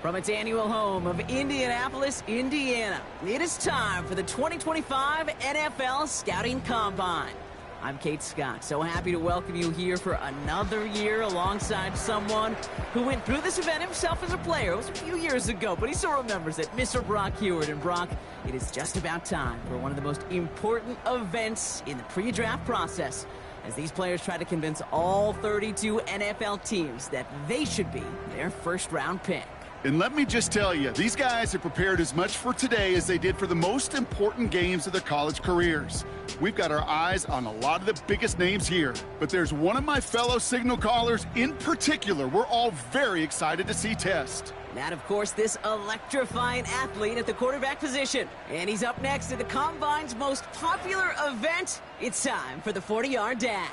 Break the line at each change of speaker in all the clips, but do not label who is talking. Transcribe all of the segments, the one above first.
From its annual home of Indianapolis, Indiana, it is time for the 2025 NFL Scouting Combine. I'm Kate Scott, so happy to welcome you here for another year alongside someone who went through this event himself as a player. It was a few years ago, but he still remembers it, Mr. Brock Heward. And Brock, it is just about time for one of the most important events in the pre-draft process, as these players try to convince all 32 NFL teams that they should be their first-round pick.
And let me just tell you, these guys have prepared as much for today as they did for the most important games of their college careers. We've got our eyes on a lot of the biggest names here, but there's one of my fellow signal callers in particular we're all very excited to see test.
That, of course, this electrifying athlete at the quarterback position. And he's up next at the Combine's most popular event. It's time for the 40-yard dash.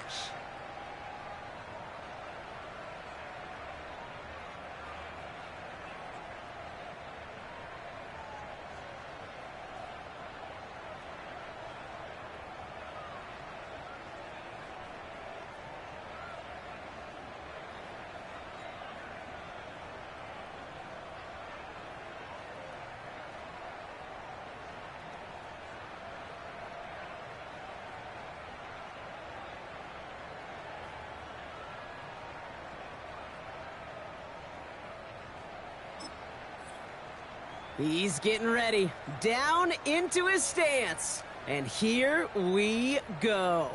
He's getting ready, down into his stance, and here we go.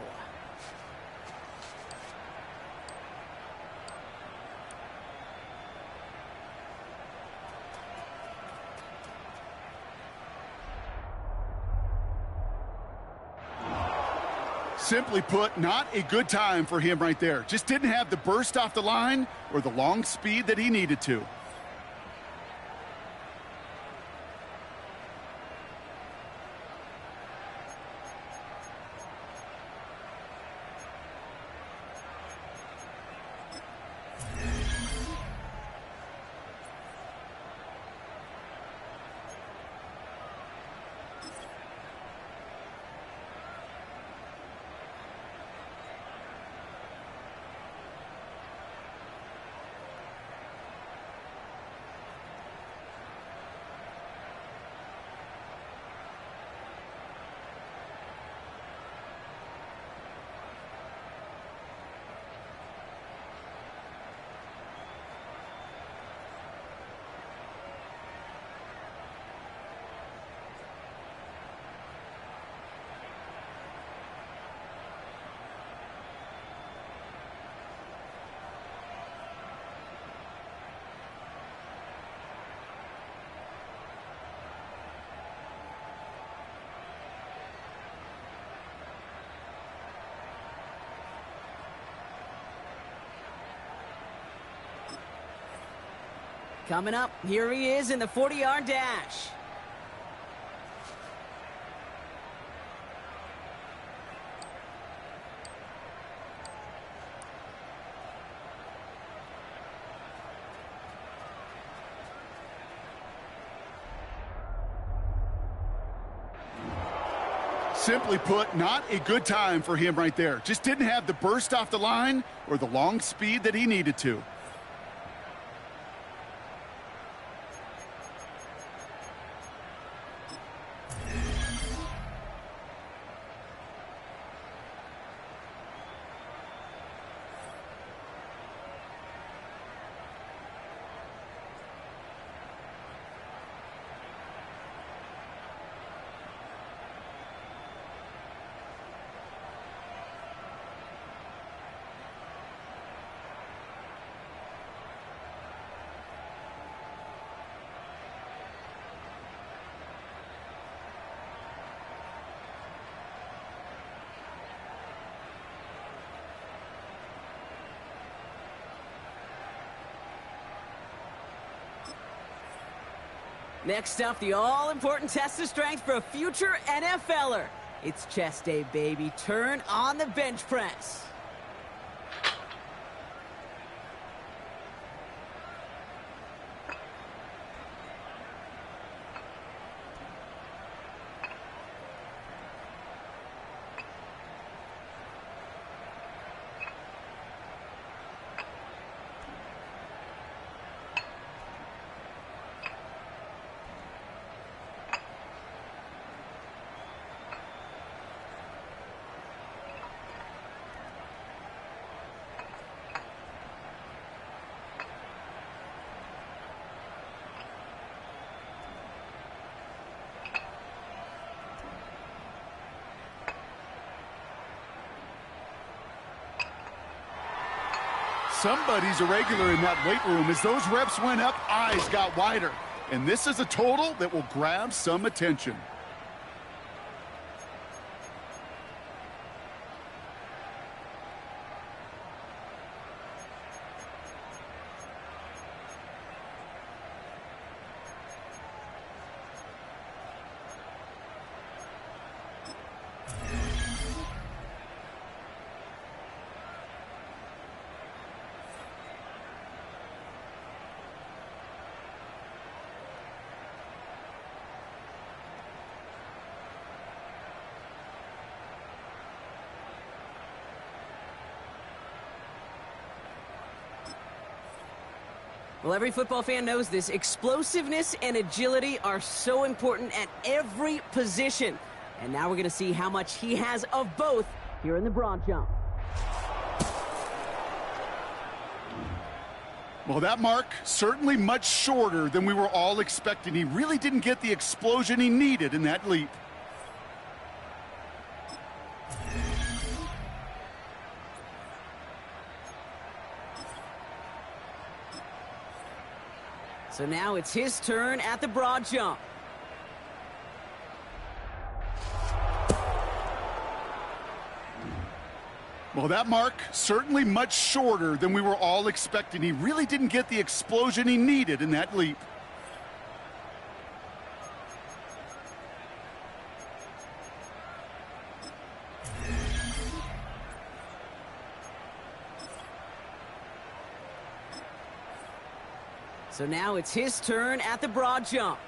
Simply put, not a good time for him right there. Just didn't have the burst off the line or the long speed that he needed to.
Coming up, here he is in the 40-yard dash.
Simply put, not a good time for him right there. Just didn't have the burst off the line or the long speed that he needed to.
Next up, the all-important test of strength for a future NFLer. It's chest day, baby. Turn on the bench press.
somebody's a regular in that weight room. As those reps went up, eyes got wider. And this is a total that will grab some attention.
Well, every football fan knows this. Explosiveness and agility are so important at every position. And now we're going to see how much he has of both here in the broad jump.
Well, that mark certainly much shorter than we were all expecting. He really didn't get the explosion he needed in that leap.
So now it's his turn at the broad jump.
Well, that mark certainly much shorter than we were all expecting. He really didn't get the explosion he needed in that leap.
So now it's his turn at the broad jump.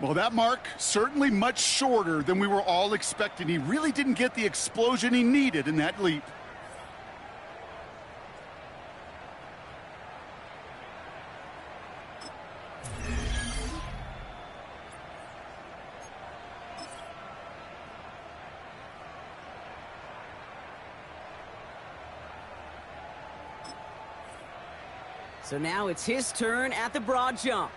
Well, that mark certainly much shorter than we were all expecting. He really didn't get the explosion he needed in that leap.
So now it's his turn at the broad jump.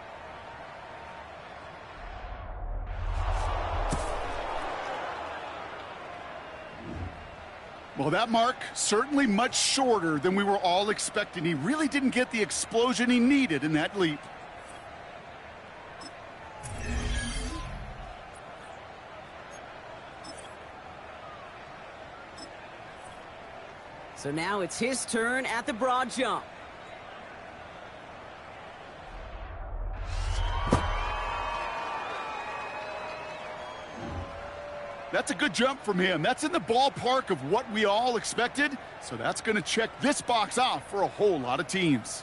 Well, that mark certainly much shorter than we were all expecting. He really didn't get the explosion he needed in that leap.
So now it's his turn at the broad jump.
That's a good jump from him. That's in the ballpark of what we all expected. So that's going to check this box off for a whole lot of teams.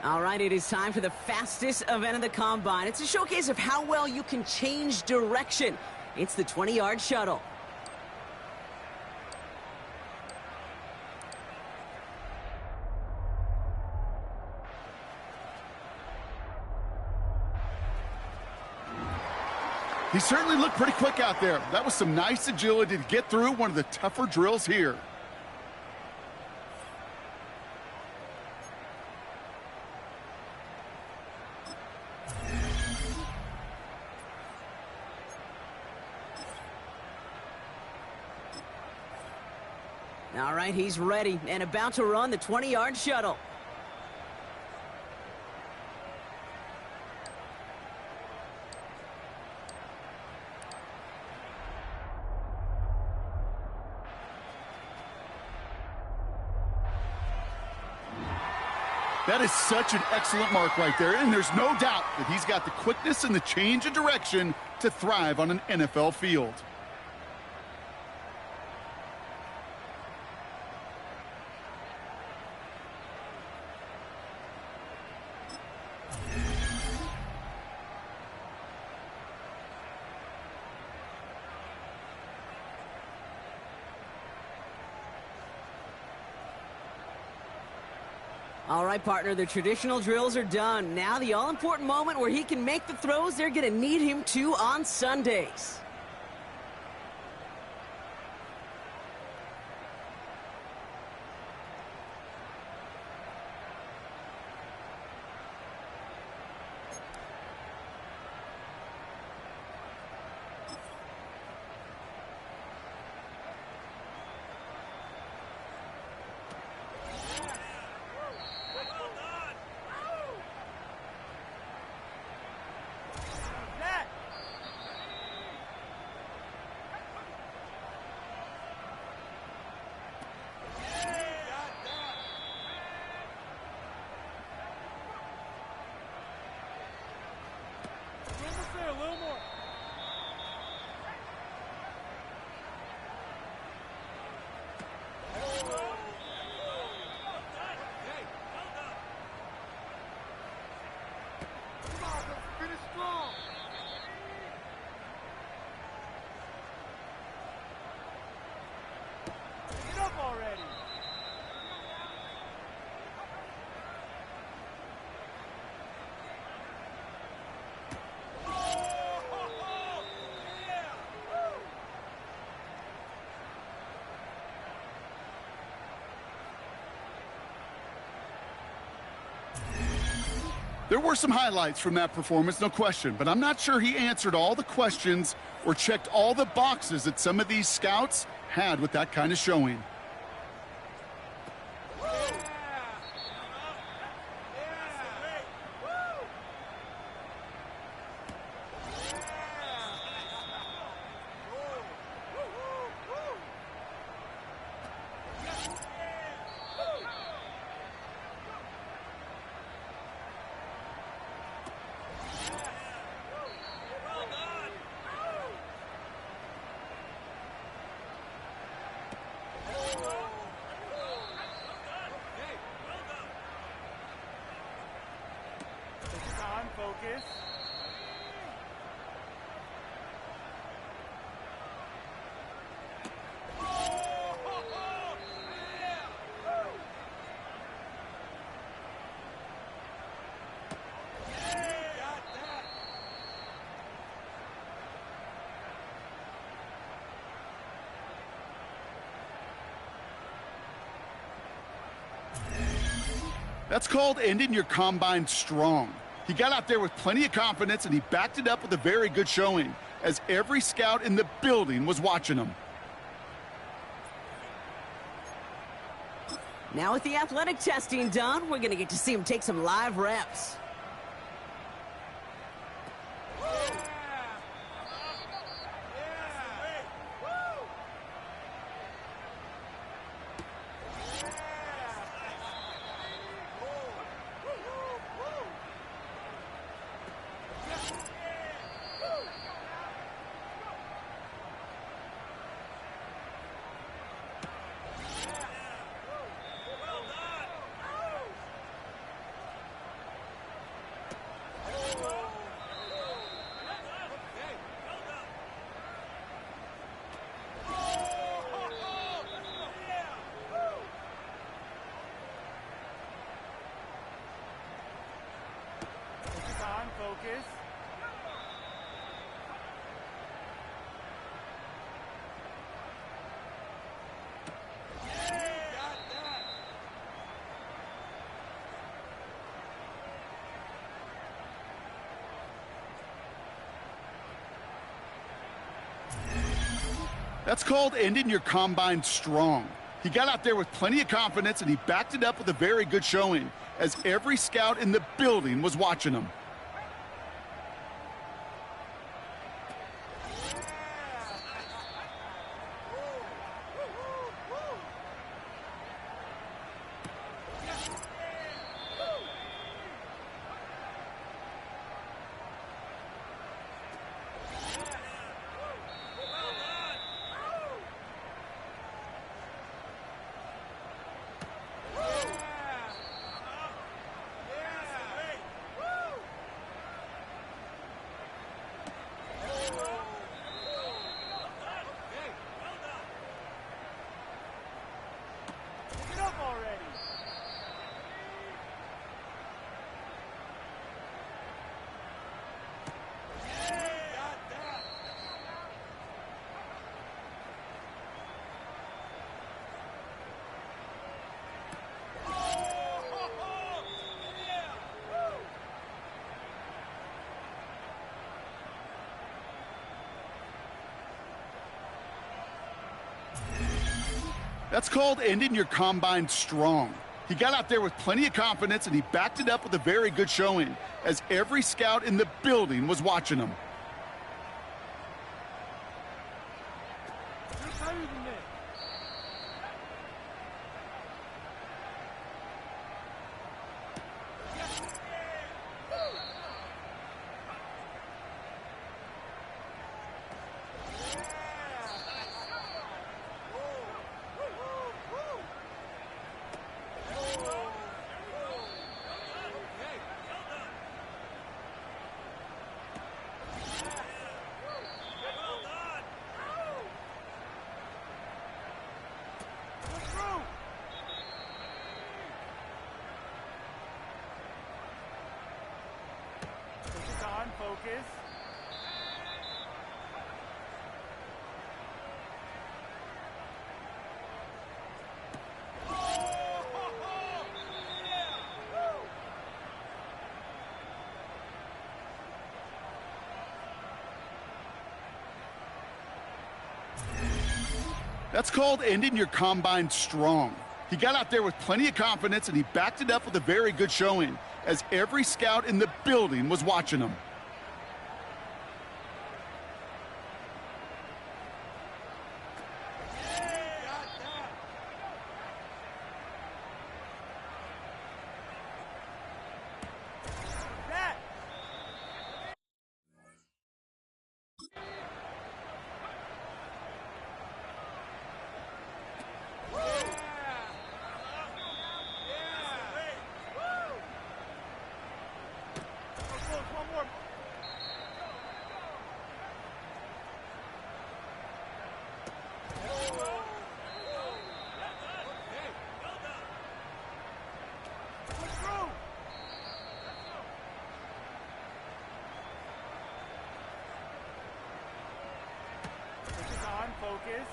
All right, it is time for the fastest event of the Combine. It's a showcase of how well you can change direction. It's the 20-yard shuttle.
He certainly looked pretty quick out there. That was some nice agility to get through one of the tougher drills here.
All right, he's ready and about to run the 20-yard shuttle.
That is such an excellent mark right there, and there's no doubt that he's got the quickness and the change of direction to thrive on an NFL field.
All right, partner, the traditional drills are done. Now the all-important moment where he can make the throws they're going to need him to on Sundays.
There were some highlights from that performance, no question, but I'm not sure he answered all the questions or checked all the boxes that some of these scouts had with that kind of showing.
Focus.
That's called ending your combine strong. He got out there with plenty of confidence, and he backed it up with a very good showing, as every scout in the building was watching him.
Now with the athletic testing done, we're going to get to see him take some live reps.
Focus.
That's called ending your combine strong. He got out there with plenty of confidence, and he backed it up with a very good showing, as every scout in the building was watching him. That's called ending your combine strong. He got out there with plenty of confidence, and he backed it up with a very good showing, as every scout in the building was watching him.
Focus.
That's called ending your combine strong. He got out there with plenty of confidence, and he backed it up with a very good showing, as every scout in the building was watching him.
Focus.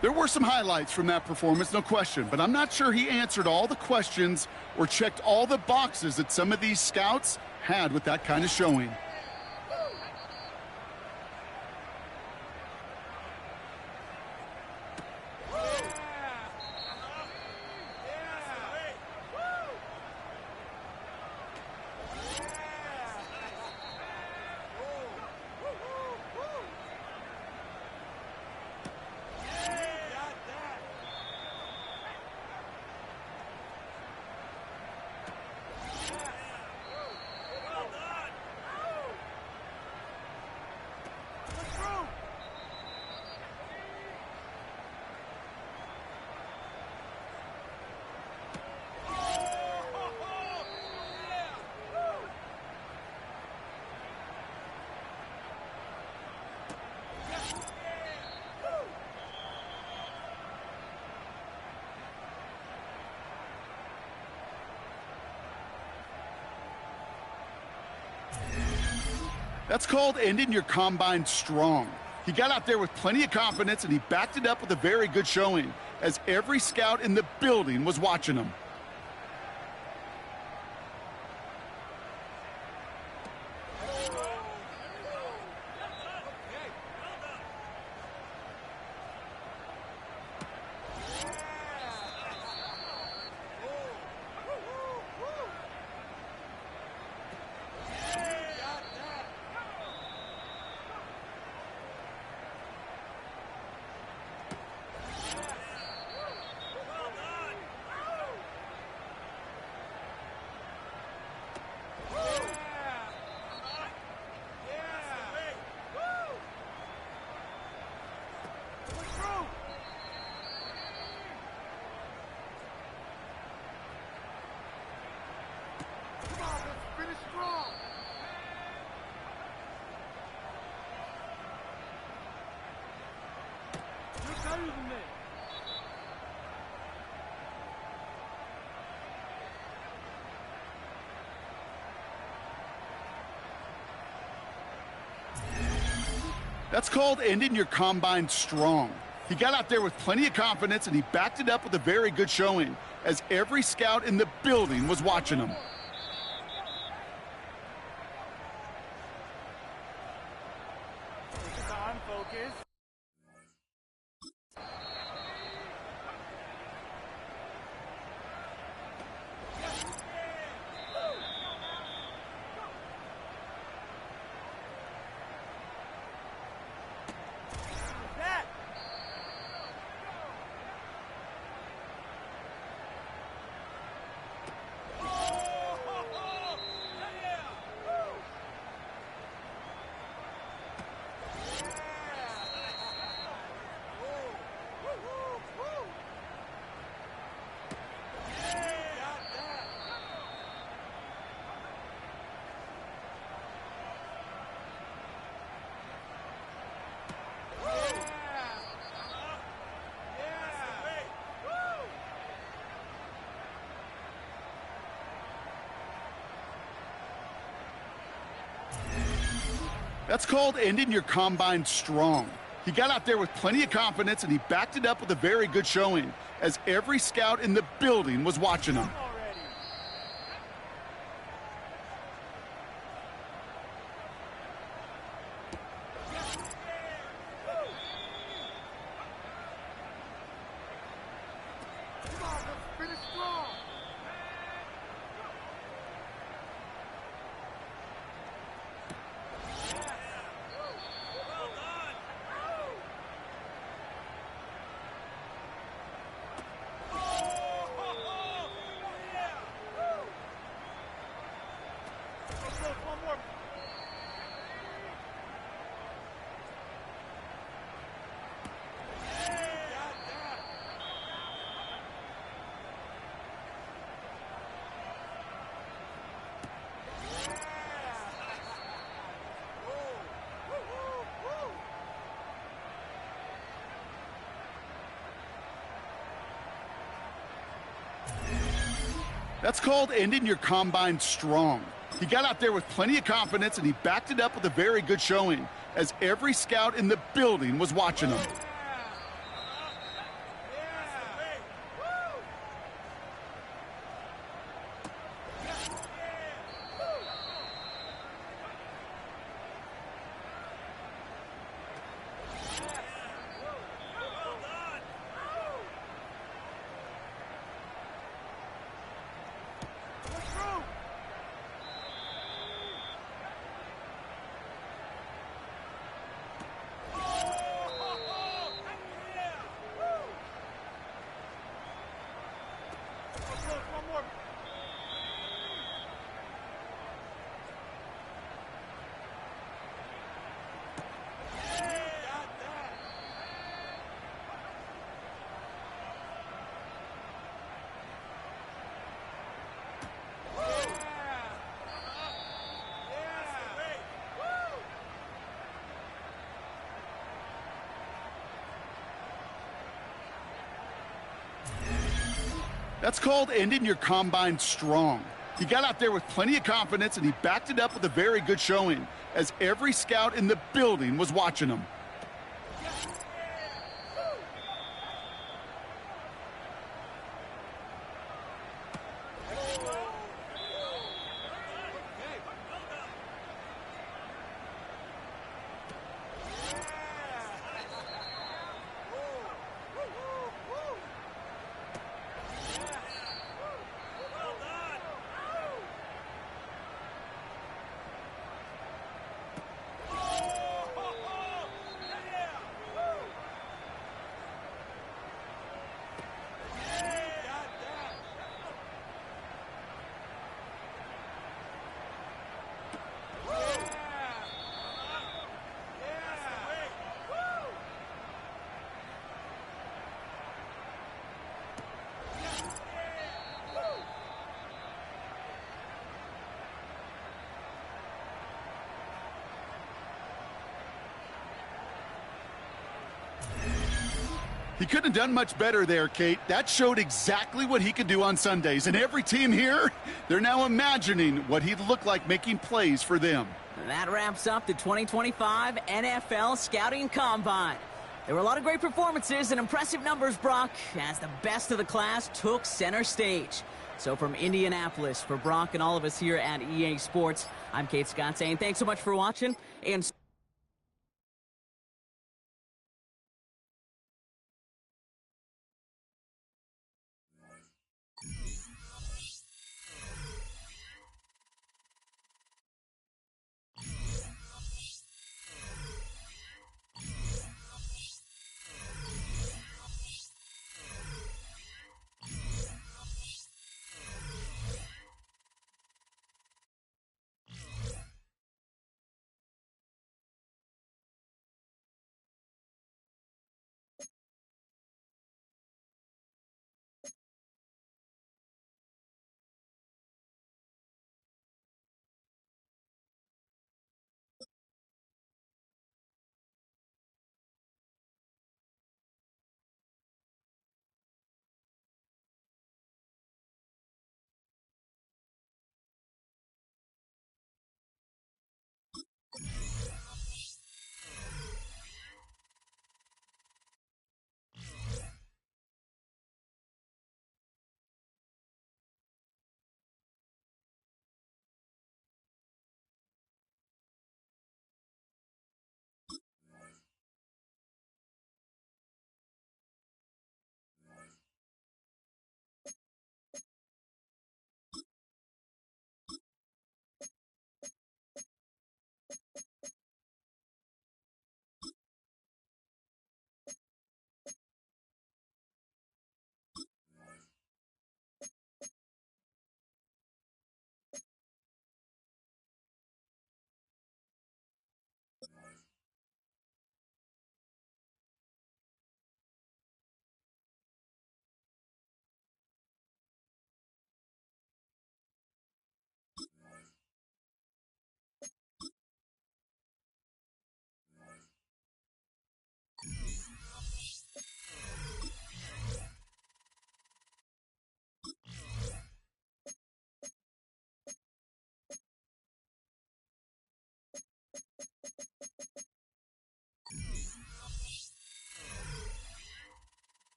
There were some highlights from that performance, no question, but I'm not sure he answered all the questions or checked all the boxes that some of these scouts had with that kind of showing. That's called ending your combine strong. He got out there with plenty of confidence, and he backed it up with a very good showing, as every scout in the building was watching him. That's called ending your combine strong. He got out there with plenty of confidence, and he backed it up with a very good showing, as every scout in the building was watching him.
Focus on, focus. That.
That's called ending your combine strong. He got out there with plenty of confidence, and he backed it up with a very good showing, as every scout in the building was watching him.
Already. Come on, let's finish strong. One more.
That's called ending your combine strong. He got out there with plenty of confidence, and he backed it up with a very good showing, as every scout in the building was watching him.
One more.
That's called ending your combine strong. He got out there with plenty of confidence, and he backed it up with a very good showing, as every scout in the building was watching him. He couldn't have done much better there, Kate. That showed exactly what he could do on Sundays. And every team here, they're now imagining what he'd look like making plays for them.
That wraps up the 2025 NFL Scouting Combine. There were a lot of great performances and impressive numbers, Brock, as the best of the class took center stage. So from Indianapolis, for Brock and all of us here at EA Sports, I'm Kate Scott saying thanks so much for watching, and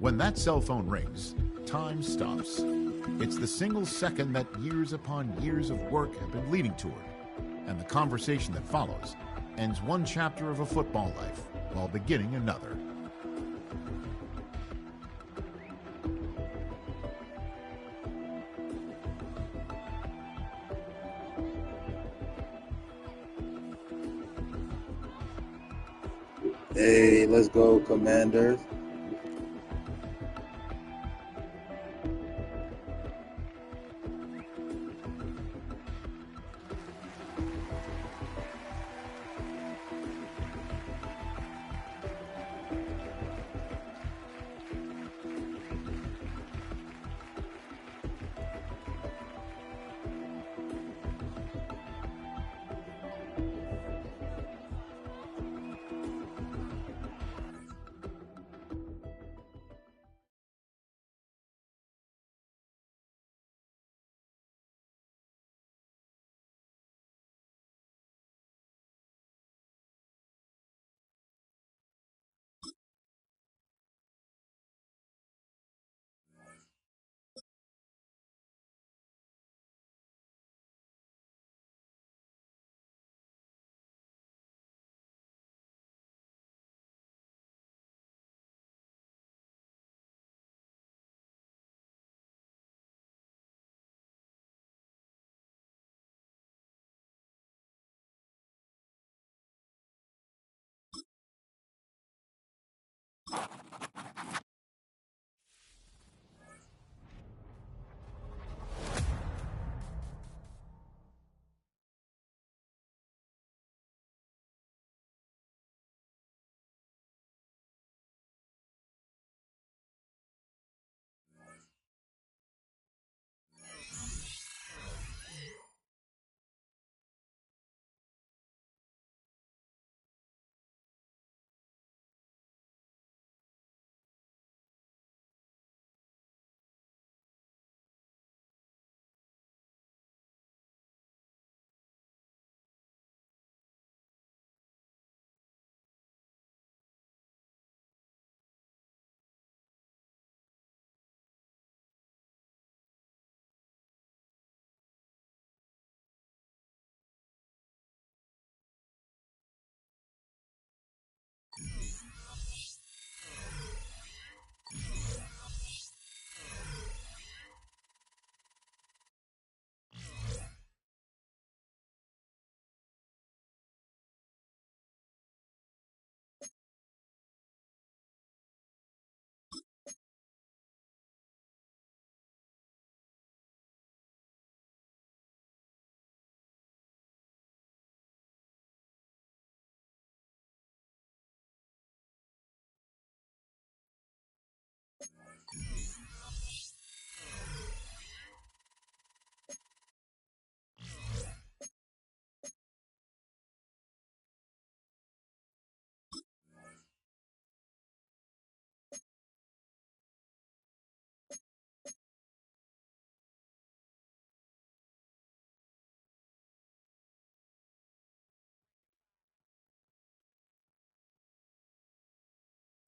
When that cell phone rings, time stops. It's the single second that years upon years of work have been leading toward. And the conversation that follows ends one chapter of a football life while beginning another.
Hey, let's go, Commanders.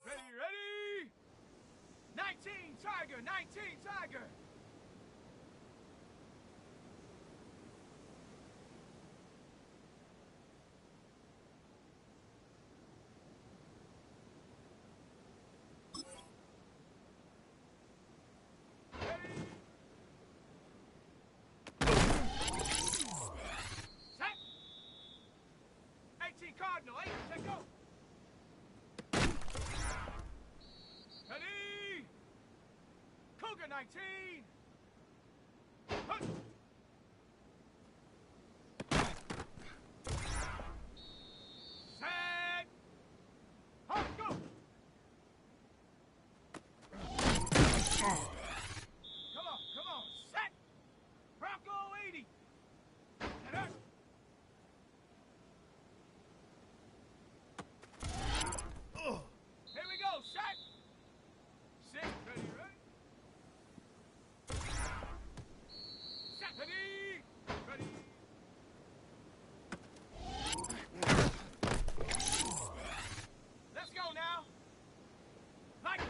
Ready? 19 Tiger, 19 Tiger. Set. 18 Cardinal, 8, set, go. Ready? Cougar 19. Hunt. Set. Hunt, go. Come on, set. Bronco 80. And up. Here we go, set. 6, ready? Set, ready? Let's go now. Like,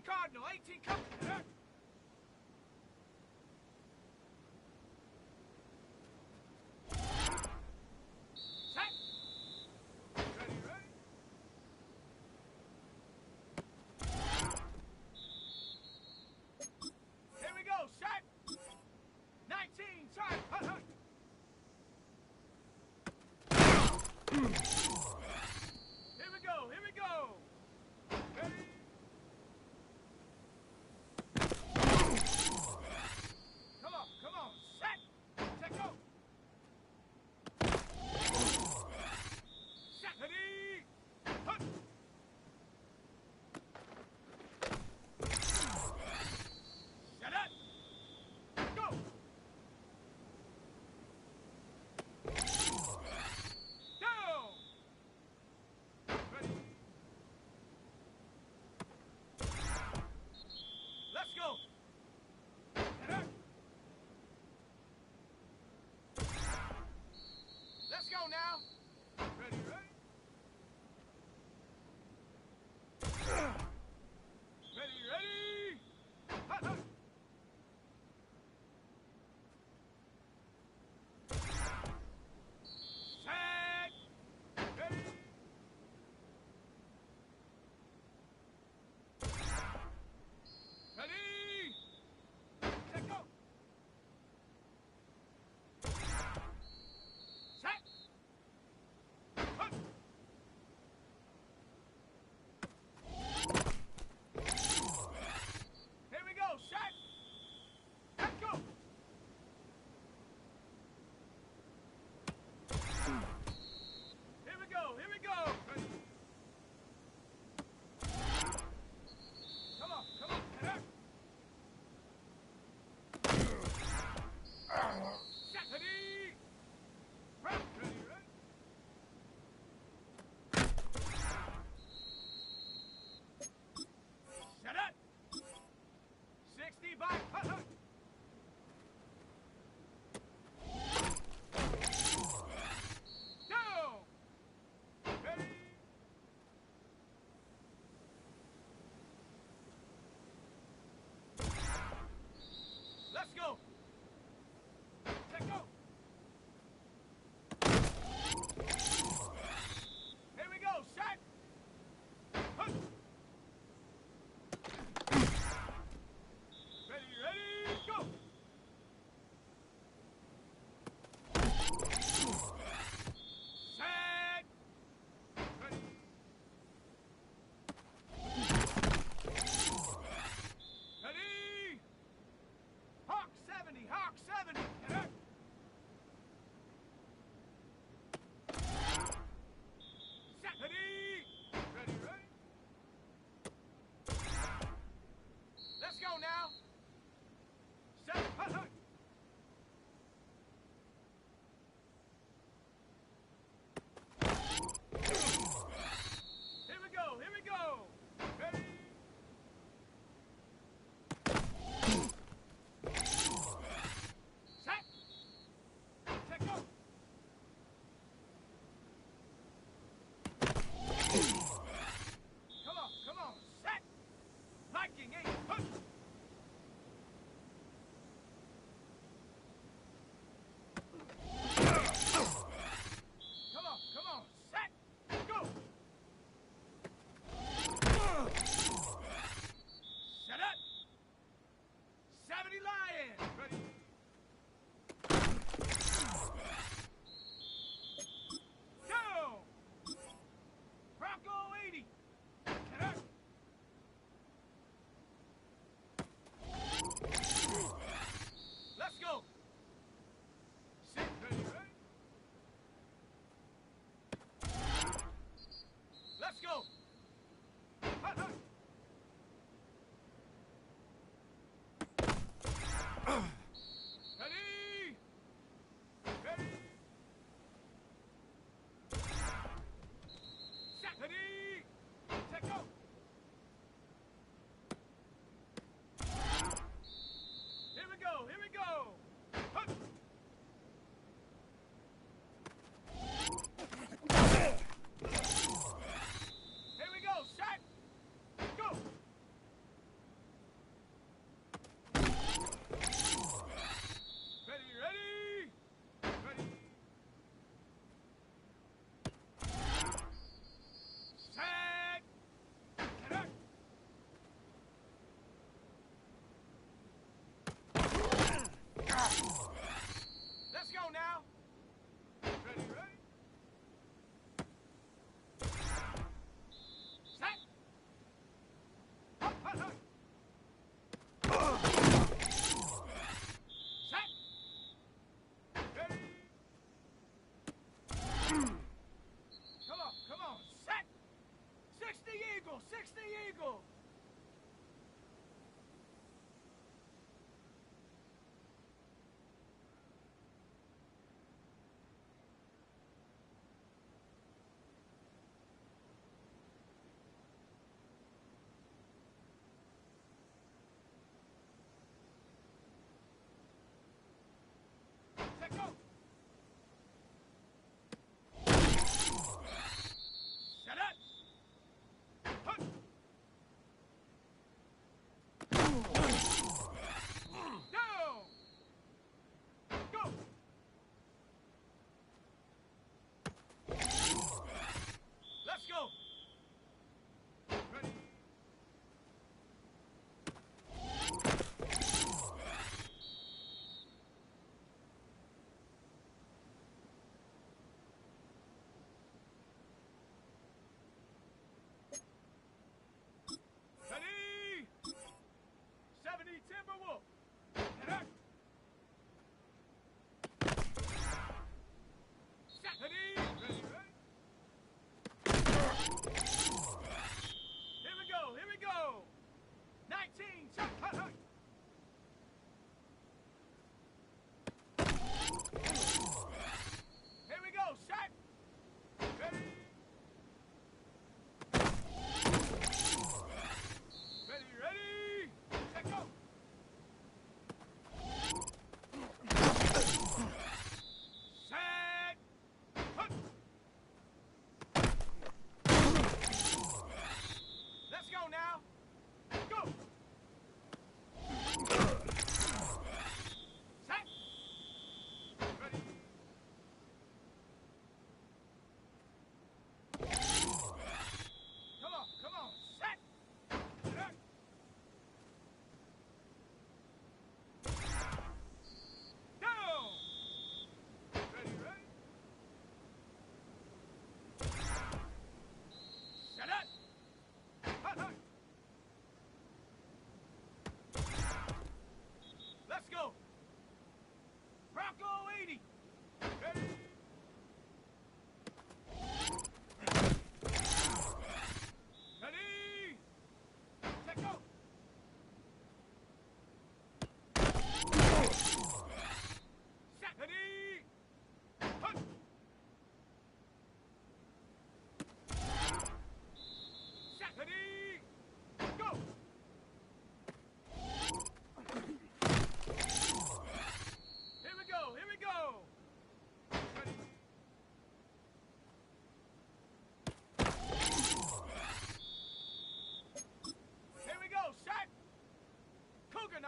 Cardinal, 18 coming. Set. Ready, ready. Here we go, set. 19, time, hut, hut. Here we go, here we go. Ready. Come on, set. Take go. Set. Ready. Hut. Set up. Go. Down. Ready. Let's go. Set up. Let's go now. Ready, ready. Ready, ready. Hut, hut. Set. Ready. Ready. Set, go. Set. Hut. Here we go. Set. Let's go. Here we go. Here we go. Ready. Come on. Come on. Head up. Set. Ready. Run. Ready. Ready. Set up. 60 by hut, hut. Down. Ready. Let's go. Take go. Here we go. Set. Hut. Ready, ready, go! Set! Ready! Ready! Hawk 70, Hawk 70! Get up! Set! Ready! Ready, ready! Let's go now! Set, hut, hut. Here we go, here we go. Ready? Set. Take go. Come on, set. Viking 8, hut. Come on, set, go! Set up! 70 Lion! Ready? Down! Bronco 80! Set up! Let's go! Sit, ready, ready? Let's go! Hut, hut.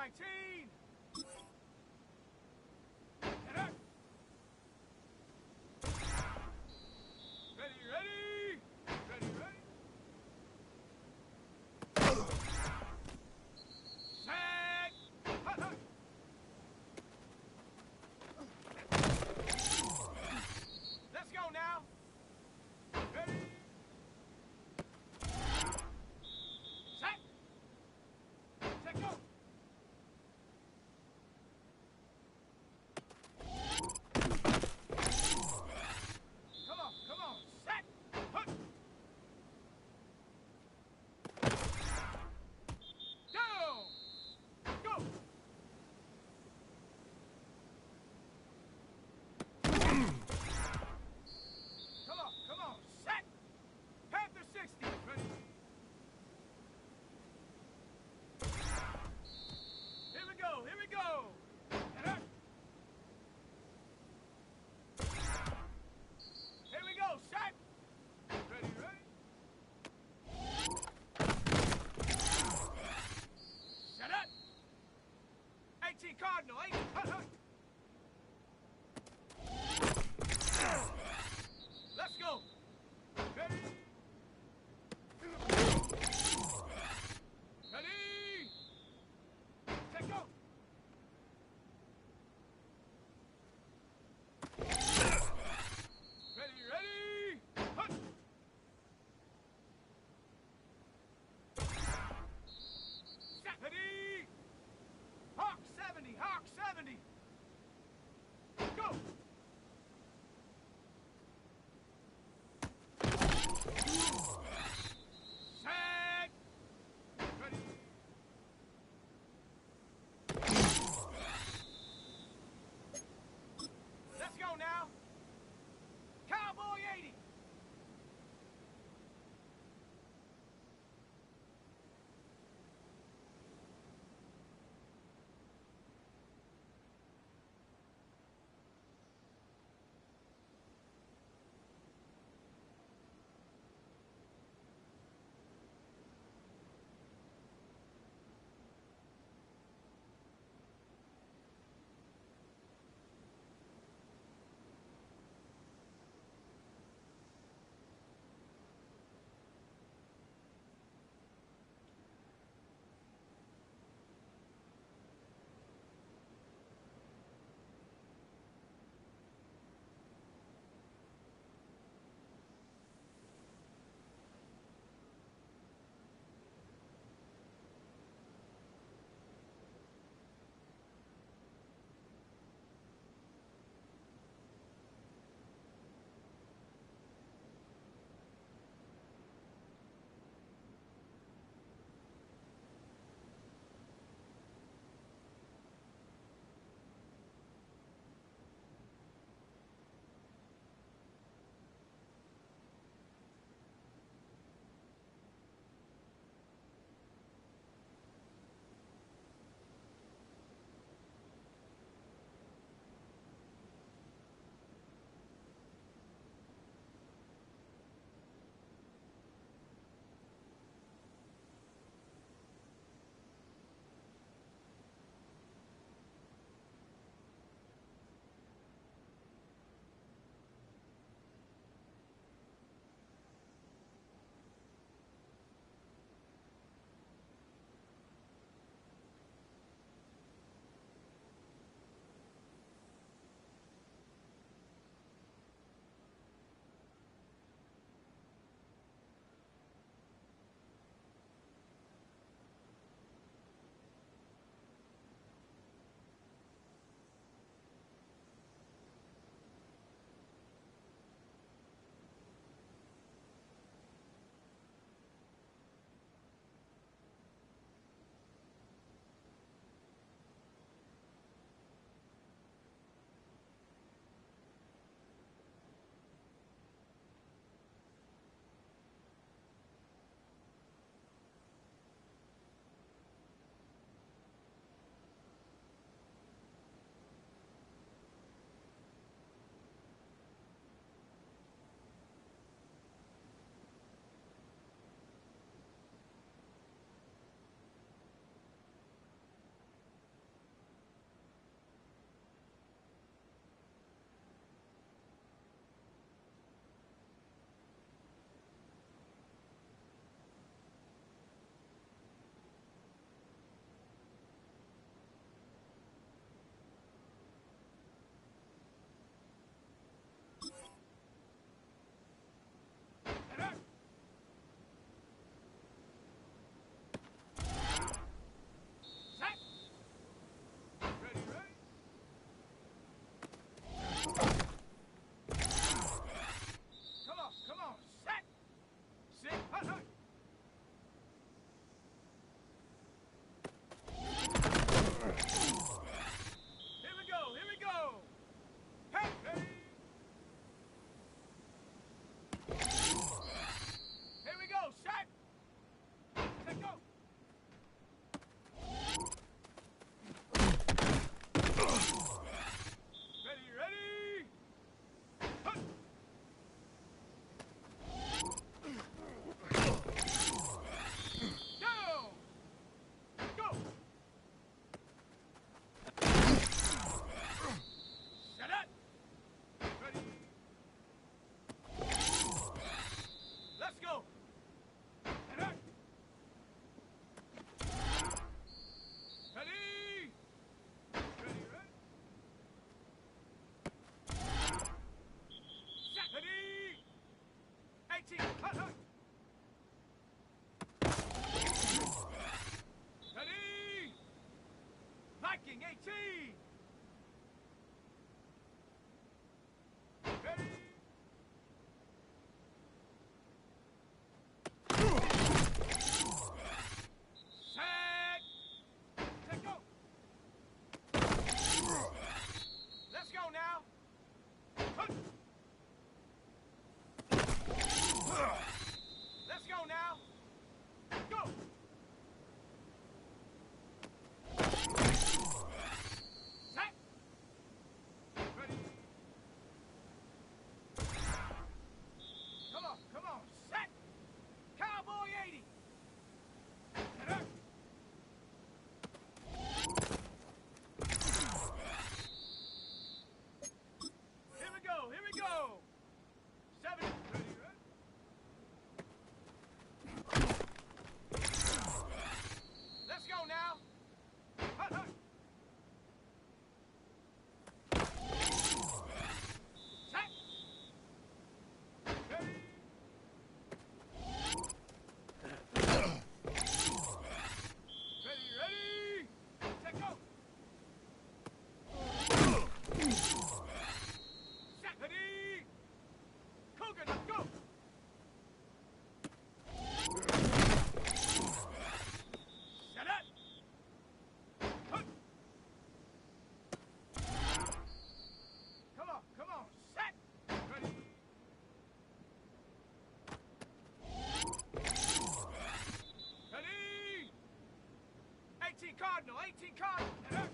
19. Get up. Ready, ready. Ready, ready. Set. Hut, hut. Let's go now. Ready. Set. Set, go. Come on. Set. Hut. Down. Go. Come on. Set. Panther 60. Ready. Here we go. Get up. Here we go. Set. Ready, ready. Set up. 18 Cardinal. 8. Hut, hut. Let's go. Ready. Ready. Set, go. Ready, ready. Hut. Set. Ready. Hawk 70. Hawk 70. Striking 18. Ready? Set. Let go. Let's go now. Let's go now. Go. Set. Ready. Come on. Set. Cowboy 80. Get up. Here we go. 7. Ready, right? Let's go now. Hut, hut. Set. Ready. Ready. Set, go. Set. Ready. Cougar, let's go. Set up. Hut. Come on. Set. Ready. Ready. 18 Cardinal. Set up.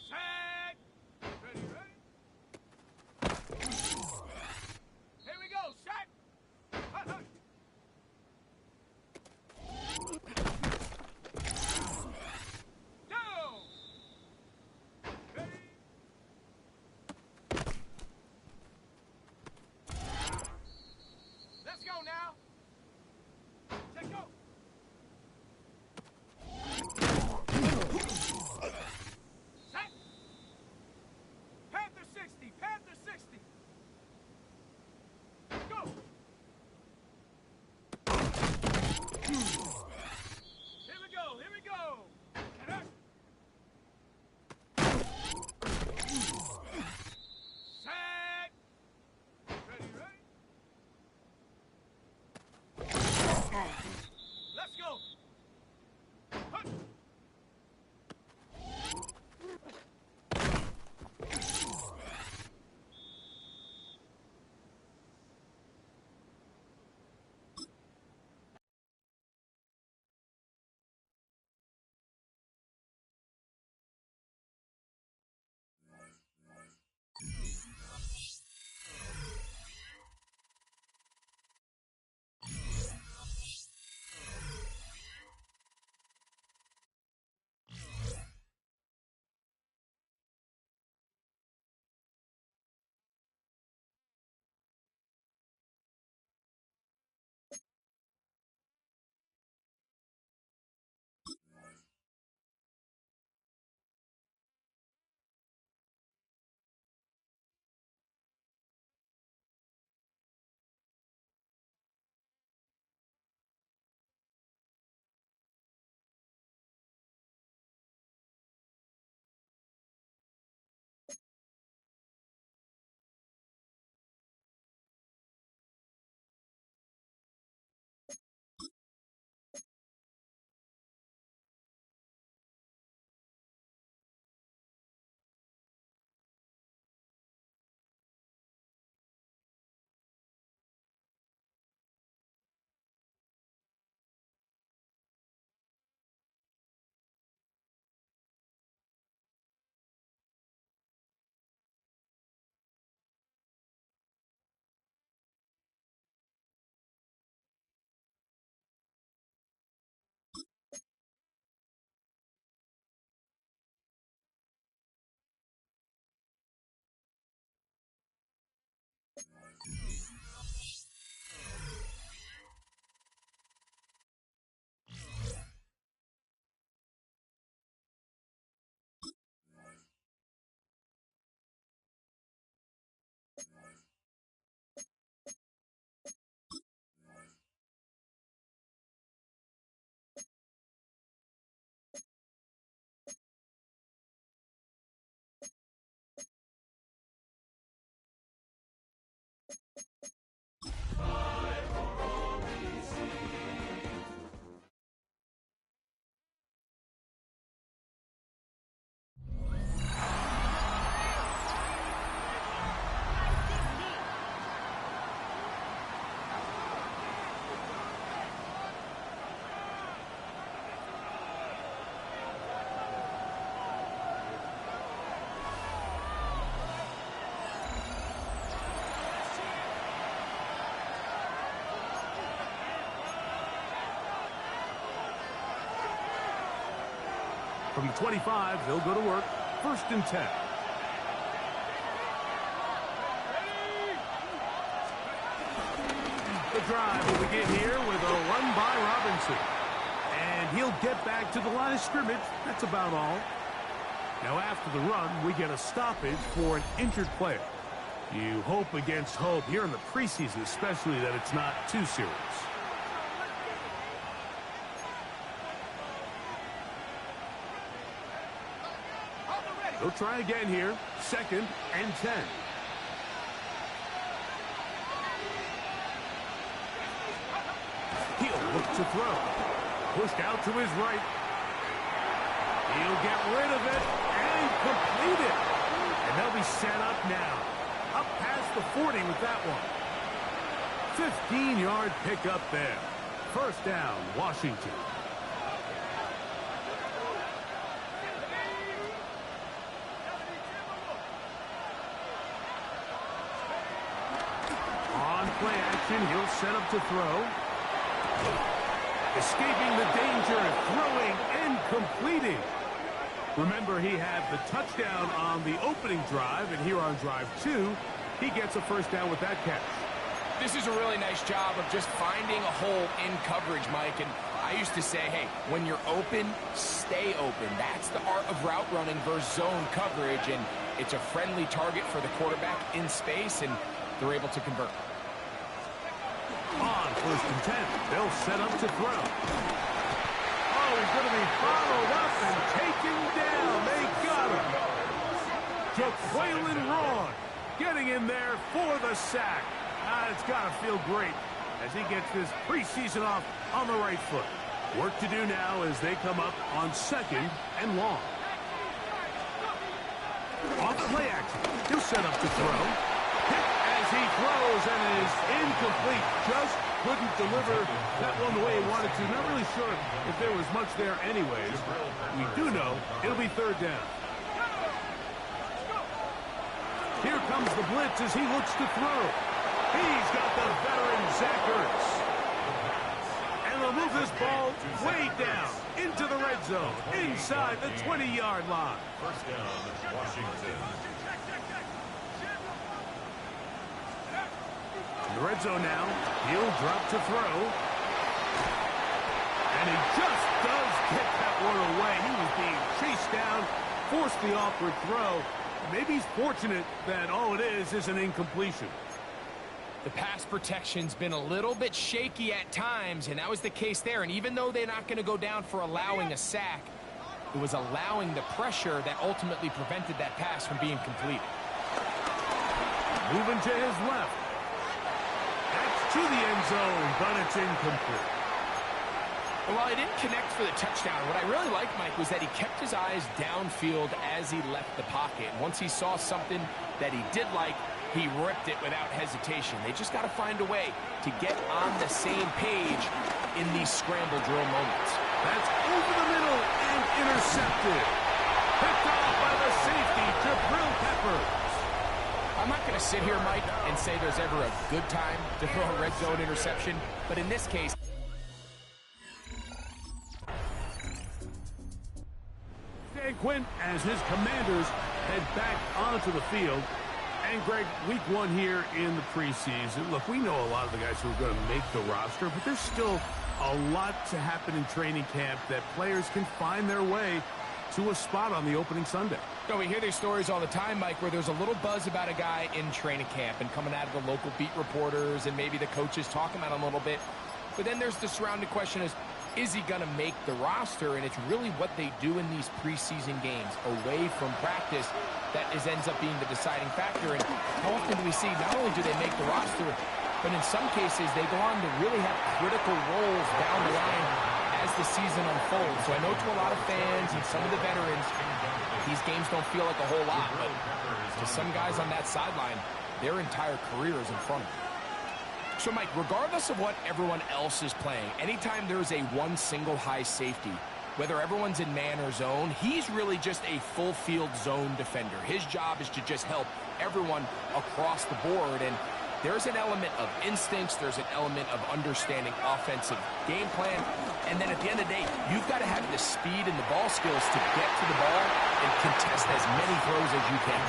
Set. Ready. Here we go. Set. Hut, hut. Down. Ready. Let's go now. Take go.
From the 25, they'll go to work. 1st and 10. The drive will begin here with a run by Robinson. And he'll get back to the line of scrimmage. That's about all. Now after the run, we get a stoppage for an injured player. You hope against hope here in the preseason, especially, that it's not too serious. They'll try again here. 2nd and 10. He'll look to throw. Pushed out to his right. He'll get rid of it and complete it. And they'll be set up now. Up past the 40 with that one. 15-yard pickup there. 1st down, Washington. On play action, he'll set up to throw. Escaping the danger, throwing and completing. Remember, he had the touchdown on the opening drive, and here on drive 2, he gets a 1st down with that catch.
This is a really nice job of just finding a hole in coverage, Mike. And I used to say, hey, when you're open, stay open. That's the art of route running versus zone coverage, and it's a friendly target for the quarterback in space, and they're able to convert.
On 1st and 10, they'll set up to throw. Oh, he's going to be followed up and taken down. They got him. Jaquelin Roy getting in there for the sack. It's got to feel great as he gets this preseason off on the right foot. Work to do now as they come up on 2nd and long. Off play action. He'll set up to throw. Hit as he throws and is incomplete. Just couldn't deliver that one the way he wanted to. Not really sure if there was much there anyways. We do know it'll be 3rd down. Here comes the blitz as he looks to throw. He's got the veteran Zach Ertz. And they'll move this ball way down into the red zone, inside the 20-yard line.
1st down, Washington.
In the red zone now, he'll drop to throw. And he just does get that one away. He was being chased down, forced the awkward throw. Maybe he's fortunate that all it is an incompletion.
The pass protection's been a little bit shaky at times, and that was the case there. And even though they're not going to go down for allowing a sack, it was allowing the pressure that ultimately prevented that pass from being completed.
Moving to his left. That's to the end zone, but it's incomplete.
Well, while he didn't connect for the touchdown, what I really liked, Mike, was that he kept his eyes downfield as he left the pocket. And once he saw something that he did like, he ripped it without hesitation. They just got to find a way to get on the same page in these scramble drill moments.
That's over the middle and intercepted. Picked off by the safety, Jabril Peppers.
I'm not going to sit here, Mike, and say there's ever a good time to throw a red zone interception, but in this case,
Dan Quinn as his Commanders head back onto the field. And, Greg, week 1 here in the preseason. Look, we know a lot of the guys who are going to make the roster, but there's still a lot to happen in training camp that players can find their way to a spot on the opening Sunday.
No, we hear these stories all the time, Mike, where there's a little buzz about a guy in training camp and coming out of the local beat reporters and maybe the coaches talking about him a little bit. But then there's the surrounding question is he going to make the roster? And it's really what they do in these preseason games away from practice that ends up being the deciding factor. And how often do we see not only do they make the roster, but in some cases they go on to really have critical roles down the line as the season unfolds. So I know to a lot of fans and some of the veterans, these games don't feel like a whole lot, but to some guys on that sideline, their entire career is in front of them. So, Mike, regardless of what everyone else is playing, anytime there's a one single high safety, whether everyone's in man or zone, he's really just a full field zone defender. His job is to just help everyone across the board. And There's an element of instincts, there's an element of understanding offensive game plan, and then at the end of the day, you've got to have the speed and the ball skills to get to the ball and contest as many throws as you can.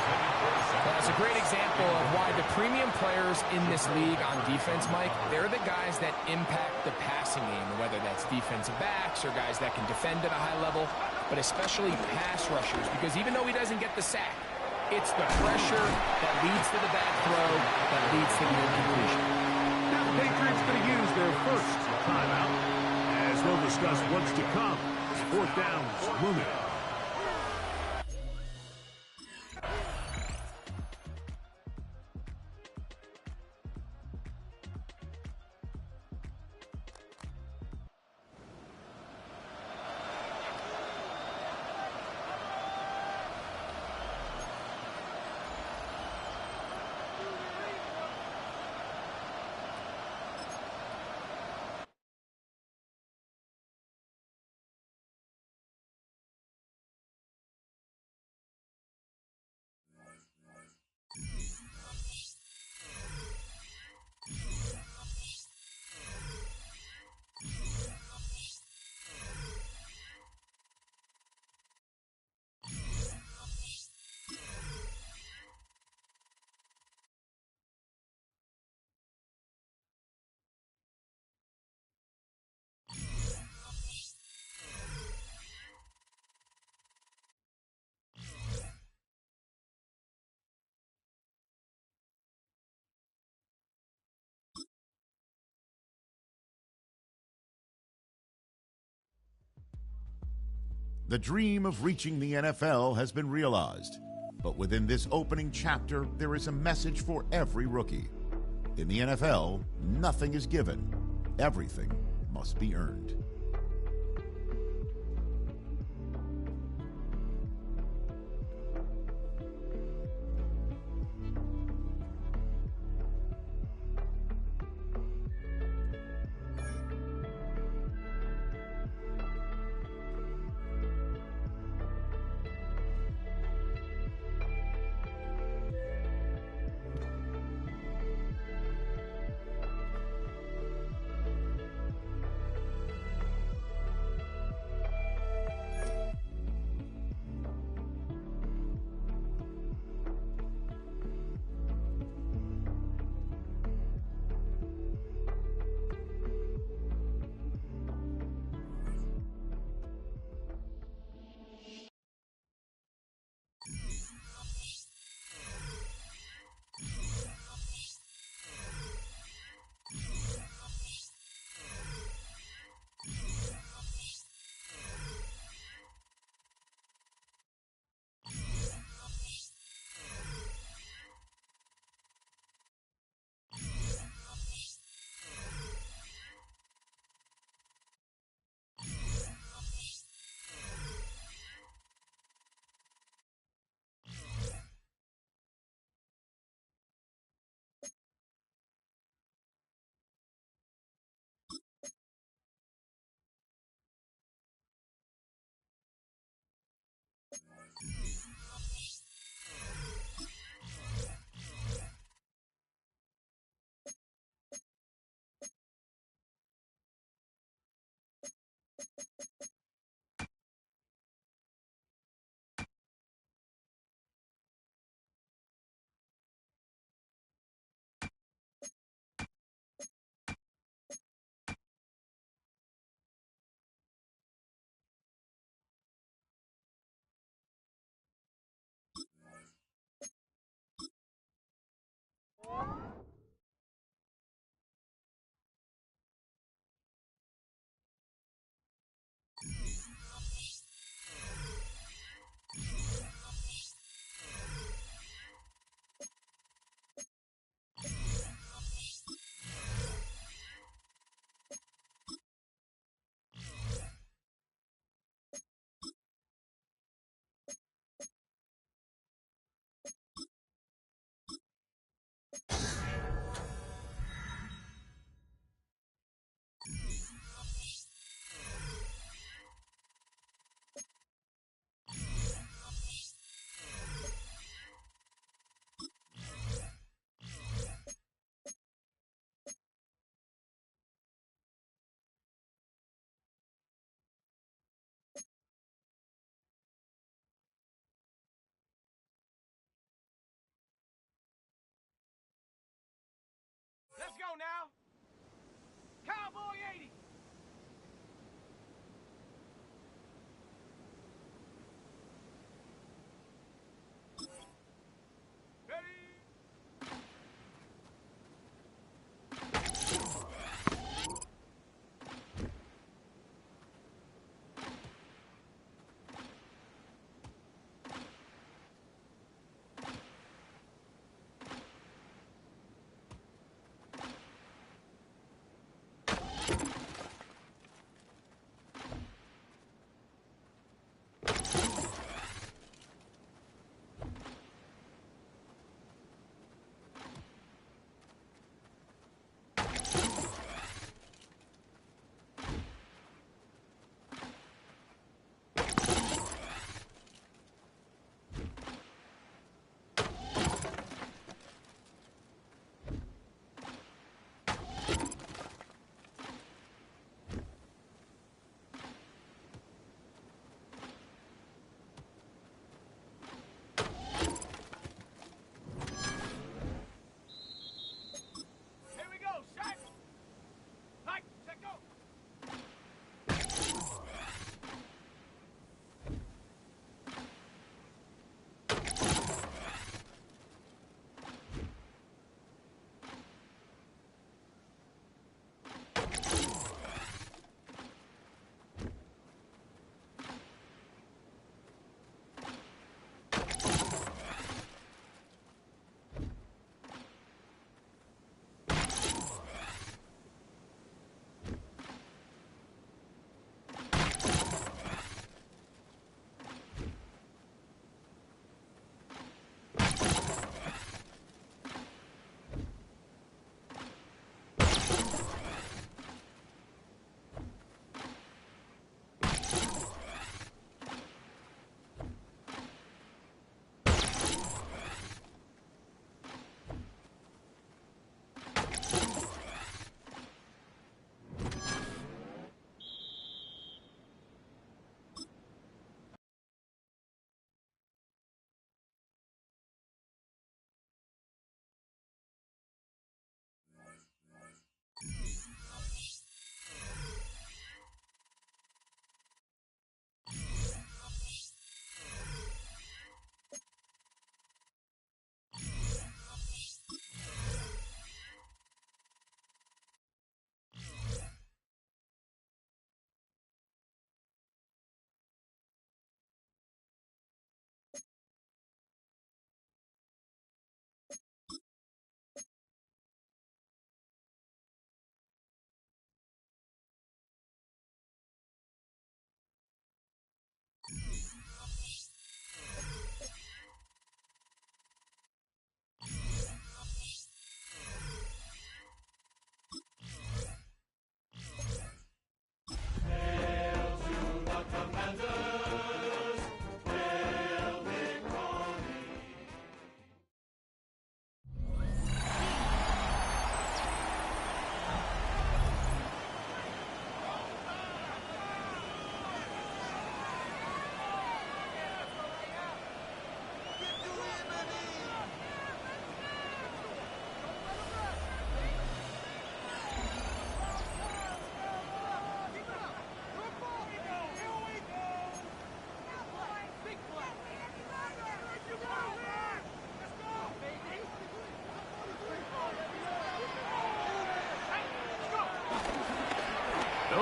Well, that's a great example of why the premium players in this league on defense, Mike, they're the guys that impact the passing game, whether that's defensive backs or guys that can defend at a high level, but especially pass rushers, because even though he doesn't get the sack, it's the pressure that leads to the back throw that leads to the incompletion.
Now the Patriots going to use their first timeout, as they'll discuss what's to come. Fourth downs looming.
The dream of reaching the NFL has been realized. But within this opening chapter, there is a message for every rookie. In the NFL, nothing is given. Everything must be earned.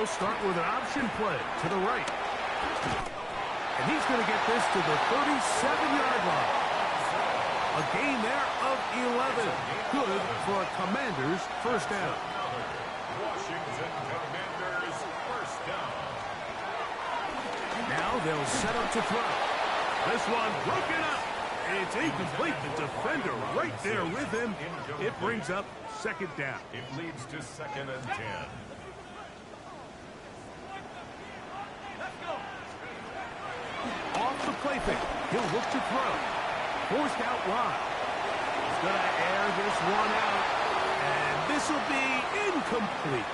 They'll start with an option play to the right. And he's going to get this to the 37-yard line. A gain there of 11. Good for a Commanders first down.
Washington Commanders first down.
Now they'll set up to throw. This one broken up. It's incomplete. The defender right there with him. It brings up second down.
It leads to 2nd and 10.
Off the play fake. He'll look to throw. Forced out wide. He's going to air this one out. And this will be incomplete.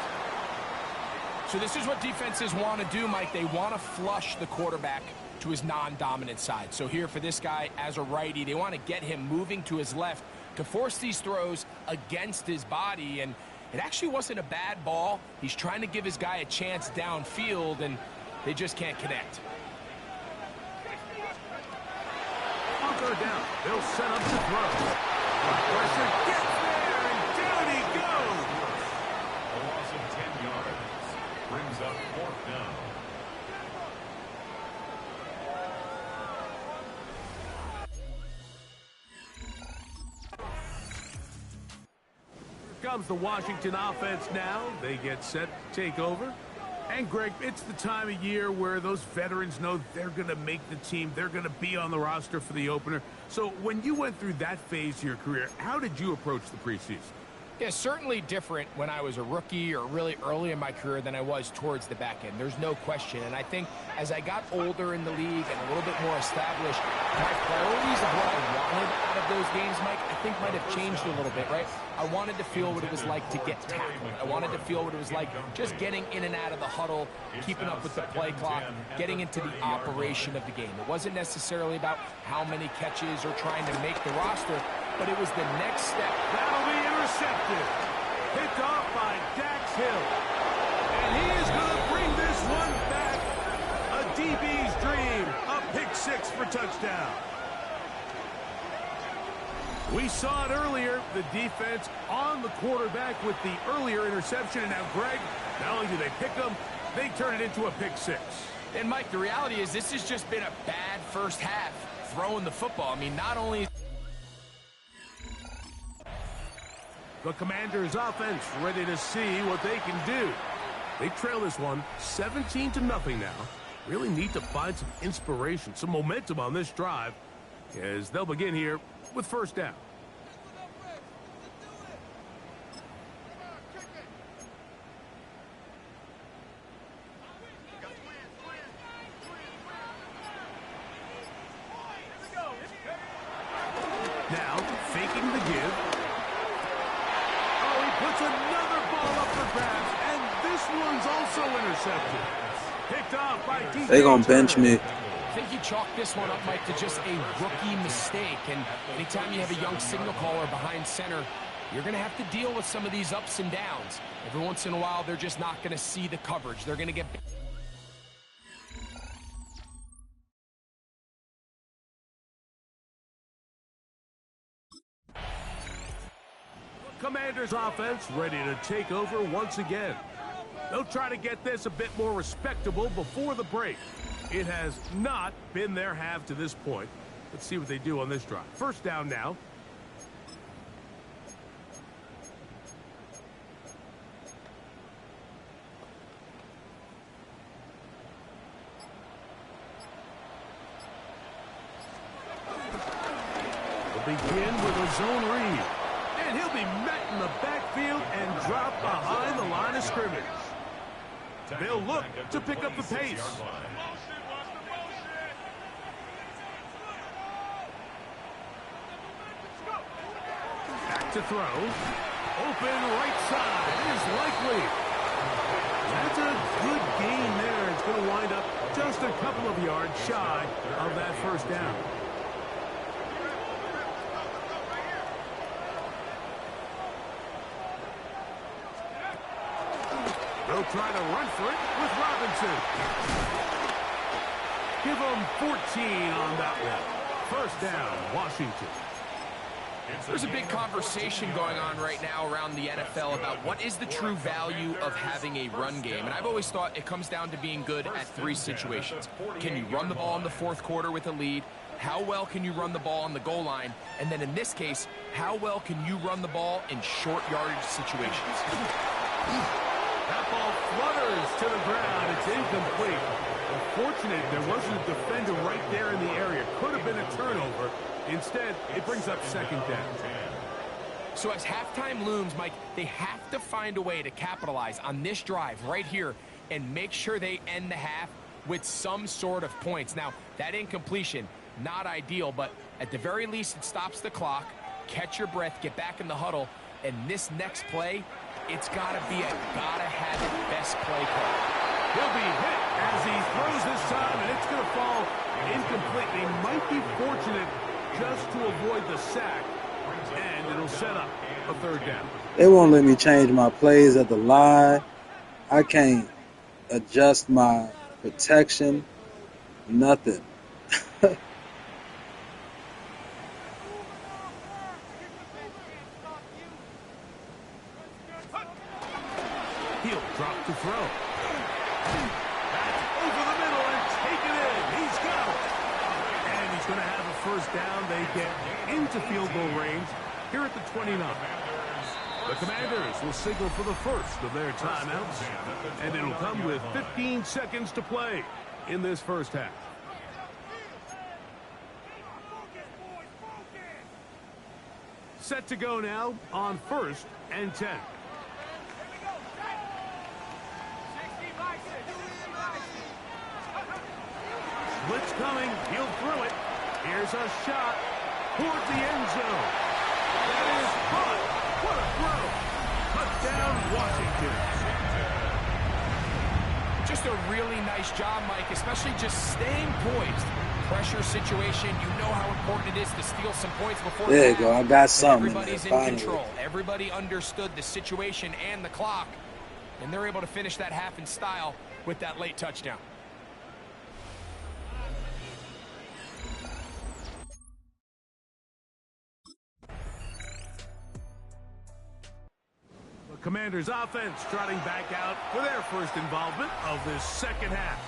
So this is what defenses want to do, Mike. They want to flush the quarterback to his non-dominant side. So here for this guy as a righty, they want to get him moving to his left to force these throws against his body. And it actually wasn't a bad ball. He's trying to give his guy a chance downfield, and they just can't connect.
On third down, they'll set up to throw. Pressure gets there, and down he goes.
A loss of 10 yards brings up 4th down.
Here comes the Washington offense now. They get set to take over. And, Greg, it's the time of year where those veterans know they're going to make the team. They're going to be on the roster for the opener. So when you went through that phase of your career, how did you approach the preseason?
Yeah, certainly different when I was a rookie or really early in my career than I was towards the back end. There's no question. And I think as I got older in the league and a little bit more established, my priorities of what I wanted out of those games, Mike, I think might have changed a little bit, right? I wanted to feel what it was like to get tackled. I wanted to feel what it was like just getting in and out of the huddle, keeping up with the play clock, getting into the operation of the game. It wasn't necessarily about how many catches or trying to make the roster, but it was the next step.
That'll be intercepted. Picked off by Dax Hill. And he is going to bring this one back. A DB's dream. A pick six for touchdown. We saw it earlier. The defense on the quarterback with the earlier interception. And now, Greg, not only do they pick them, they turn it into a pick six.
And, Mike, the reality is this has just been a bad first half throwing the football. I mean, not only...
The Commanders' offense ready to see what they can do. They trail this one 17-0 now. Really need to find some inspiration, some momentum on this drive as they'll begin here with first down. Now, faking the give. Another ball up for grabs, and this one's also intercepted. Picked off by DJ.
They gonna bench me.
I think you chalk this one up, Mike, to just a rookie mistake. And anytime you have a young signal caller behind center, you're going to have to deal with some of these ups and downs. Every once in a while, they're just not going to see the coverage. They're going to get...
Commanders offense ready to take over once again. They'll try to get this a bit more respectable before the break. It has not been their half to this point. Let's see what they do on this drive. First down now. They'll begin with a zone read. And he'll be met in the backfield and dropped behind the line of scrimmage. They'll look to pick up the pace. Back to throw. Open right side is likely. That's a good gain there. It's going to wind up just a couple of yards shy of that first down. They'll try to run for it with Robinson. Give them 14 on that one. First down, Washington.
There's a big conversation going on right now around the NFL about what is the true value of having a run game. And I've always thought it comes down to being good at three situations. Can you run the ball in the fourth quarter with a lead? How well can you run the ball on the goal line? And then in this case, how well can you run the ball in short yardage situations?
That ball flutters to the ground. It's incomplete. Unfortunate there wasn't a defender right there in the area. Could have been a turnover. Instead, it brings up second down.
So as halftime looms, Mike, they have to find a way to capitalize on this drive right here and make sure they end the half with some sort of points. Now, that incompletion, not ideal, but at the very least, it stops the clock. Catch your breath, get back in the huddle, and this next play, it's got to be a gotta-have-it best play call.
He'll be hit as he throws this time, and it's going to fall incomplete. They might be fortunate just to avoid the sack, and it'll set up a third down.
They won't let me change my plays at the line. I can't adjust my protection. Nothing.
He'll drop to throw. That's over the middle and take it in. He's got it. And he's going to have a first down. They get into field goal range here at the 29. The Commanders will signal for the first of their timeouts. And it'll come with 15 seconds to play in this first half. Set to go now on 1st and 10. Blitz coming. He'll throw it. Here's a shot towards the end zone. That is caught. What a throw. Touchdown, Washington.
Just a really nice job, Mike, especially just staying poised. Pressure situation, you know how important it is to steal some points before
there you go. I got something.
Everybody's in control. Everybody understood the situation and the clock, and they're able to finish that half in style with that late touchdown.
The Commanders' offense trotting back out for their first involvement of this second half.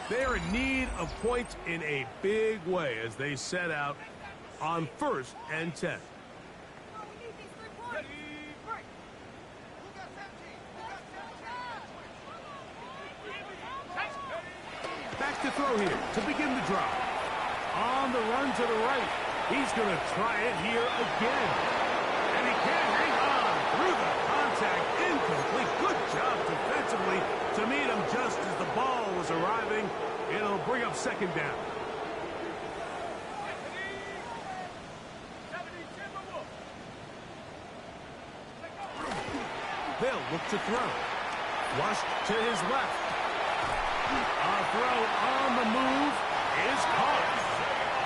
They're in need of points in a big way as they set out on 1st and 10. Back to throw here to begin the drive. On the run to the right. He's going to try it here again. And he can't hang on through the contact. Incomplete. Good job defensively to meet him just as the ball was arriving. It'll bring up second down. They'll look to throw. Flushed to his left. A throw on the move is caught.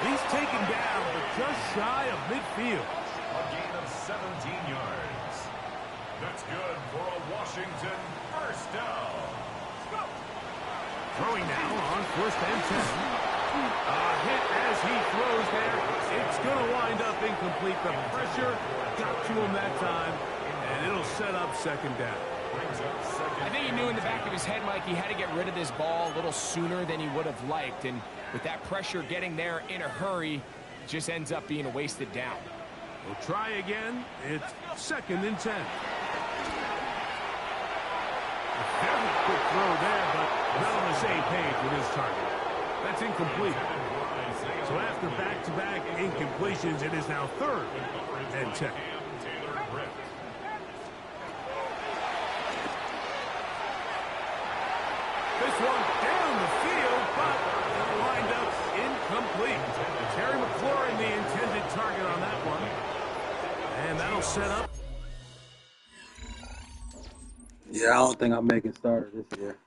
He's taken down, but just shy of midfield.
A gain of 17 yards. That's good for a Washington first down.
Throwing now on 1st and 10. A hit as he throws there. It's going to wind up incomplete. The pressure got to him that time, and it'll set up second down.
I think he knew in the back of his head, Mike, he had to get rid of this ball a little sooner than he would have liked. And with that pressure getting there in a hurry, it just ends up being a wasted down.
We'll try again. It's 2nd and 10. A very quick throw there, but not on the same page with his target. That's incomplete. So after back-to-back incompletions, it is now 3rd and 10. This one down the field, but it'll wind up incomplete. Terry McLaurin, the intended target on that one. And that'll set up.
Yeah, I don't think I'm making starter this year.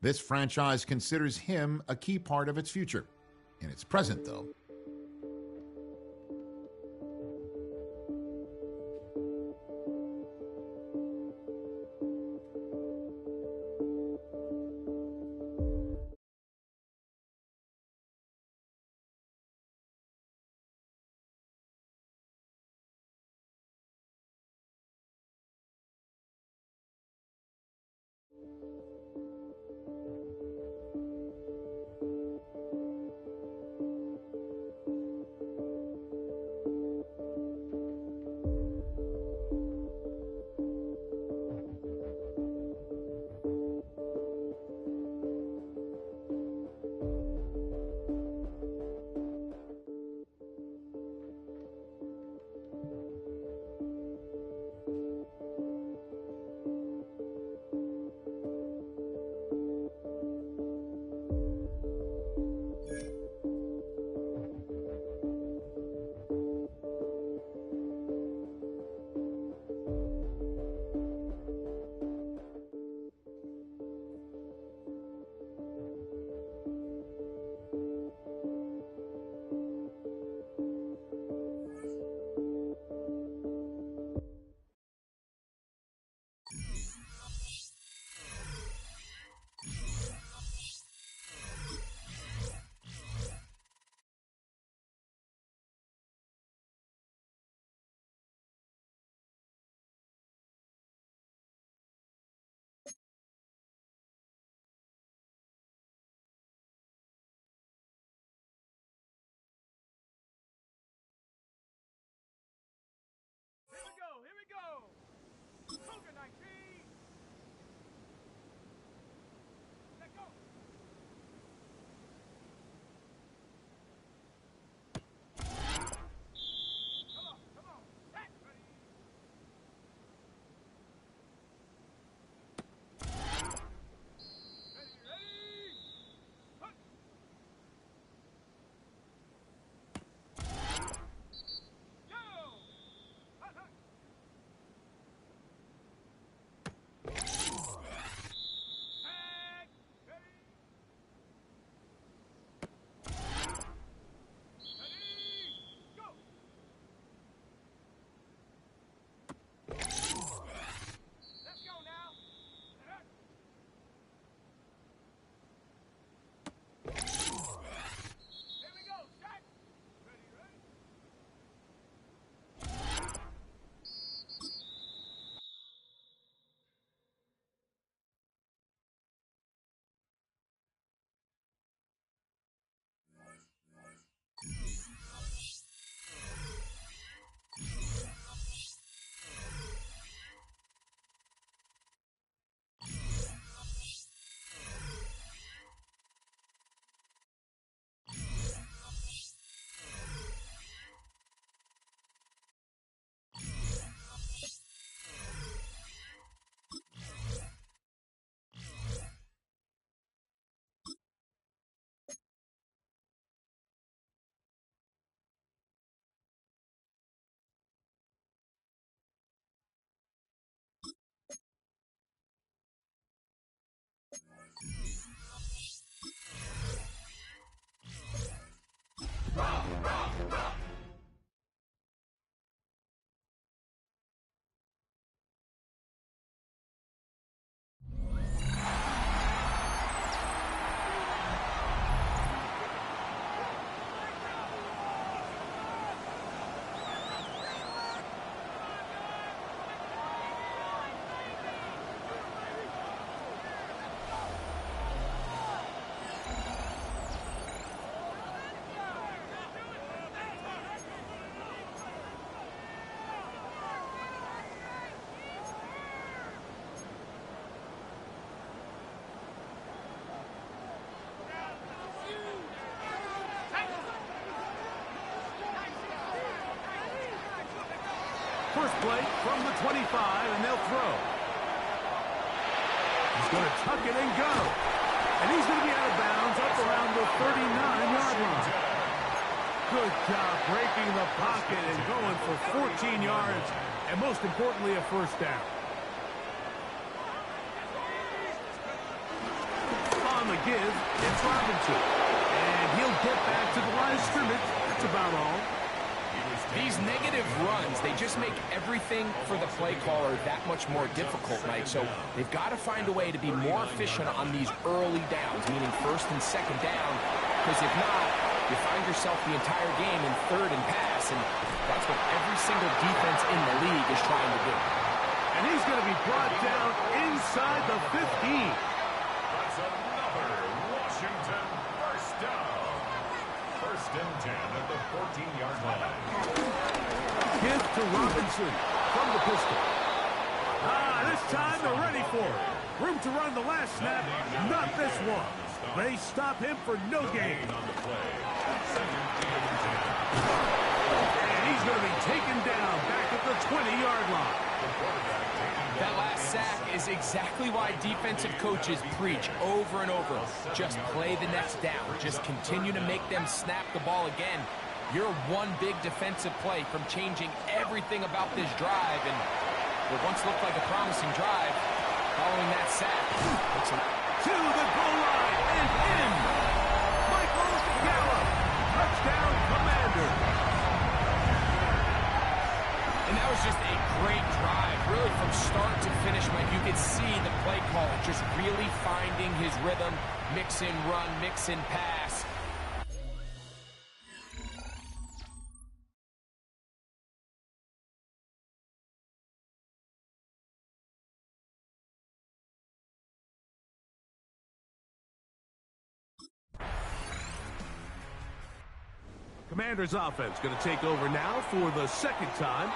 This franchise considers him a key part of its future. In its present, though,
First play from the 25, and they'll throw. He's going to tuck it and go. And he's going to be out of bounds up around the 39-yard line. Good job breaking the pocket and going for 14 yards, and most importantly, a first down. On the give, it's Robinson. And he'll get back to the line of scrimmage. That's about all.
These negative runs, they just make everything for the play caller that much more difficult, Mike. So they've got to find a way to be more efficient on these early downs, meaning first and second down, because if not, you find yourself the entire game in third and pass, and that's what every single defense in the league is trying to do.
And he's going to be brought down inside the 15.
That's another Washington first down. First and 10 at the 14-yard line.
Give to Robinson from the pistol. This time they're ready for it. Room to run the last snap, not this one. They stop him for no gain.
On the play. Second and 10.
And he's going to be taken down back at the 20-yard line.
That last sack is exactly why defensive coaches preach over and over. Just play the next down. Just continue to make them snap the ball again. You're one big defensive play from changing everything about this drive. And what once looked like a promising drive, following that sack,
to the goal line and in. Michael Gallup, touchdown Commander.
And that was just a great drive, really from start to finish, Mike. You could see the play caller just really finding his rhythm, mix and run, mix and pass.
Commanders offense going to take over now for the second time.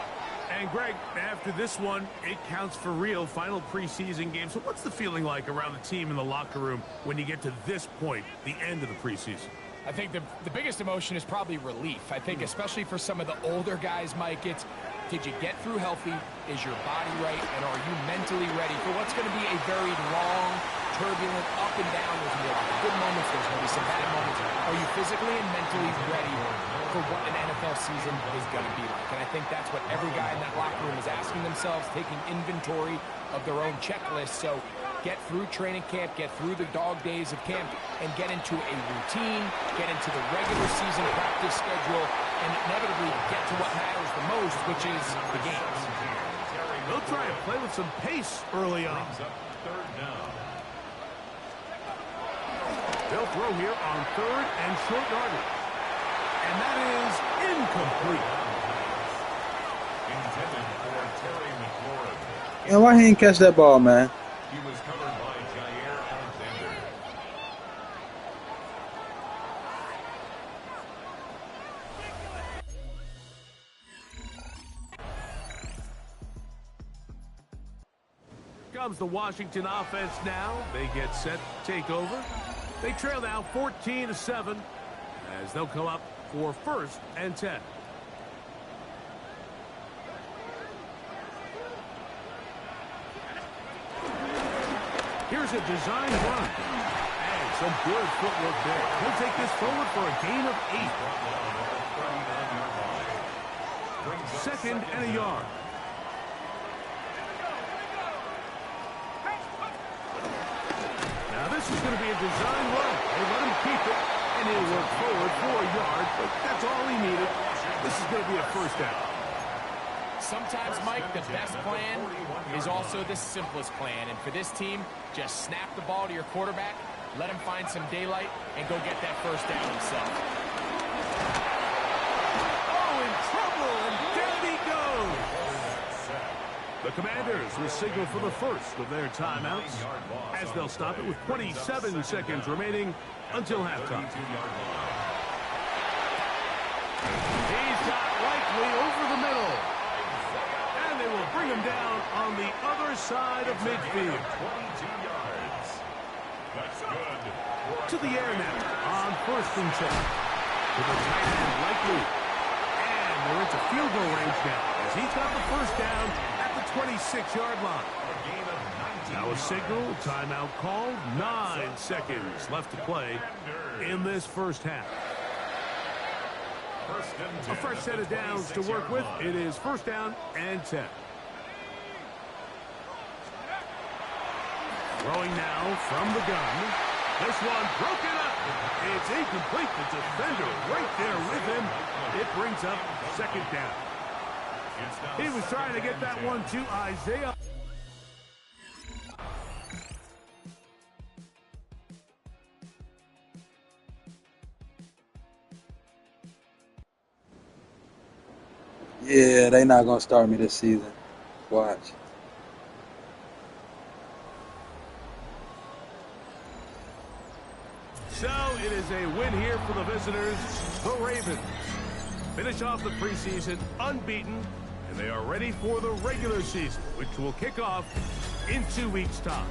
And Greg, after this one, it counts for real. Final preseason game. So what's the feeling like around the team in the locker room when you get to this point, the end of the preseason?
I think the biggest emotion is probably relief. I think especially for some of the older guys, Mike, it's did you get through healthy? Is your body right? And are you mentally ready for what's going to be a very long, turbulent, up and down? There's going to be a lot of good moments. There's going to be some bad moments. Are you physically and mentally ready for what an NFL season is going to be like? And I think that's what every guy in that locker room is asking themselves, taking inventory of their own checklist. So get through training camp, get through the dog days of camp, and get into a routine, get into the regular season practice schedule, and inevitably get to what matters the most, which is the games.
They'll try and play with some pace early on.
Third down.
They'll throw here on third and short yardage. And that is incomplete.
Intended for Terry McLaurin.
And why he didn't catch that ball, man?
He was covered by Jair Alexander.
Comes the Washington offense now. They get set to take over. They trail now 14-7 as they'll come up for first and 10. Here's a design run. And some good footwork there. He'll take this forward for a gain of 8. Second and a yard. Now this is going to be a design run. They let him keep it, and And he'll work forward for a yard, but that's all he needed. This is going to be a first down.
Sometimes, Mike, the best plan is also the simplest plan. And for this team, just snap the ball to your quarterback, let him find some daylight, and go get that first down himself.
Oh, in trouble, and down he goes. The Commanders will signal for the first of their timeouts as they'll stop it with 27 seconds remaining until halftime. He's got Likely over the middle. And they will bring him down on the other side of midfield.
22 yards. That's good.
To the air now on 1st and 10. To the tight end, Likely. And they're into field goal range now as he's got the first down at the 26-yard line. Now a signal, timeout called, 9 seconds left to play in this first half. A fresh set of downs to work with. It is 1st down and 10. Throwing now from the gun. This one broken up. It's incomplete. The defender right there with him. It brings up 2nd down. He was trying to get that one to Isaiah.
Yeah, they not going to start me this season. Watch.
So it is a win here for the visitors, the Ravens. Finish off the preseason unbeaten, and they are ready for the regular season, which will kick off in 2 weeks' time.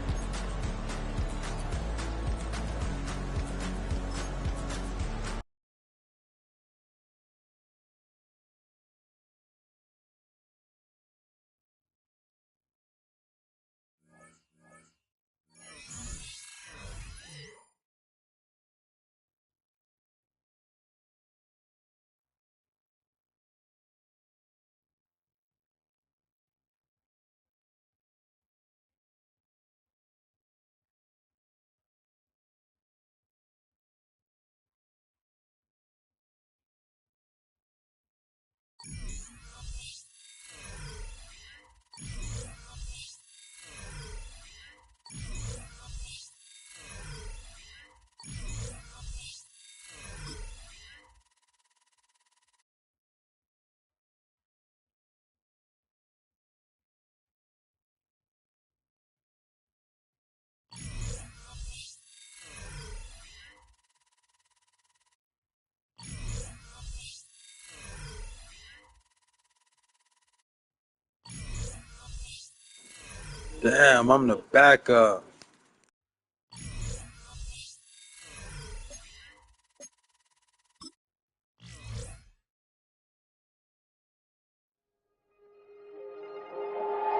Damn, I'm the backup.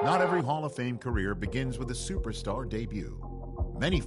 Not every Hall of Fame career begins with a superstar debut. Many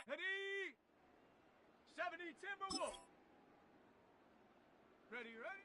Ready? 70 Timberwolves. Ready, ready?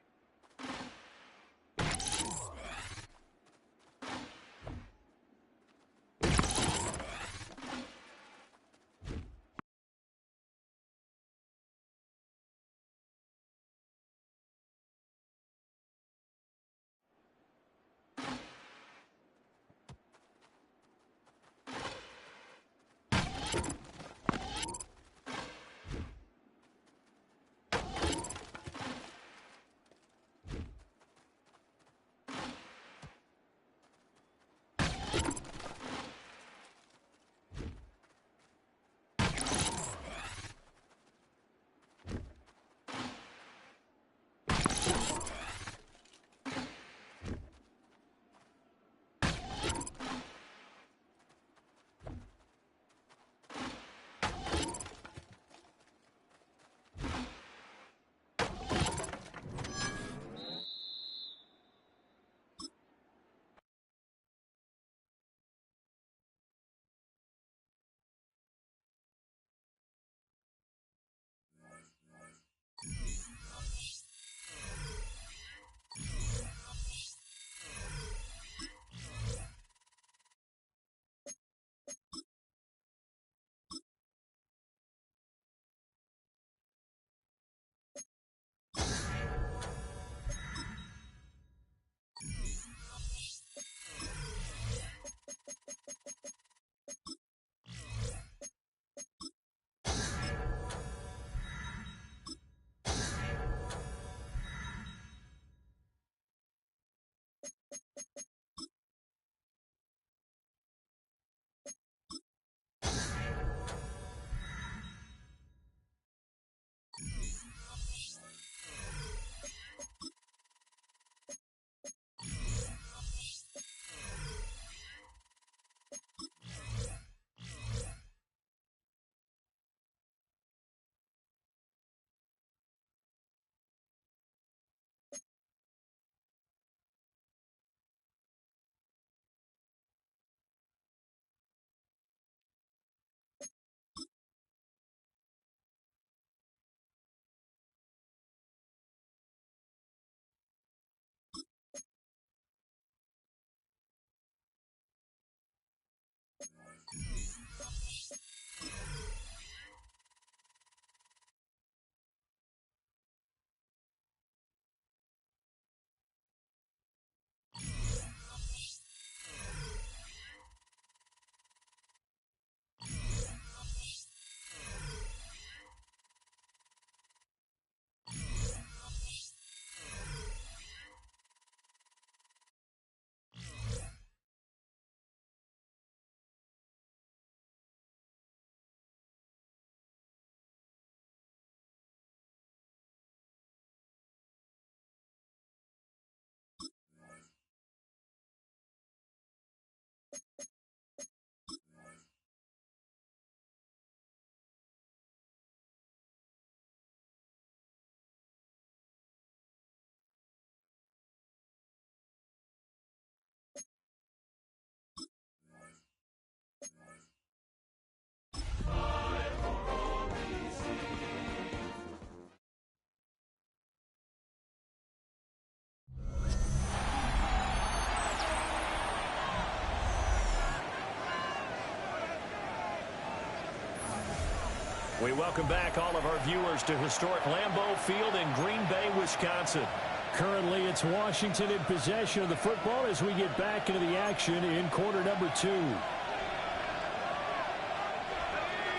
We welcome back all of our viewers to historic Lambeau Field in Green Bay, Wisconsin.
Currently, it's Washington in possession of the football as we get back into the action in quarter number 2.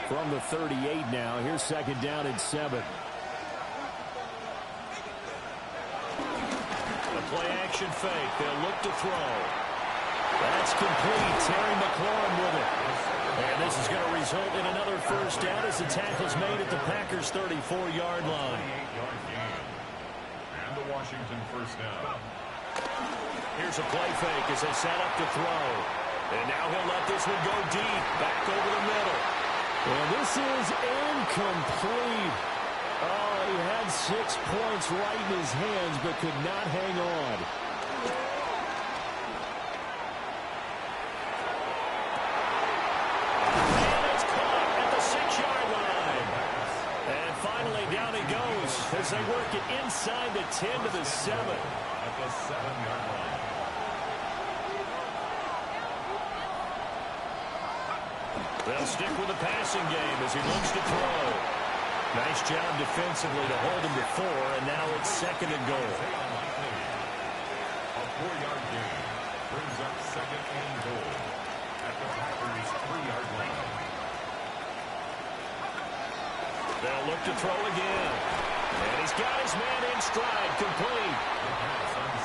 From the 38 now, here's second down and 7.
A play-action fake. They'll look to throw. That's complete. Terry McLaurin with it. And this is going to result in another first down as the tackle's made at the Packers' 34-yard line.
28-yard gain. And the Washington first down.
Here's a play fake as they set up to throw. And now he'll let this one go deep, back over the middle.
And this is incomplete. Oh, he had 6 points right in his hands, but could not hang on.
And it's caught at the 6-yard as they work it inside the 10 to the 7.
At the 7-yard line.
They'll stick with the passing game as he looks to throw. Nice job defensively to hold him to 4, and now it's 2nd and goal.
A 4-yard gain brings up 2nd and goal at the Packers' 3-yard line.
They'll look to throw again. And he's got his man in stride, complete.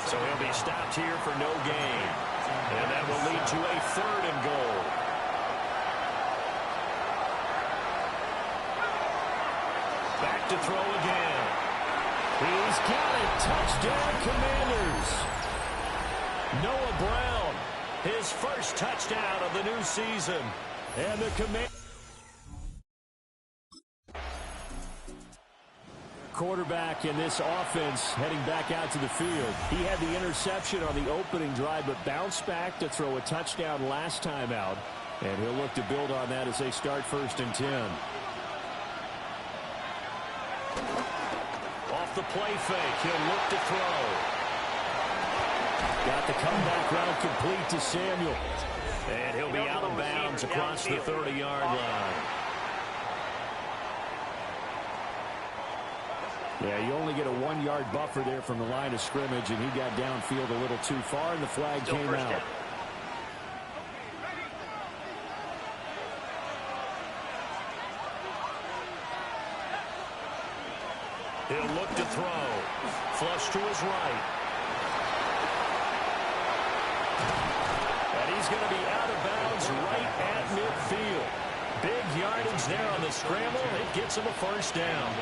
So he'll be stopped here for no gain. And that will lead to a 3rd and goal. Back to throw again. He's got it. Touchdown, Commanders. Noah Brown, his first touchdown of the new season. And the Commanders. Quarterback in this offense heading back out to the field. He had the interception on the opening drive, but bounced back to throw a touchdown last time out. And he'll look to build on that as they start 1st and 10. Off the play fake, he'll look to throw. Got the comeback route complete to Samuel. And he'll be out of bounds across the 30-yard line. Yeah, you only get a 1-yard buffer there from the line of scrimmage, and he got downfield a little too far, and the flag came out. He'll look to throw. Flush to his right. And he's going to be out of bounds right at midfield. Big yardage there on the scramble. It gets him a 1st down.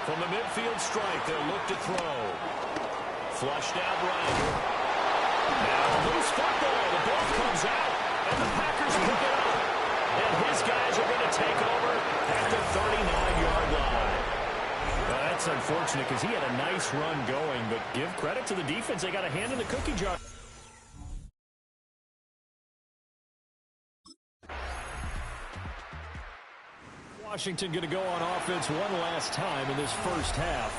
From the midfield stripe, they'll look to throw. Flushed out right. Now a loose football. The ball comes out, and the Packers pick it up. And his guys are going to take over at the 39-yard line. Well, that's unfortunate because he had a nice run going, but give credit to the defense. They got a hand in the cookie jar. Washington going to go on offense one last time in this first half.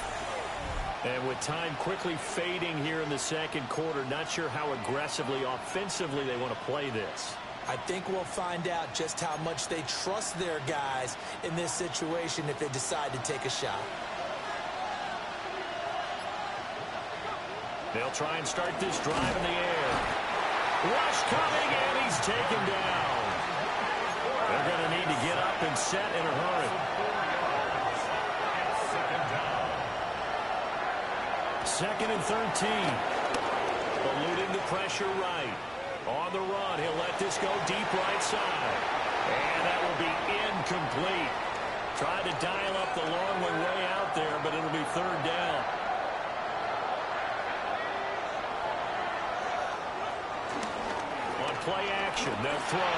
And with time quickly fading here in the 2nd quarter, not sure how aggressively, offensively they want to play this.
I think we'll find out just how much they trust their guys in this situation if they decide to take a shot.
They'll try and start this drive in the air. Rush coming, and he's taken down. They're going to need to get up and set in a hurry. 2nd and 13. Eluding the pressure right. On the run, he'll let this go deep right side. And that will be incomplete. Tried to dial up the long one way out there, but it'll be 3rd down. On play action, they'll throw.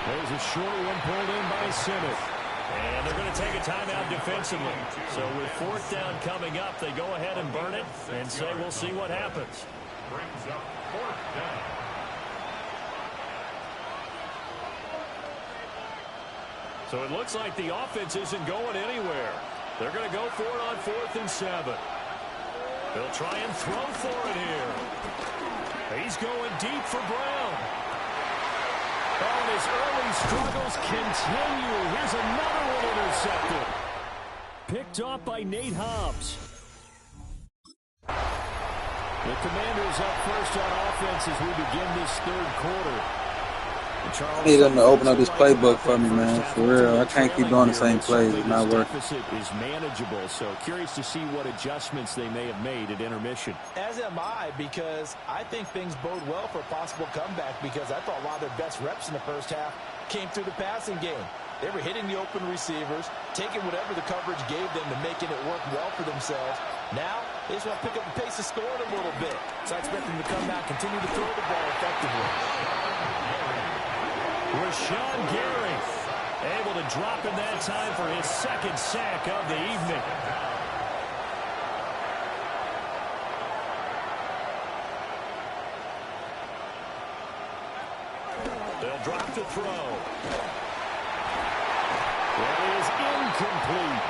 There's a short one pulled in by Simmons. And they're going to take a timeout defensively. So with 4th down coming up, they go ahead and burn it and say we'll see what happens.
Brings up 4th down.
So it looks like the offense isn't going anywhere. They're going to go for it on 4th and 7. They'll try and throw for it here. He's going deep for Brown. Oh, and his early struggles continue. Here's another one intercepted. Picked off by Nate Hobbs. The Commanders up first on offense as we begin this 3rd quarter.
I need them to open up this playbook for me, man. For real. I can't keep doing the same plays. It's not working.
Deficit is manageable, so curious to see what adjustments they may have made at intermission.
As am I, because I think things bode well for a possible comeback, because I thought a lot of their best reps in the first half came through the passing game. They were hitting the open receivers, taking whatever the coverage gave them and making it work well for themselves. Now, they just want to pick up the pace of scoring a little bit. So I expect them to come out, continue to throw the ball effectively.
Rashawn Gary able to drop in that time for his 2nd sack of the evening. They'll drop to throw.
That is incomplete.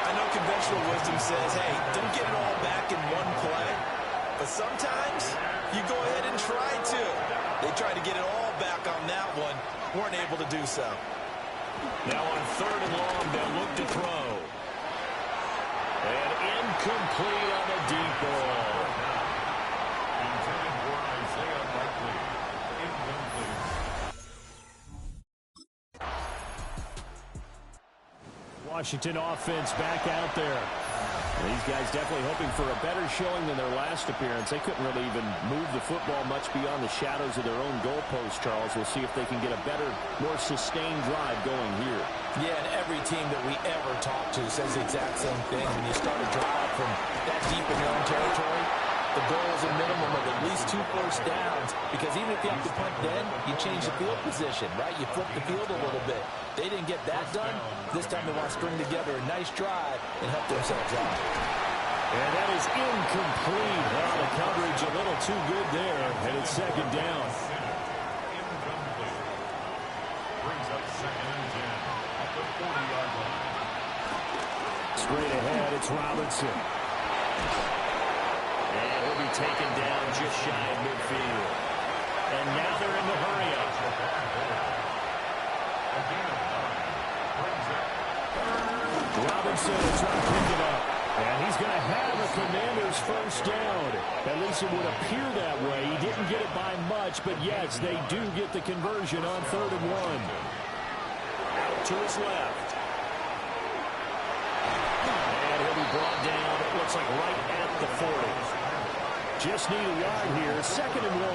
I know conventional wisdom says, hey, don't get it all back in one play. But sometimes you go ahead and try to. They tried to get it all back on that one. Weren't able to do so.
Now on 3rd and long, they'll look to throw. And incomplete on the deep ball.
Intended for Isaiah Likely. Incomplete.
Washington offense back out there. These guys definitely hoping for a better showing than their last appearance. They couldn't really even move the football much beyond the shadows of their own goalpost, Charles. We'll see if they can get a better, more sustained drive going here.
Yeah, and every team that we ever talk to says the exact same thing. When you start a drive from that deep in your own territory, the goal is a minimum of at least 2 first downs, because even if you have to punt then, you change the field position, right? You flip the field a little bit. They didn't get that done. This time they want to string together a nice drive and help themselves out.
And that is incomplete. Well, the coverage a little too good there, and it's 2nd down.
Incomplete. Brings up 2nd and 10 at the 40-yard line.
Straight ahead, it's Robinson. And he'll be taken down just shy of midfield. And now they're in the hurry-up. Robinson will try to pick it up. And he's going to have a Commanders first down. At least it would appear that way. He didn't get it by much, but yes, they do get the conversion on 3rd and 1. Out to his left. And he'll be brought down, it looks like right at the 40. Just need a yard here, 2nd and 1.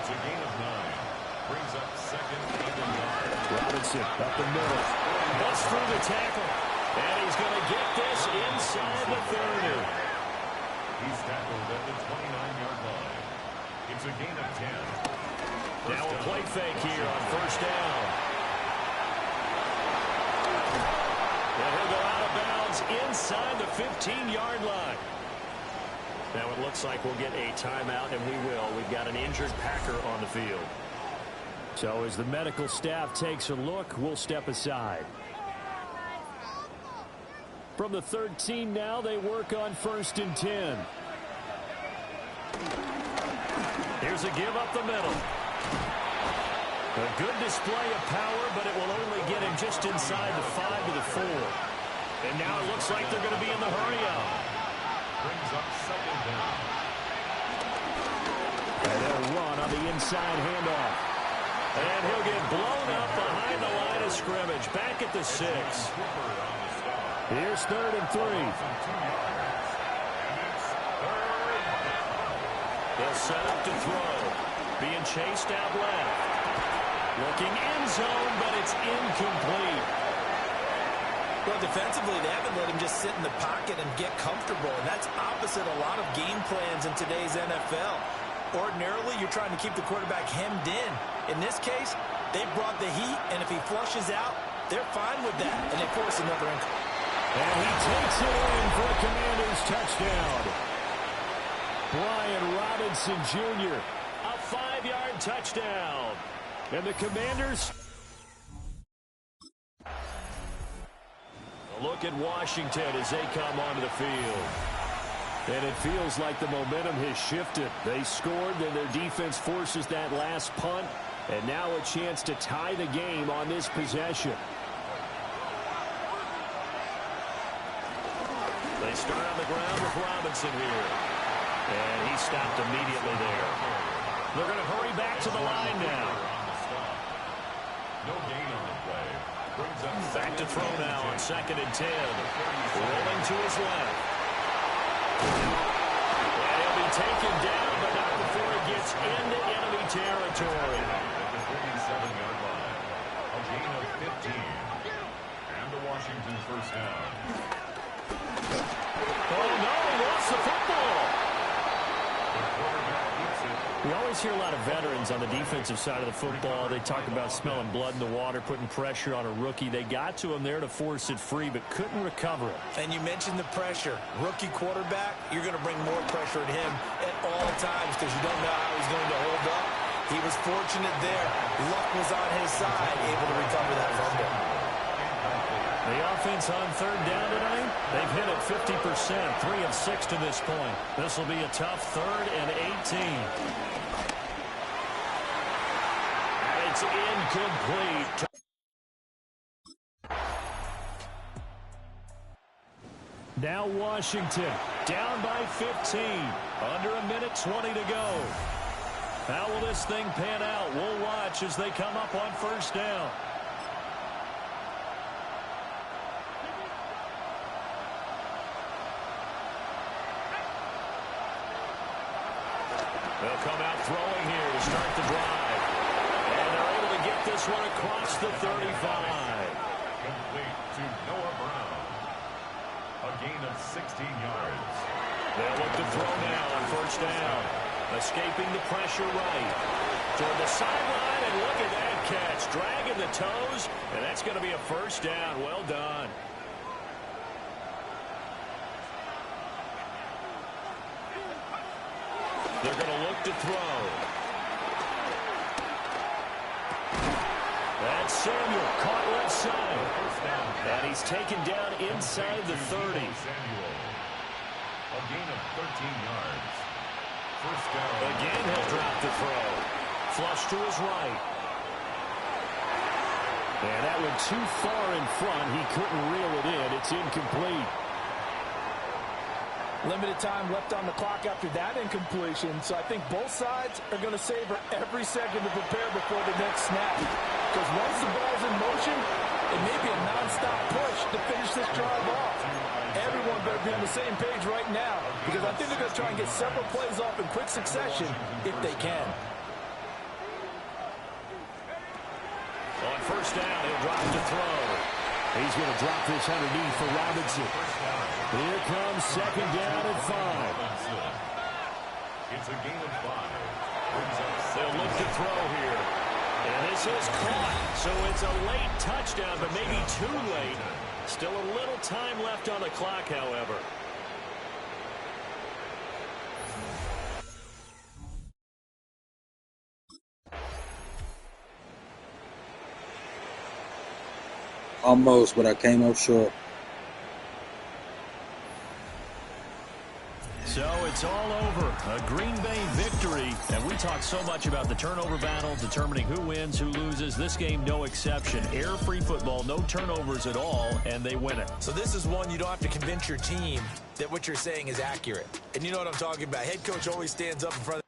It's a gain of 9. Brings up 2nd and 1.
Robinson up the middle. Busts through the tackle. And he's going to get this inside the 30.
He's tackled at the 29-yard line. It's a gain of 10.
Now a play fake here on 1st down. And he'll go out of bounds inside the 15-yard line. Now it looks like we'll get a timeout, and we will. We've got an injured Packer on the field. So as the medical staff takes a look, we'll step aside. From the 13 now, they work on 1st and 10. Here's a give up the middle. A good display of power, but it will only get him just inside the 5 to the 4. And now it looks like they're going to be in the hurry-up.
Brings up 2nd down.
And they'll run on the inside handoff. And he'll get blown up behind the line of scrimmage. Back at the 6. Here's 3rd and 3. They'll set up to throw. Being chased out left. Looking end zone, but it's incomplete.
Well, defensively, they haven't let him just sit in the pocket and get comfortable, and that's opposite a lot of game plans in today's NFL. Ordinarily, you're trying to keep the quarterback hemmed in. In this case, they brought the heat, and if he flushes out, they're fine with that, and they force another incomplete.
And he takes it in for a Commanders touchdown. Brian Robinson Jr., a 5-yard touchdown. And the Commanders... A look at Washington as they come onto the field. And it feels like the momentum has shifted. They scored, then their defense forces that last punt. And now a chance to tie the game on this possession. They start on the ground with Robinson here. And he stopped immediately there. They're going to hurry back to the line now.
No gain on the play. Brings up
back to throw now on 2nd and 10. Rolling to his left. And he'll be taken down, but not before it gets into enemy territory.
At the 37-yard line. A gain of 15. And a Washington first down.
Oh, no, he lost the football.
The quarterback keeps it.
We always hear a lot of veterans on the defensive side of the football. They talk about smelling blood in the water, putting pressure on a rookie. They got to him there to force it free, but couldn't recover it.
And you mentioned the pressure. Rookie quarterback, you're going to bring more pressure at him at all times because you don't know how he's going to hold up. He was fortunate there. Luck was on his side, able to recover that fumble.
The offense on third down tonight, they've hit it 50%, 3 of 6 to this point. This will be a tough 3rd and 18. And it's incomplete. Now Washington, down by 15. Under a minute 20 to go. How will this thing pan out? We'll watch as they come up on first down. They'll come out throwing here to start the drive. And they're able to get this one across the 35.
Complete to Noah Brown. A gain of 16 yards.
They'll look to throw now on first down. Escaping the pressure right. Toward the sideline, and look at that catch. Dragging the toes, and that's going to be a first down. Well done. They're going to look to throw. That's Samuel, caught left side. And he's taken down inside the 30.
Samuel. A gain of 13 yards. First down.
Again, he'll drop the throw. Flush to his right. And that went too far in front. He couldn't reel it in. It's incomplete.
Limited time left on the clock after that incompletion, so I think both sides are going to savor every second to prepare before the next snap. Because once the ball's in motion, it may be a non-stop push to finish this drive off. Everyone better be on the same page right now, because I think they're going to try and get several plays off in quick succession if they can.
On first down, he'll drop to throw. He's going to drop this underneath for Robinson. Here comes second down and 5.
It's a gain of 5.
They'll look to throw here. And this is caught. So it's a late touchdown, but maybe too late. Still a little time left on the clock, however.
Almost, but I came up short.
So it's all over. A Green Bay victory. And we talked so much about the turnover battle, determining who wins, who loses. This game, no exception. Error-free football, no turnovers at all, and they win it.
So this is one you don't have to convince your team that what you're saying is accurate. And you know what I'm talking about. Head coach always stands up in front of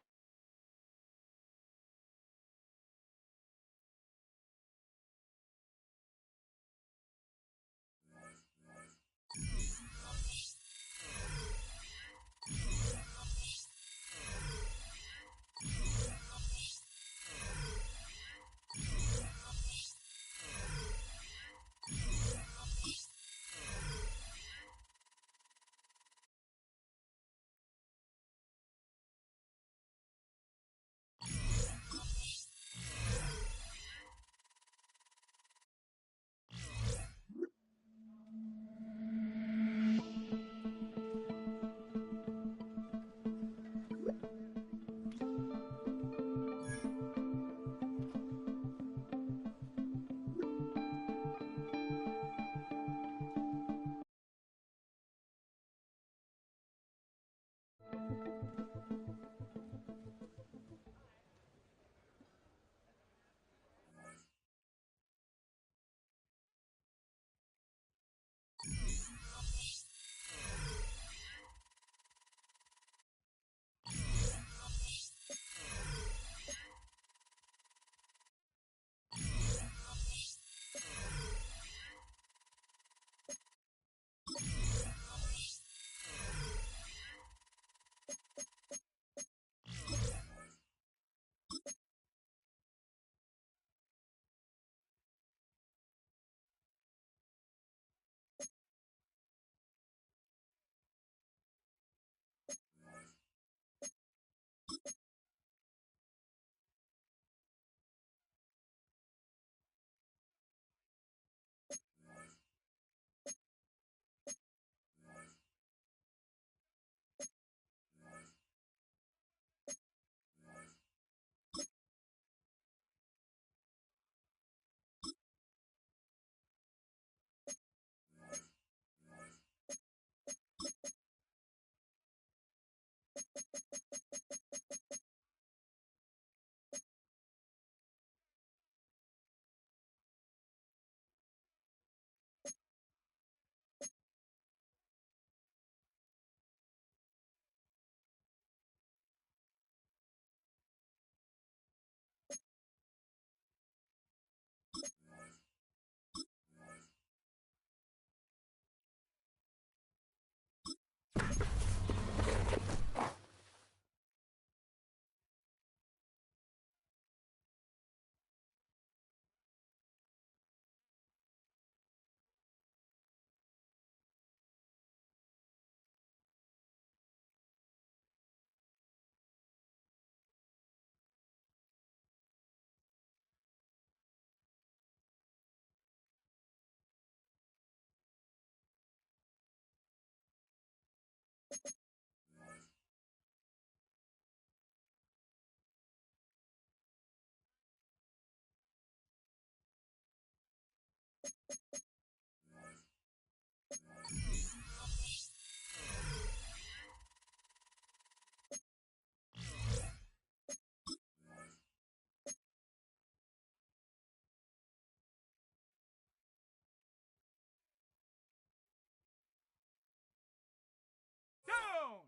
Down!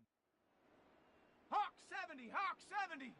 Hawk 70, Hawk 70!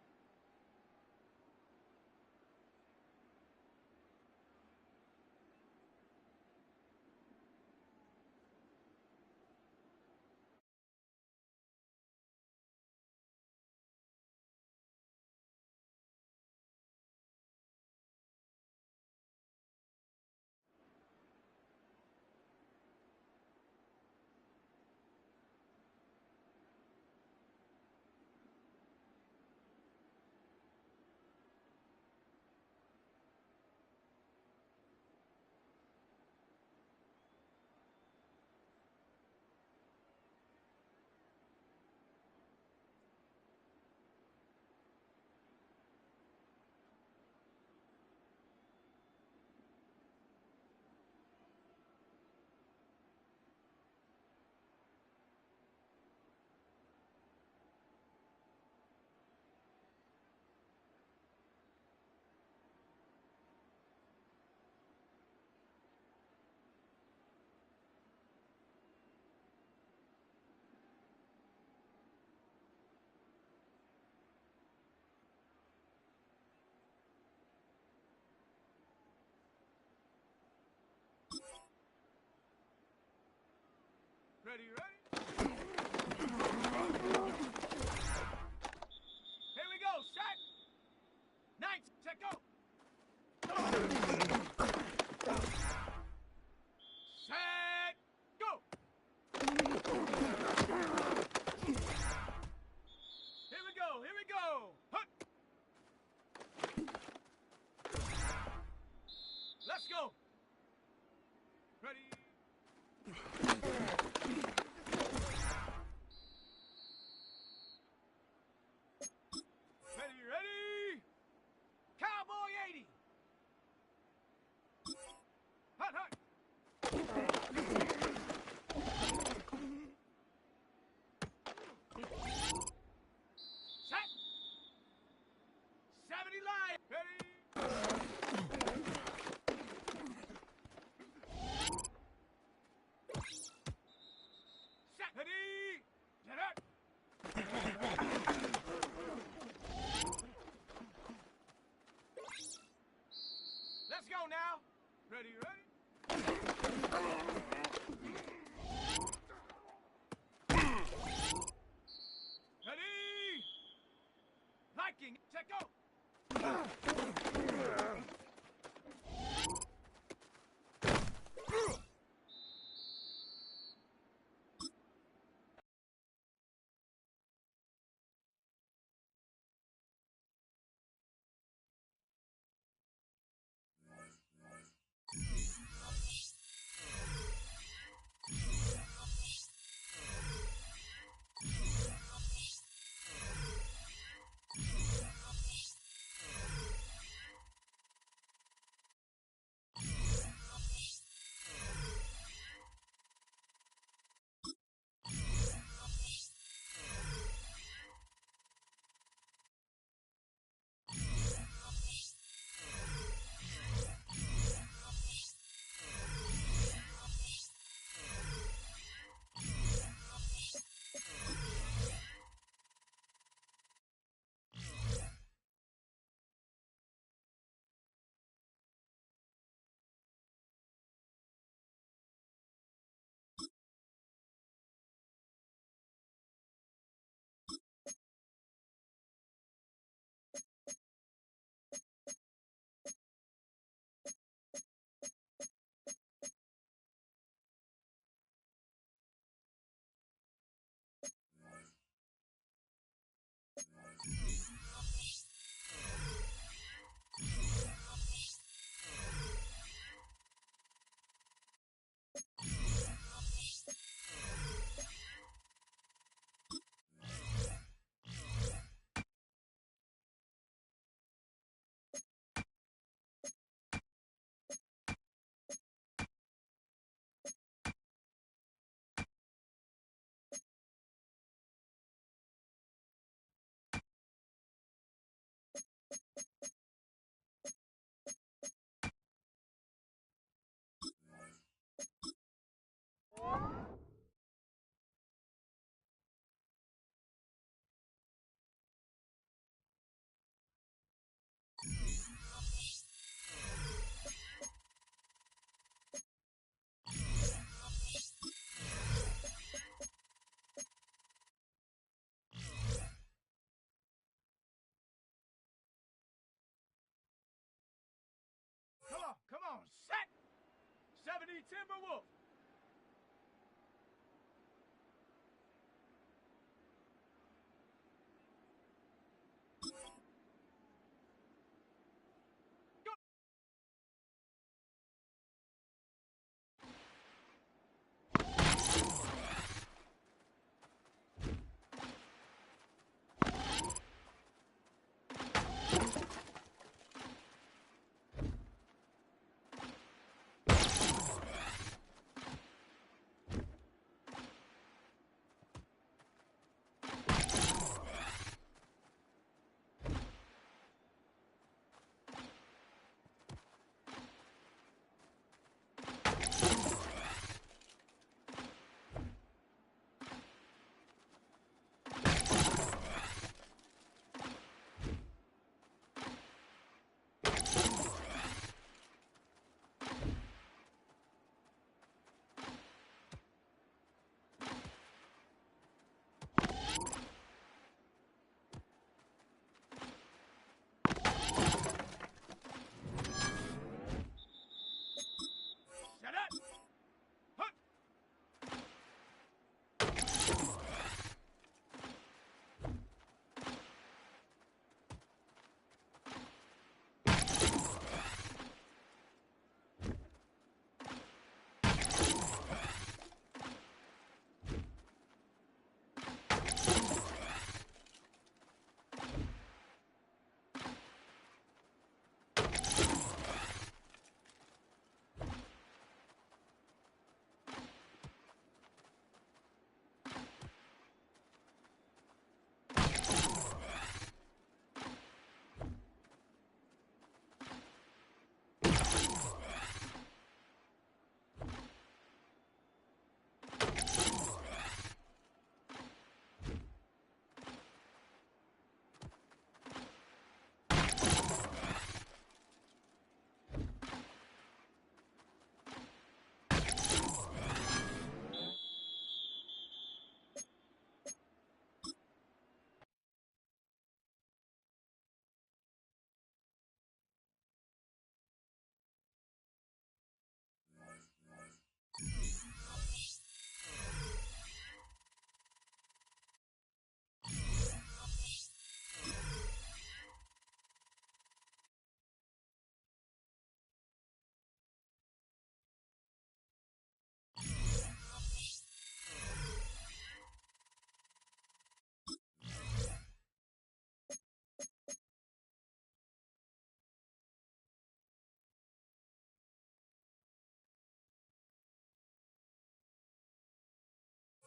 Ready, ready? Here we go, set! Night, set, go! Set, go! Here we go, here we go! Hut! Let's go! Ready? Ready, ready? Cowboy 80! Hut, hut! Set! 70 line! Ready? Set! Ready? Set up! Let's go now. Ready, ready? Ready? Viking, check go. 70 Timberwolves. Set up. Hut.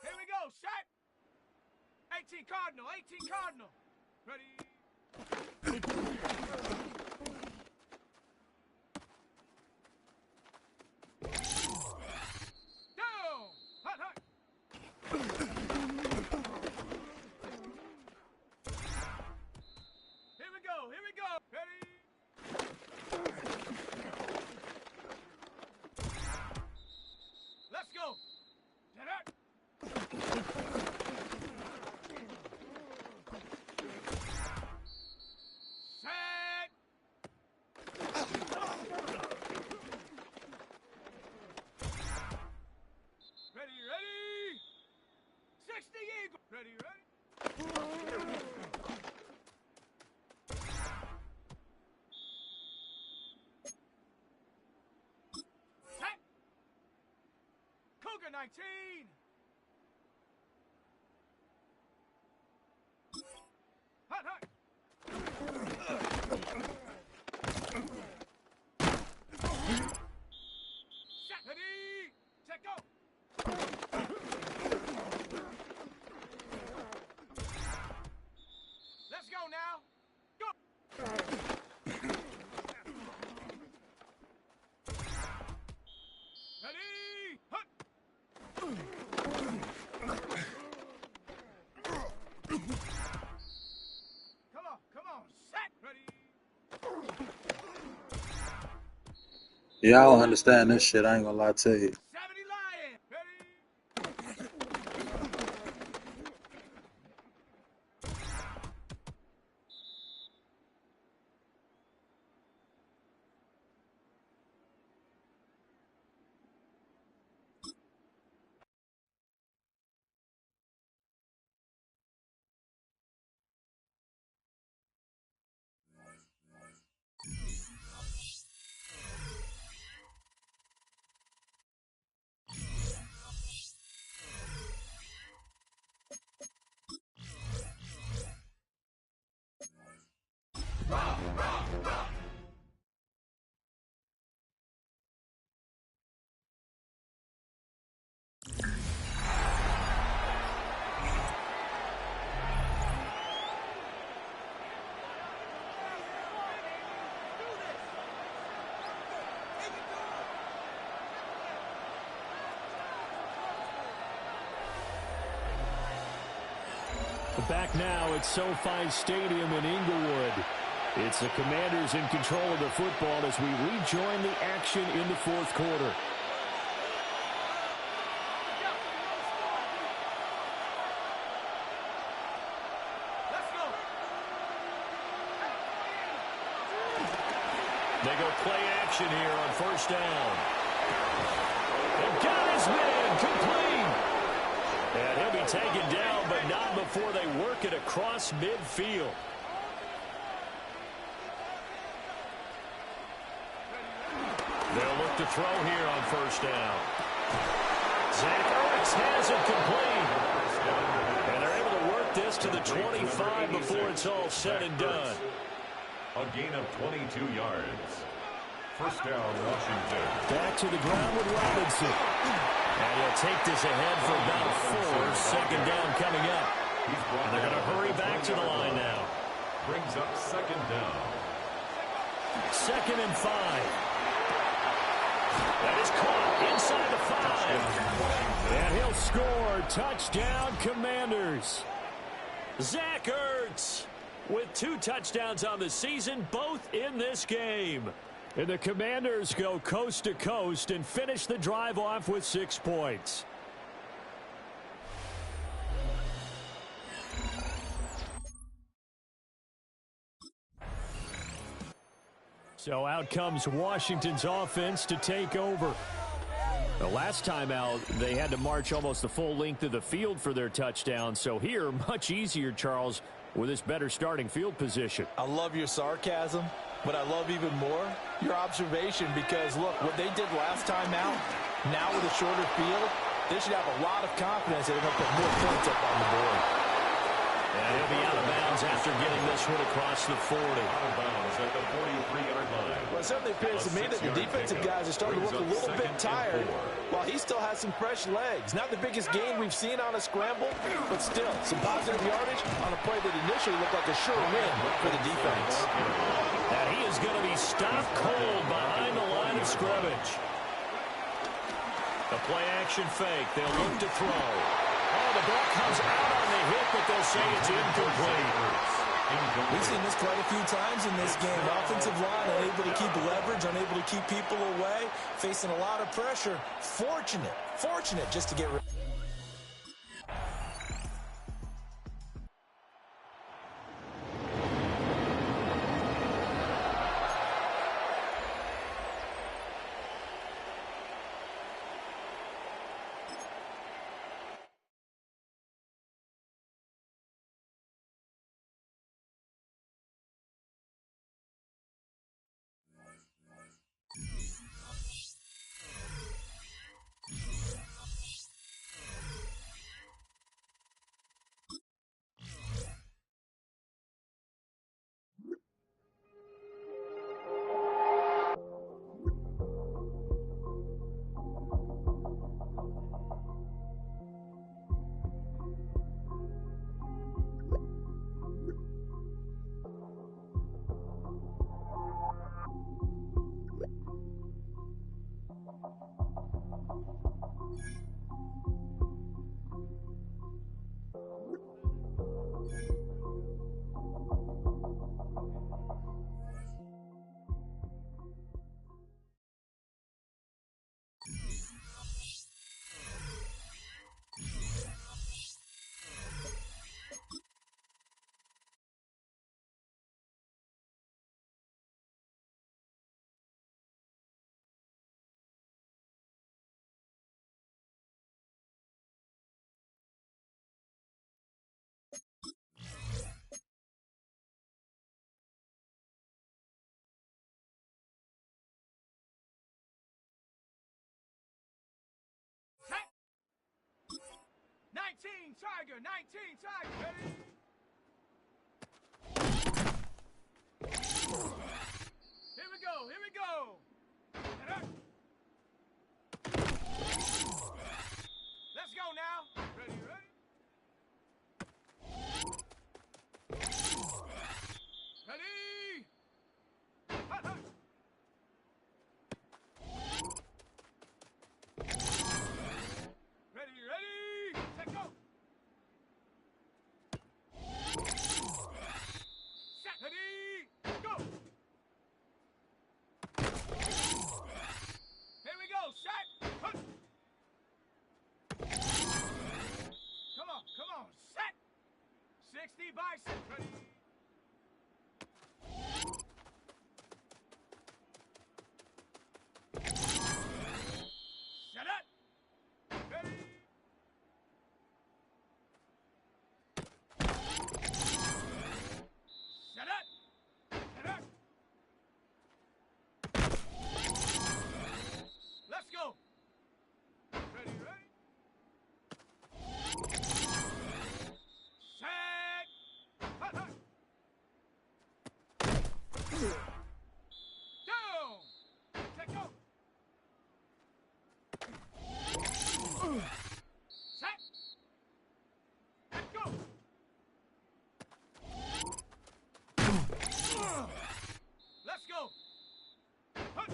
Here we go, set. 18 Cardinal, 18 Cardinal. Ready. Down. Hut, hut. Here we go, here we go. Ready. Let's go. Set up. Set. Ready, ready. 60 Eagle. Ready, ready. Set. Cougar 19. Hut, hut. Set. Ready. Set, go. Let's go now. Go. Ready. Hut. Come on. Set. Ready.
Yeah, I don't understand this shit. I ain't gonna lie to you.
70 Lion. Ready.
Back now at SoFi Stadium in Inglewood. It's the Commanders in control of the football as we rejoin the action in the fourth quarter. They go play action here on first down. And got his man complete. And he'll be taken down, but not before they work it across midfield. They'll look to throw here on first down. Zach Ertz has it complete. And they're able to work this to the 25 before it's all said and done.
A gain of 22 yards. First down, Washington.
Back to the ground with Robinson. And he'll take this ahead for about 4. Second down coming up. And they're going to hurry back to the line now.
Brings up second down.
2nd and 5. That is caught inside the 5. And he'll score. Touchdown, Commanders. Zach Ertz with 2 touchdowns on the season, both in this game. And the Commanders go coast to coast and finish the drive off with 6 points. So out comes Washington's offense to take over. The last time out, they had to march almost the full length of the field for their touchdown. So here, much easier, Charles, with this better starting field position.
I love your sarcasm, but I love even more your observation because, look, what they did last time out, now with a shorter field, they should have a lot of confidence that they're going to put more points up on the board.
And he'll be out of bounds after getting this one across the 40.
Out of bounds at the 43-yard line.
Well, it certainly appears to me that the defensive guys are starting to look a little bit tired while he still has some fresh legs. Not the biggest gain we've seen on a scramble, but still some positive yardage on a play that initially looked like a sure win for the defense.
And he is going to be stopped cold behind the line of scrimmage. A play-action fake. They'll look to throw. Oh, the ball comes out on the hit, but they'll say it's incomplete.
We've seen this quite a few times in this game. Offensive line unable to keep leverage, unable to keep people away, facing a lot of pressure. Fortunate just to get rid.
Tiger, 19, Tiger, ready? Here we go. Let's go now. Ready? Ready? Take go. Bison. Ready. Shut up. Ready. Shut up. Shut up. Let's go. Ready, ready. Set. Hut, hut. Down. Take go. Set. Let's go. Let's go. Hut.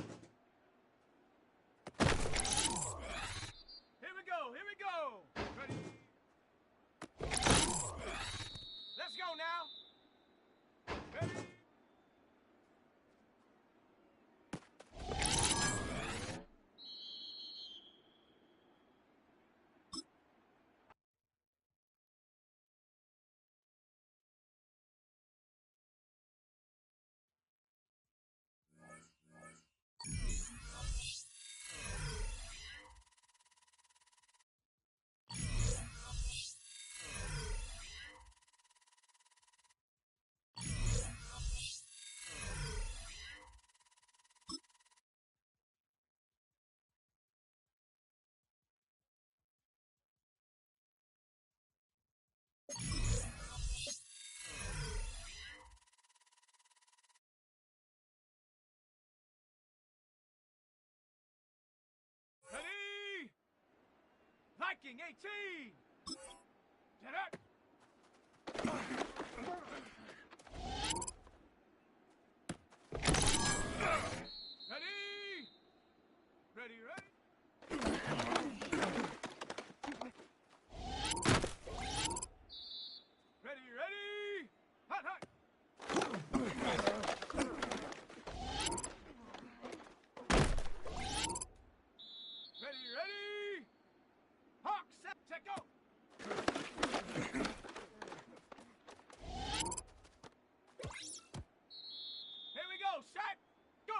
Here we go. Here we go. Ready. Let's go now. Ready. Ready? Viking 18. Get up. Ready? Ready, ready? Ready, ready? Hot, hot. Ready, ready? Hawk, set, check, go. Here we go, shot, go.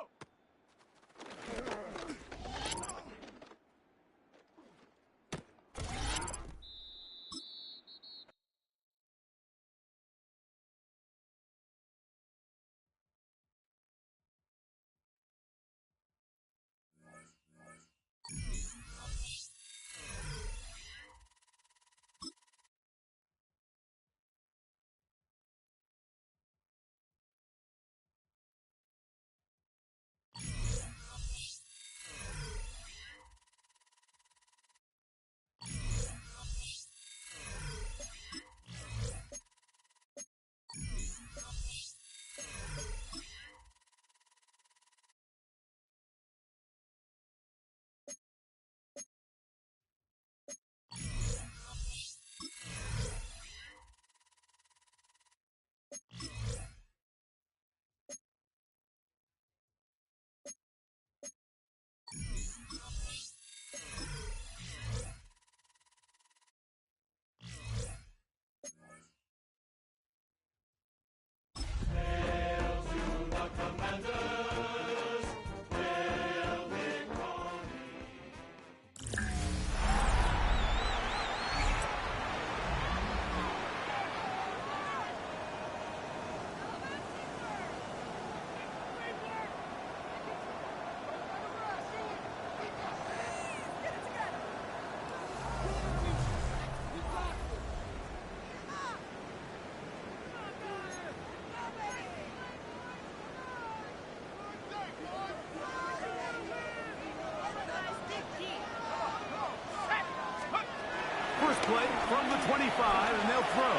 First play from the 25, and they'll throw.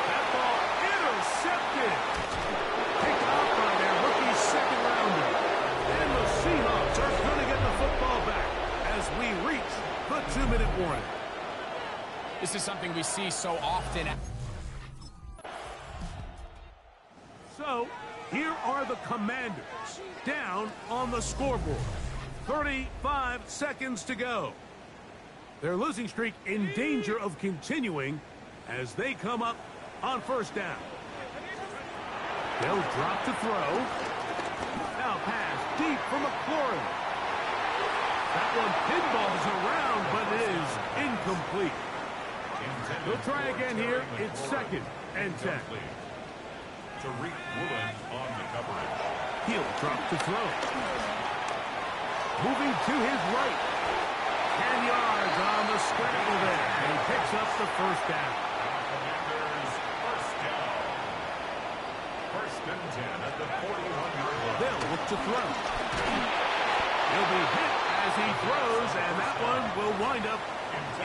That ball intercepted. Picked off by their rookie second rounder. And the Seahawks are going to get the football back as we reach the 2-minute warning.
This is something we see so often.
So, here are the Commanders down on the scoreboard. 35 seconds to go. Their losing streak in danger of continuing as they come up on first down. They'll drop to throw. Now pass deep for McLaurin. That one pinballs around, but it is incomplete. He'll try again here. It's 2nd and 10.
Tariq Woolen on the coverage.
He'll drop to throw. Moving to his right. 10 yards on the scramble there. And he picks up the first down.
Commanders first down. 1st and 10 at the 41-yard line.
They'll look to throw. He'll be hit as he throws, and that one will wind up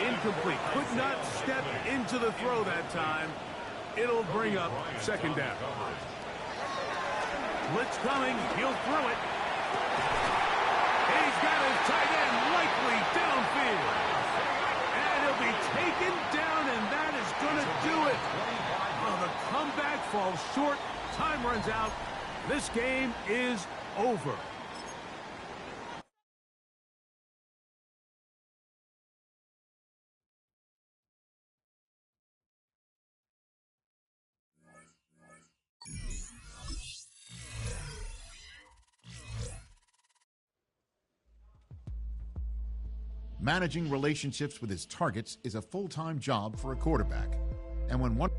incomplete. Could not step into the throw that time. It'll bring up 2nd down. Blitz coming. He'll throw it. He's got his tight end likely downfield. And he'll be taken down, and that is going to do it. Well, the comeback falls short. Time runs out. This game is over.
Managing relationships with his targets is a full-time job for a quarterback. And when one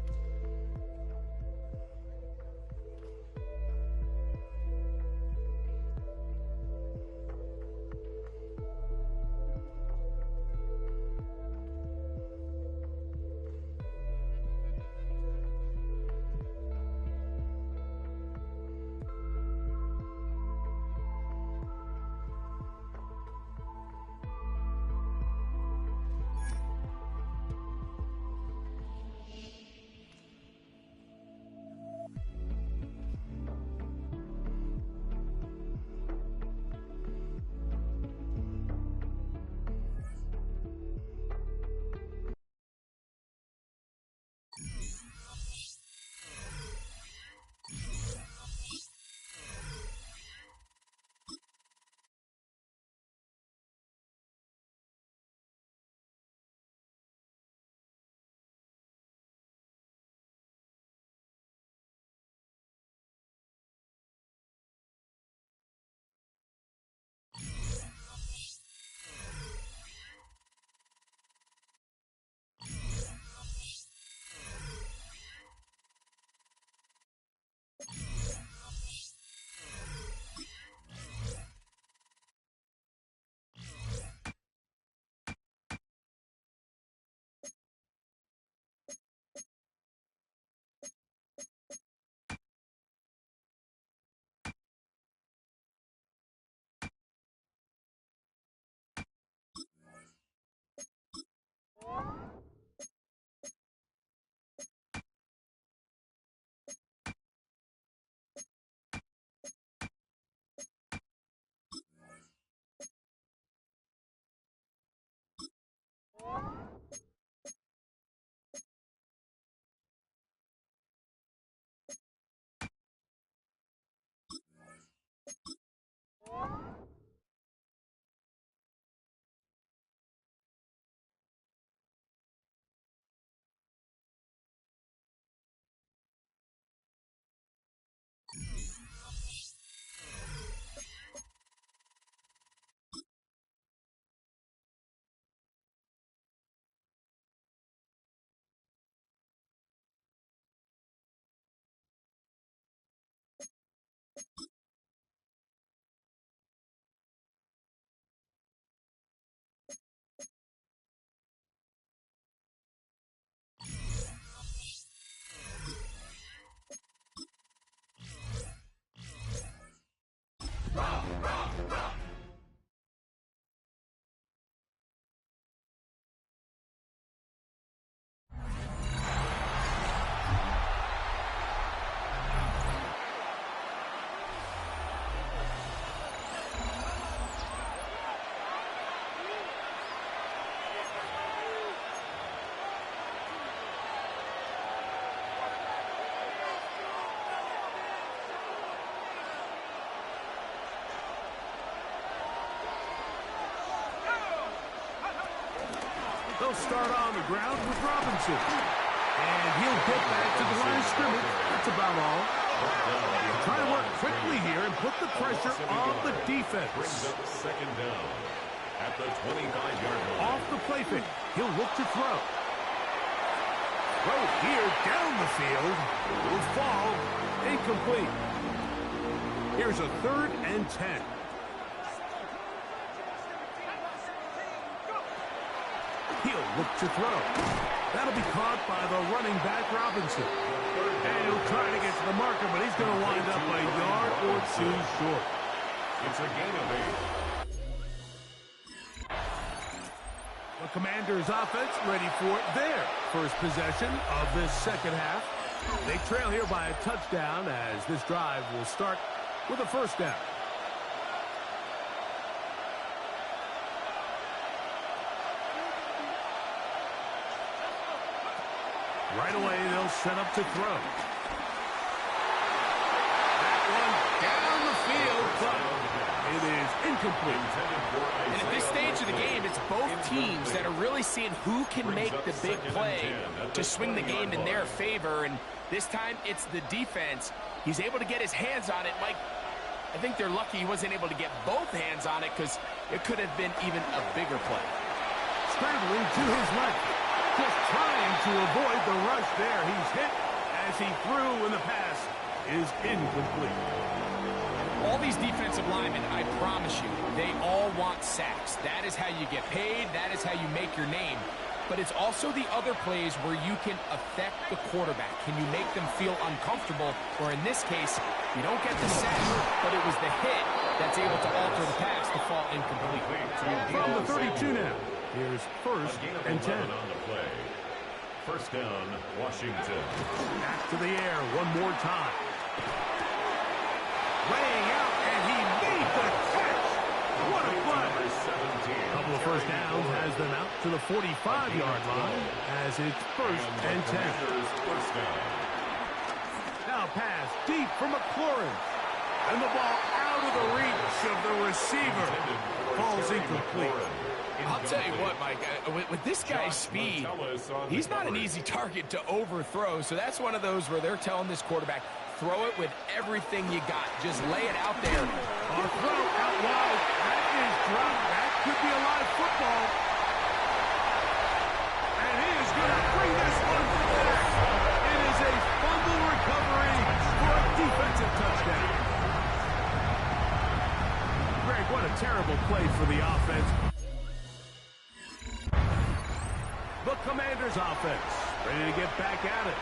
They'll start on the ground with Robinson. And he'll get back to the line of scrimmage. That's about all. Try to work quickly here and put the pressure on the defense.
Second down at the 25-yard line.
Off the play fake. He'll look to throw. Throw here down the field. Will fall. Incomplete. Here's a 3rd and 10. He'll look to throw. That'll be caught by the running back, Robinson. And he'll try to get to the marker, but he's going to wind up a yard or 2 short.
It's a gain of 8.
The Commanders' offense ready for their first possession of this second half. They trail here by a touchdown as this drive will start with a first down. Right away, they'll set up to throw. That one down the field, but it is incomplete.
And at this stage of the game, it's both teams that are really seeing who can make the big play to swing the game in their favor. And this time, it's the defense. He's able to get his hands on it. Mike, I think they're lucky he wasn't able to get both hands on it because it could have been even a bigger play.
Scrambling to his left. Just trying to avoid the rush there. He's hit as he threw, and the pass is incomplete.
All these defensive linemen, I promise you, they all want sacks. That is how you get paid. That is how you make your name. But it's also the other plays where you can affect the quarterback. Can you make them feel uncomfortable? Or in this case, you don't get the sack, but it was the hit that's able to alter the pass to fall incomplete.
From the 32 now. Here's 1st and 10.
On the play. First down, Washington.
Back to the air one more time. Laying out, and he made the catch. What a play. Couple of first downs has them out to the 45-yard line as it's 1st and 10. Now pass deep for McLaurin. And the ball out of the reach of the receiver. Falls incomplete.
I'll tell you what, Mike, with this guy's speed, he's not an easy target to overthrow. So that's one of those where they're telling this quarterback, throw it with everything you got. Just lay it out there.
A throw out wide. That is dropped. That could be a live football. And he is going to bring this one back. It is a fumble recovery for a defensive touchdown. Greg, what a terrible play for the offense. The Commanders' offense ready to get back at it.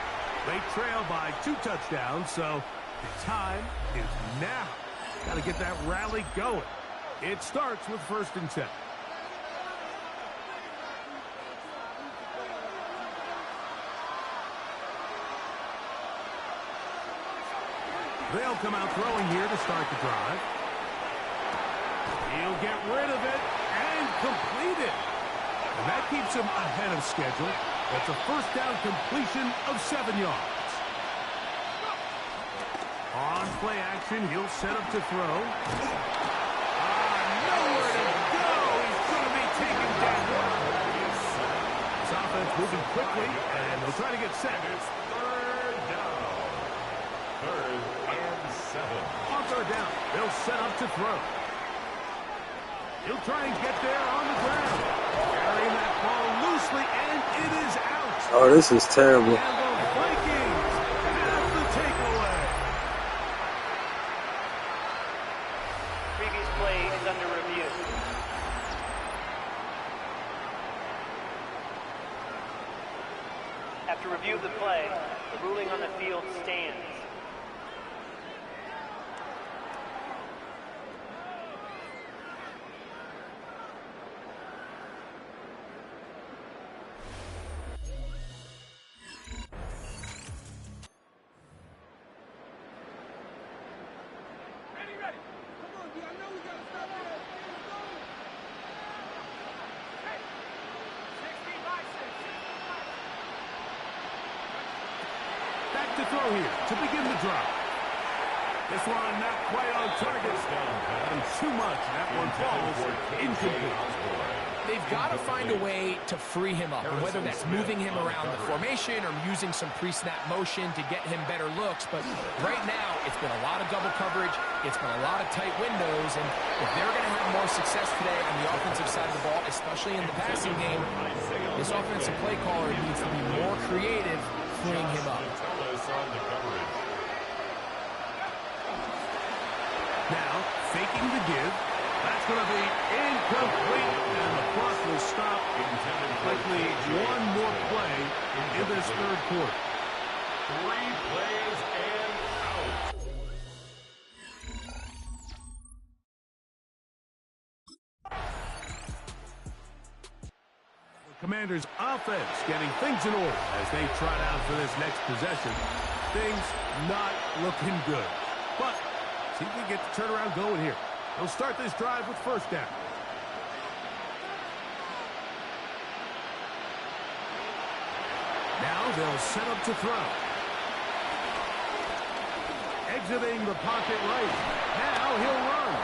They trail by 2 touchdowns, so the time is now. Got to get that rally going. It starts with 1st and 10. They'll come out throwing here to start the drive. He'll get rid of it and complete it. And that keeps him ahead of schedule. That's a first down completion of 7 yards. On play action, he'll set up to throw. Nowhere to go. He's going to be taken down. This offense moving quickly, and they'll try to get set.
It's 3rd down. 3rd and 7.
On 3rd down, they'll set up to throw. He'll try and get there on the ground. Carrying that ball loosely, and it is out.
Oh, this is terrible.
And the Vikings have the takeaway.
Previous play is under review. After review of the play, the ruling on the field stands.
Back to throw here to begin the drive. This one not quite on target. And too much. That one falls incomplete.
They've got to find a way to free him up, and whether that's moving him around the formation or using some pre-snap motion to get him better looks. But right now, it's been a lot of double coverage. It's been a lot of tight windows, and if they're going to have more success today on the offensive side of the ball, especially in the passing game, this offensive play caller needs to be more creative freeing him up.
Now, faking the give. That's going to be incomplete, and the clock will stop. Likely one more play in this third quarter.
3 plays and out.
The Commanders' offense getting things in order as they trot out for this next possession. Things not looking good. But see if we get the turnaround going here. They'll start this drive with first down. Now they'll set up to throw. Exiting the pocket right. Now he'll run.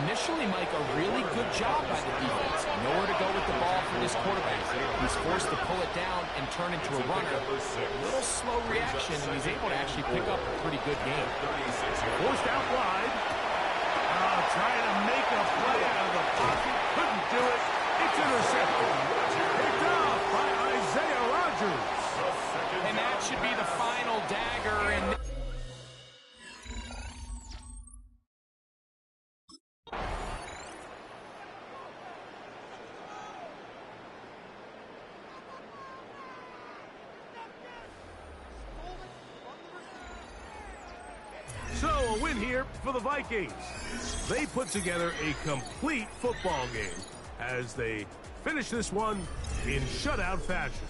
Initially, Mike, a really good job by the defense. Nowhere to go with the ball for this quarterback. He's forced to pull it down and turn into a runner. A little slow reaction, and he's able to actually pick up a pretty good game.
Forced out wide. Trying to make a play out of the pocket. Couldn't do it. It's intercepted. Picked off by Isaiah Rodgers.
And that should be the final dagger in.
So, a win here for the Vikings. They put together a complete football game as they finish this one in shutout fashion.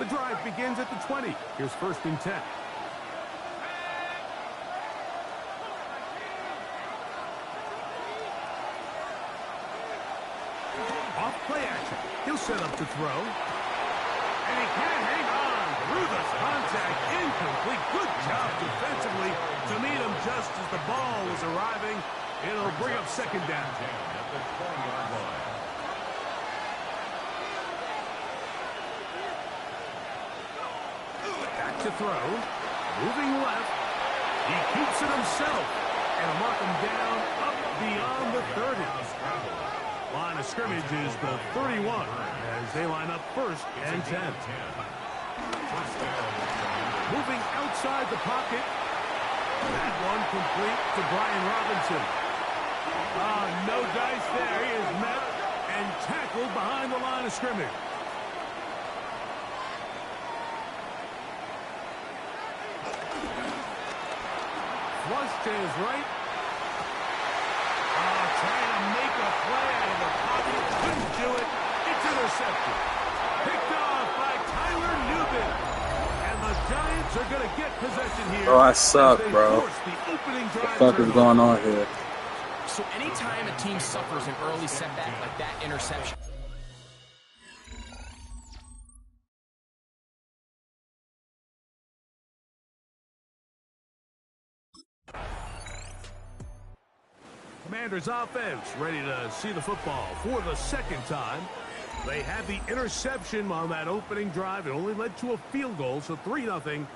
The drive begins at the 20. Here's 1st and 10. Off play action. He'll set up to throw. And he can't hang on through the contact. Incomplete. Good job defensively to meet him just as the ball was arriving. It'll bring up 2nd down.
At the 20-yard line.
Back to throw. Moving left. He keeps it himself. And mark him down up beyond the 30. Line of scrimmage is the 31 as they line up 1st and 10. Moving outside the pocket. That one complete to Brian Robinson. No dice there. He is met and tackled behind the line of scrimmage. Flush to his right. Trying to make a play out of the pocket. Couldn't do it. It's intercepted. Picked off by Tyler Newman. And the Giants are going to get possession here.
Oh, I suck, bro. What the fuck is going on here?
So anytime a team suffers an early setback like that interception,
Commanders offense ready to see the football for the 2nd time. They had the interception on that opening drive. It only led to a field goal, so 3-0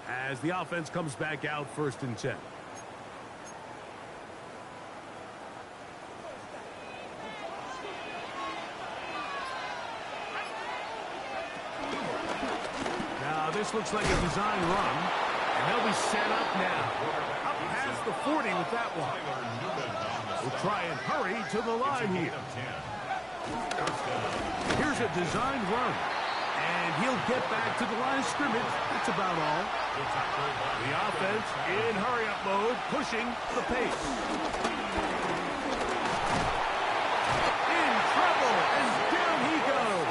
as the offense comes back out 1st and 10. Now this looks like a design run, and they'll be set up now. Up past the 40 with that one. We'll try and hurry to the line here. Here's a designed run. And he'll get back to the line of scrimmage. That's about all. The offense in hurry-up mode, pushing the pace. In trouble, and down he goes.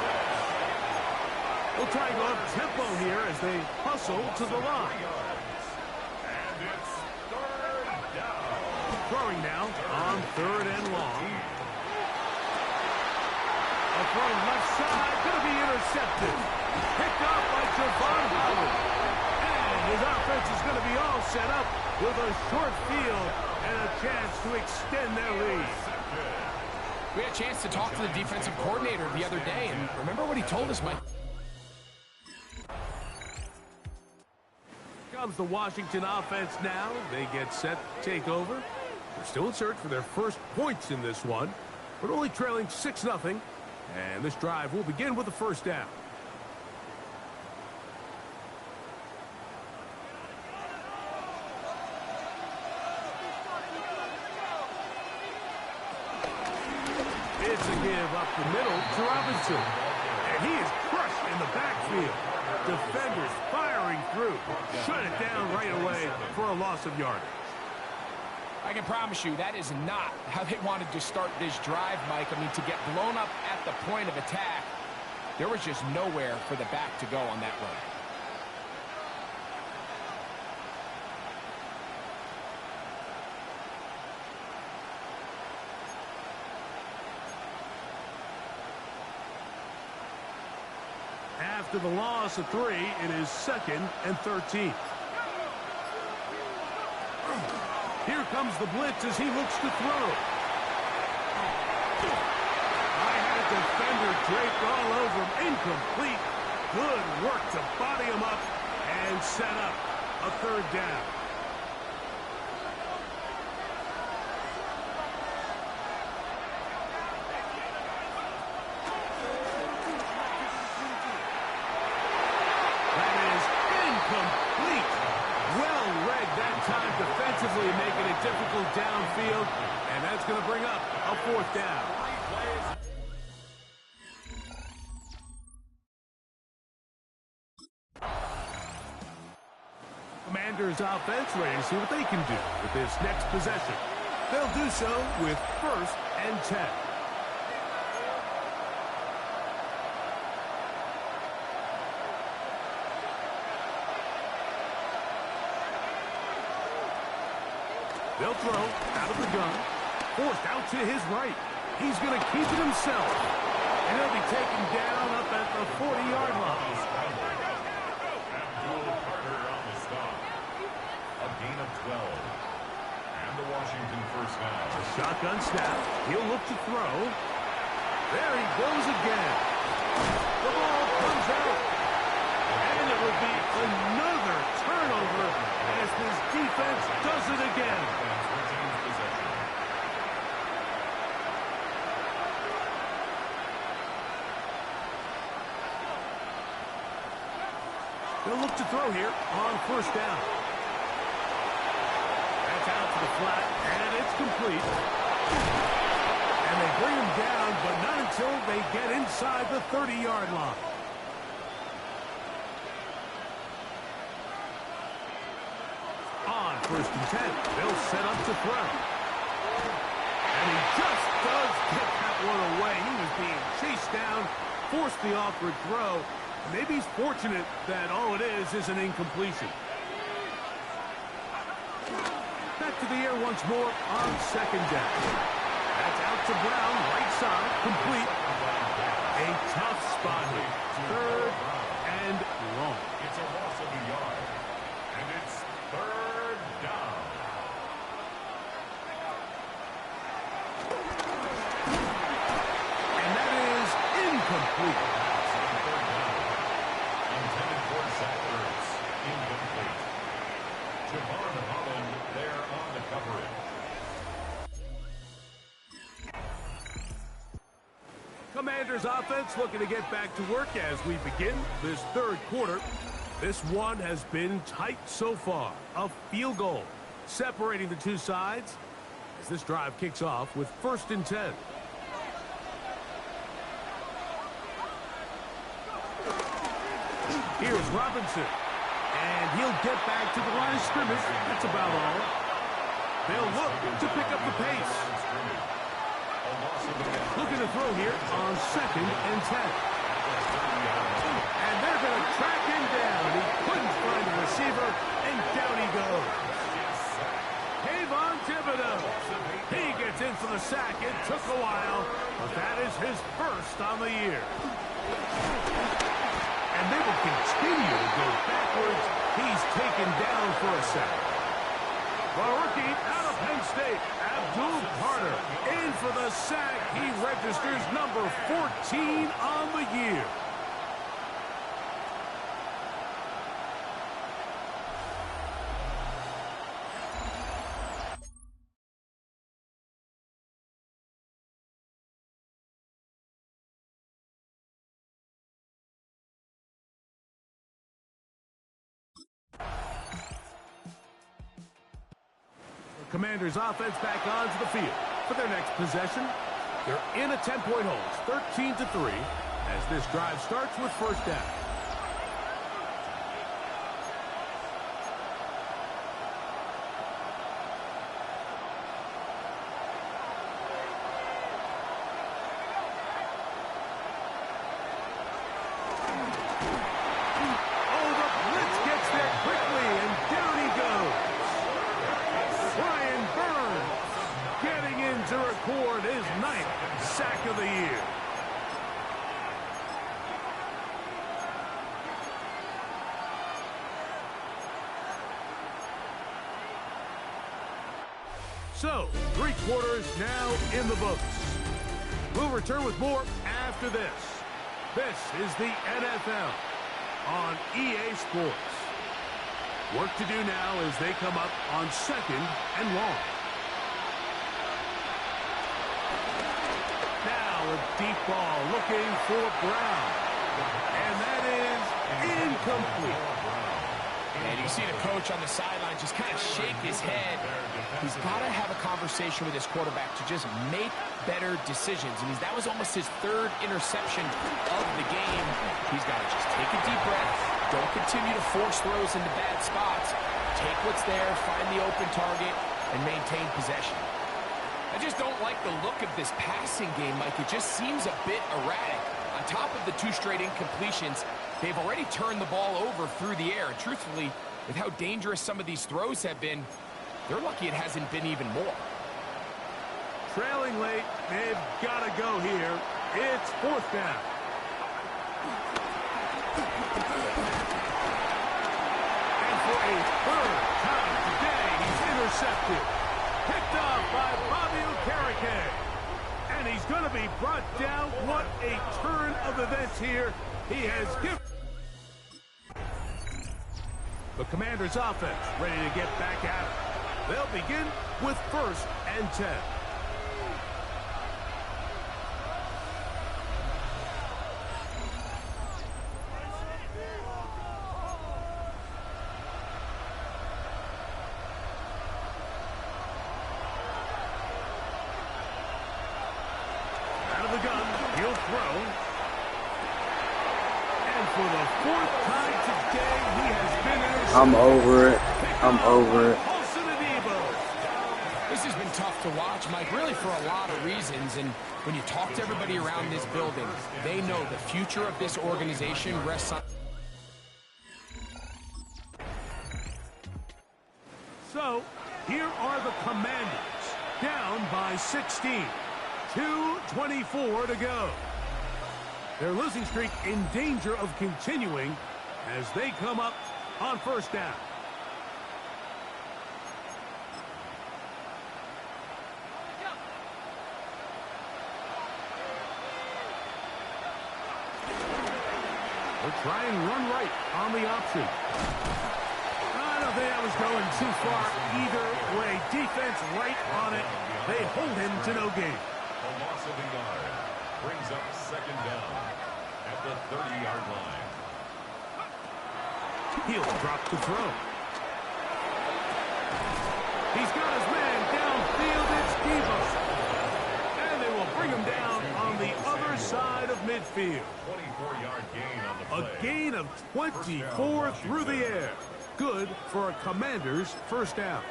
We'll try and go up-tempo here as they hustle to the line. Throwing now on 3rd and long. A throw left side, going to be intercepted. Picked off by Javon Howard. And his offense is going to be all set up with a short field and a chance to extend their lead.
we had a chance to talk to the defensive coordinator the other day, and remember what he told us, Mike?
Comes the Washington offense now. They get set to take over. They're still in search for their first points in this one, but only trailing 6-0. And this drive will begin with the 1st down. It's a give up the middle to Robinson. And he is crushed in the backfield. Defenders firing through. Shut it down right away for a loss of yardage.
I can promise you that is not how they wanted to start this drive, Mike. I mean, to get blown up at the point of attack, there was just nowhere for the back to go on that run.
After the loss of 3, it is 2nd and 13. Here comes the blitz as he looks to throw. I had a defender draped all over him. Incomplete. Good work to body him up and set up a 3rd down. Defensively making it difficult downfield, and that's going to bring up a 4th down. Commanders offense ready to see what they can do with this next possession. They'll do so with 1st and 10. They'll throw out of the gun. Forced out to his right. He's going to keep it himself. And he'll be taken down up at the 40-yard line.
On the stop. A gain of 12. And the Washington first down.
A shotgun snap. He'll look to throw. There he goes again. The ball comes out. And it will be another turnover as this defense does it again. They'll look to throw here on first down. That's out to the flat, and it's complete. And they bring him down, but not until they get inside the 30-yard line. On first and 10, they'll set up to throw. And he just does get that one away. He was being chased down, forced the awkward throw. Maybe he's fortunate that all it is an incompletion. Back to the air once more on second down. That's out to Brown, right side, complete. A tough spot here. Third and long.
It's a loss of a yard. And it's third down.
And that is incomplete.
Intended for Zach Ertz. Incomplete. Javon Holland there on the coverage.
Commanders offense looking to get back to work as we begin this third quarter. This one has been tight so far. A field goal separating the two sides as this drive kicks off with first and 10. Here's Robinson. And he'll get back to the line of scrimmage. That's about all. They'll look to pick up the pace. Looking to throw here on second and 10. And they're going to track him down. He couldn't find the receiver, and down he goes. Kayvon Thibodeau. He gets in for the sack. It took a while, but that is his first on the year. And they will continue to go backwards. He's taken down for a sack. The rookie out of Penn State, Abdul Carter, in for the sack. He registers number 14 on the year. Commanders offense back onto the field for their next possession. They're in a 10-point hold, 13-3, as this drive starts with first down. To record his 9th sack of the year. So, 3 quarters now in the books. We'll return with more after this. This is the NFL on EA Sports. Work to do now as they come up on second and long. A deep ball looking for Brown. And that is incomplete.
And you see the coach on the sideline just kind of shake his head. He's got to have a conversation with his quarterback to just make better decisions. I mean, that was almost his 3rd interception of the game. He's got to just take a deep breath. Don't continue to force throws into bad spots. Take what's there, find the open target, and maintain possession. I just don't like the look of this passing game, Mike. It just seems a bit erratic. On top of the 2 straight incompletions, they've already turned the ball over through the air. And truthfully, with how dangerous some of these throws have been, They're lucky it hasn't been even more.
Trailing late, they've got to go here. It's fourth down. And for a third time today, he's intercepted. Picked off by Bobby Okereke. And he's going to be brought down. What a turn of events here. He has given the Commanders' offense ready to get back at it. They'll begin with 1st and 10. Out of the gun, he'll throw. And for the 4th time today, he has been intercepted.
I'm over it. I'm over it.
This has been tough to watch, Mike, really for a lot of reasons. And when you talk to everybody around this building, they know the future of this organization rests on...
So, here are the Commanders, down by 16. 2:24 to go. Their losing streak in danger of continuing as they come up on 1st down. They'll try and run right on the option. I don't think that was going too far either way. Defense right on it. They hold him to no gain.
A loss of a yard brings up 2nd down at the 30-yard line.
He'll drop to throw. He's got his man downfield. It's Devo. And they will bring him down on the other side of midfield.
24-yard gain on the play.
A gain of 24 through the air. Good for a Commander's 1st down.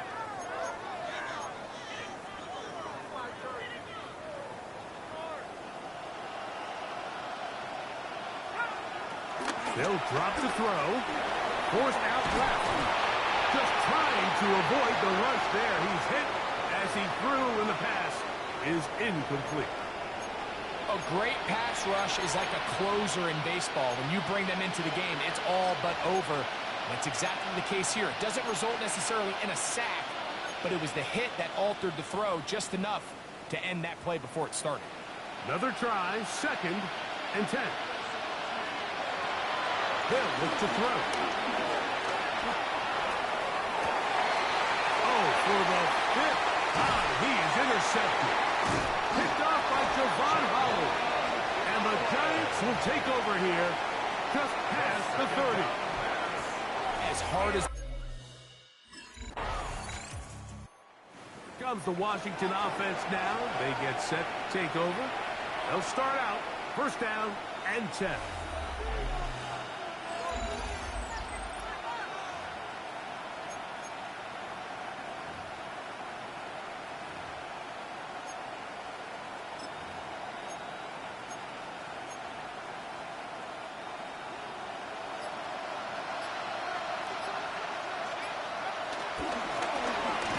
They'll drop to throw. Forced out left. Just trying to avoid the rush there. He's hit as he threw, and the pass is incomplete.
A great pass rush is like a closer in baseball. When you bring them into the game, it's all but over. And it's exactly the case here. It doesn't result necessarily in a sack, but it was the hit that altered the throw just enough to end that play before it started.
Another try, 2nd and 10. They'll look to throw. Oh, for the 5th time, he is intercepted. Picked off by Javon Howard. And the Giants will take over here just past the 30.
As hard as...
Comes the Washington offense now. They get set to take over. They'll start out 1st down and 10.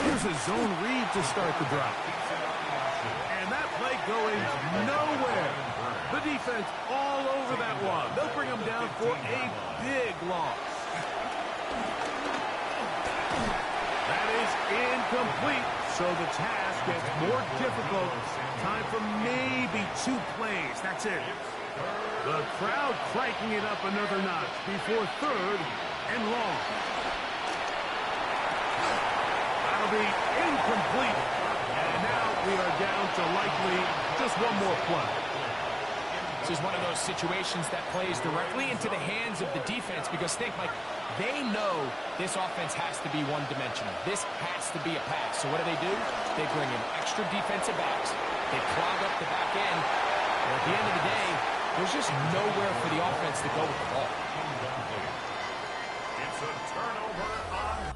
Here's a zone read to start the drive. And that play going nowhere. The defense all over that one. They'll bring him down for a big loss. That is incomplete. So the task gets more difficult. Time for maybe 2 plays. That's it. The crowd cranking it up another notch before 3rd and long. That'll be incomplete. And now we are down to likely just 1 more play.
This is one of those situations that plays directly into the hands of the defense because think, Mike, they know this offense has to be one-dimensional. This has to be a pass. So what do? They bring in extra defensive backs. They clog up the back end. And at the end of the day, there's just nowhere for the offense to go with the ball.
It's a turnover on...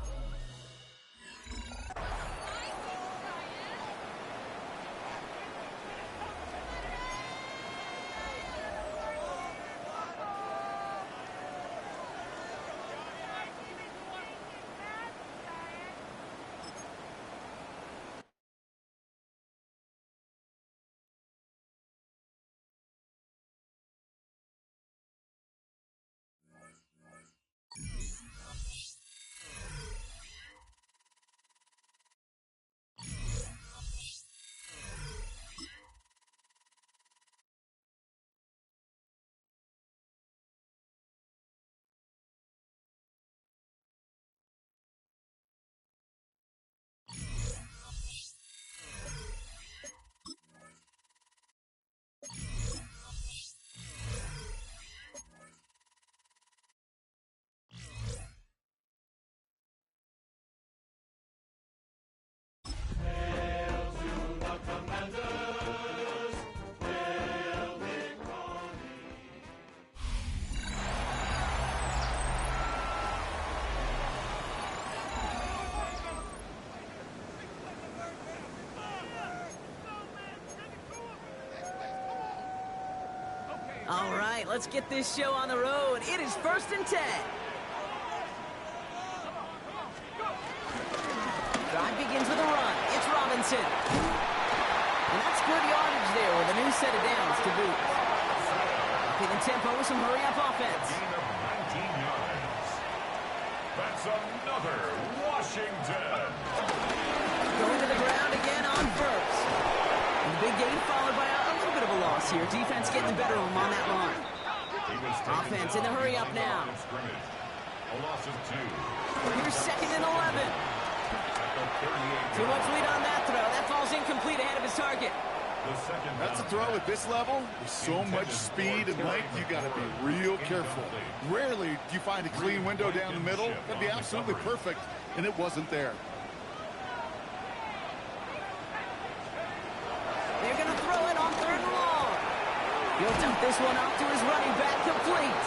right, let's get this show on the road. It is 1st and 10. Drive begins with a run. It's Robinson. And that's good yardage there with a new set of downs to boot. Upping the tempo with some hurry-up offense.
Gain of 19 yards. That's another Washington.
Going to the ground again on first. And the big gain followed by a little bit of a loss here. Defense getting the better of them on that run. Offense in the hurry-up now.
A loss of 2.
Here's 2nd and 11. Too much lead on that throw. That falls incomplete ahead of his target.
That's a throw at this level. With so much speed and length, you got to be real careful. Rarely do you find a clean window down the middle. That'd be absolutely perfect, and it wasn't there.
They're going to throw it on 3rd and long. He'll dump this one off to his running back, complete.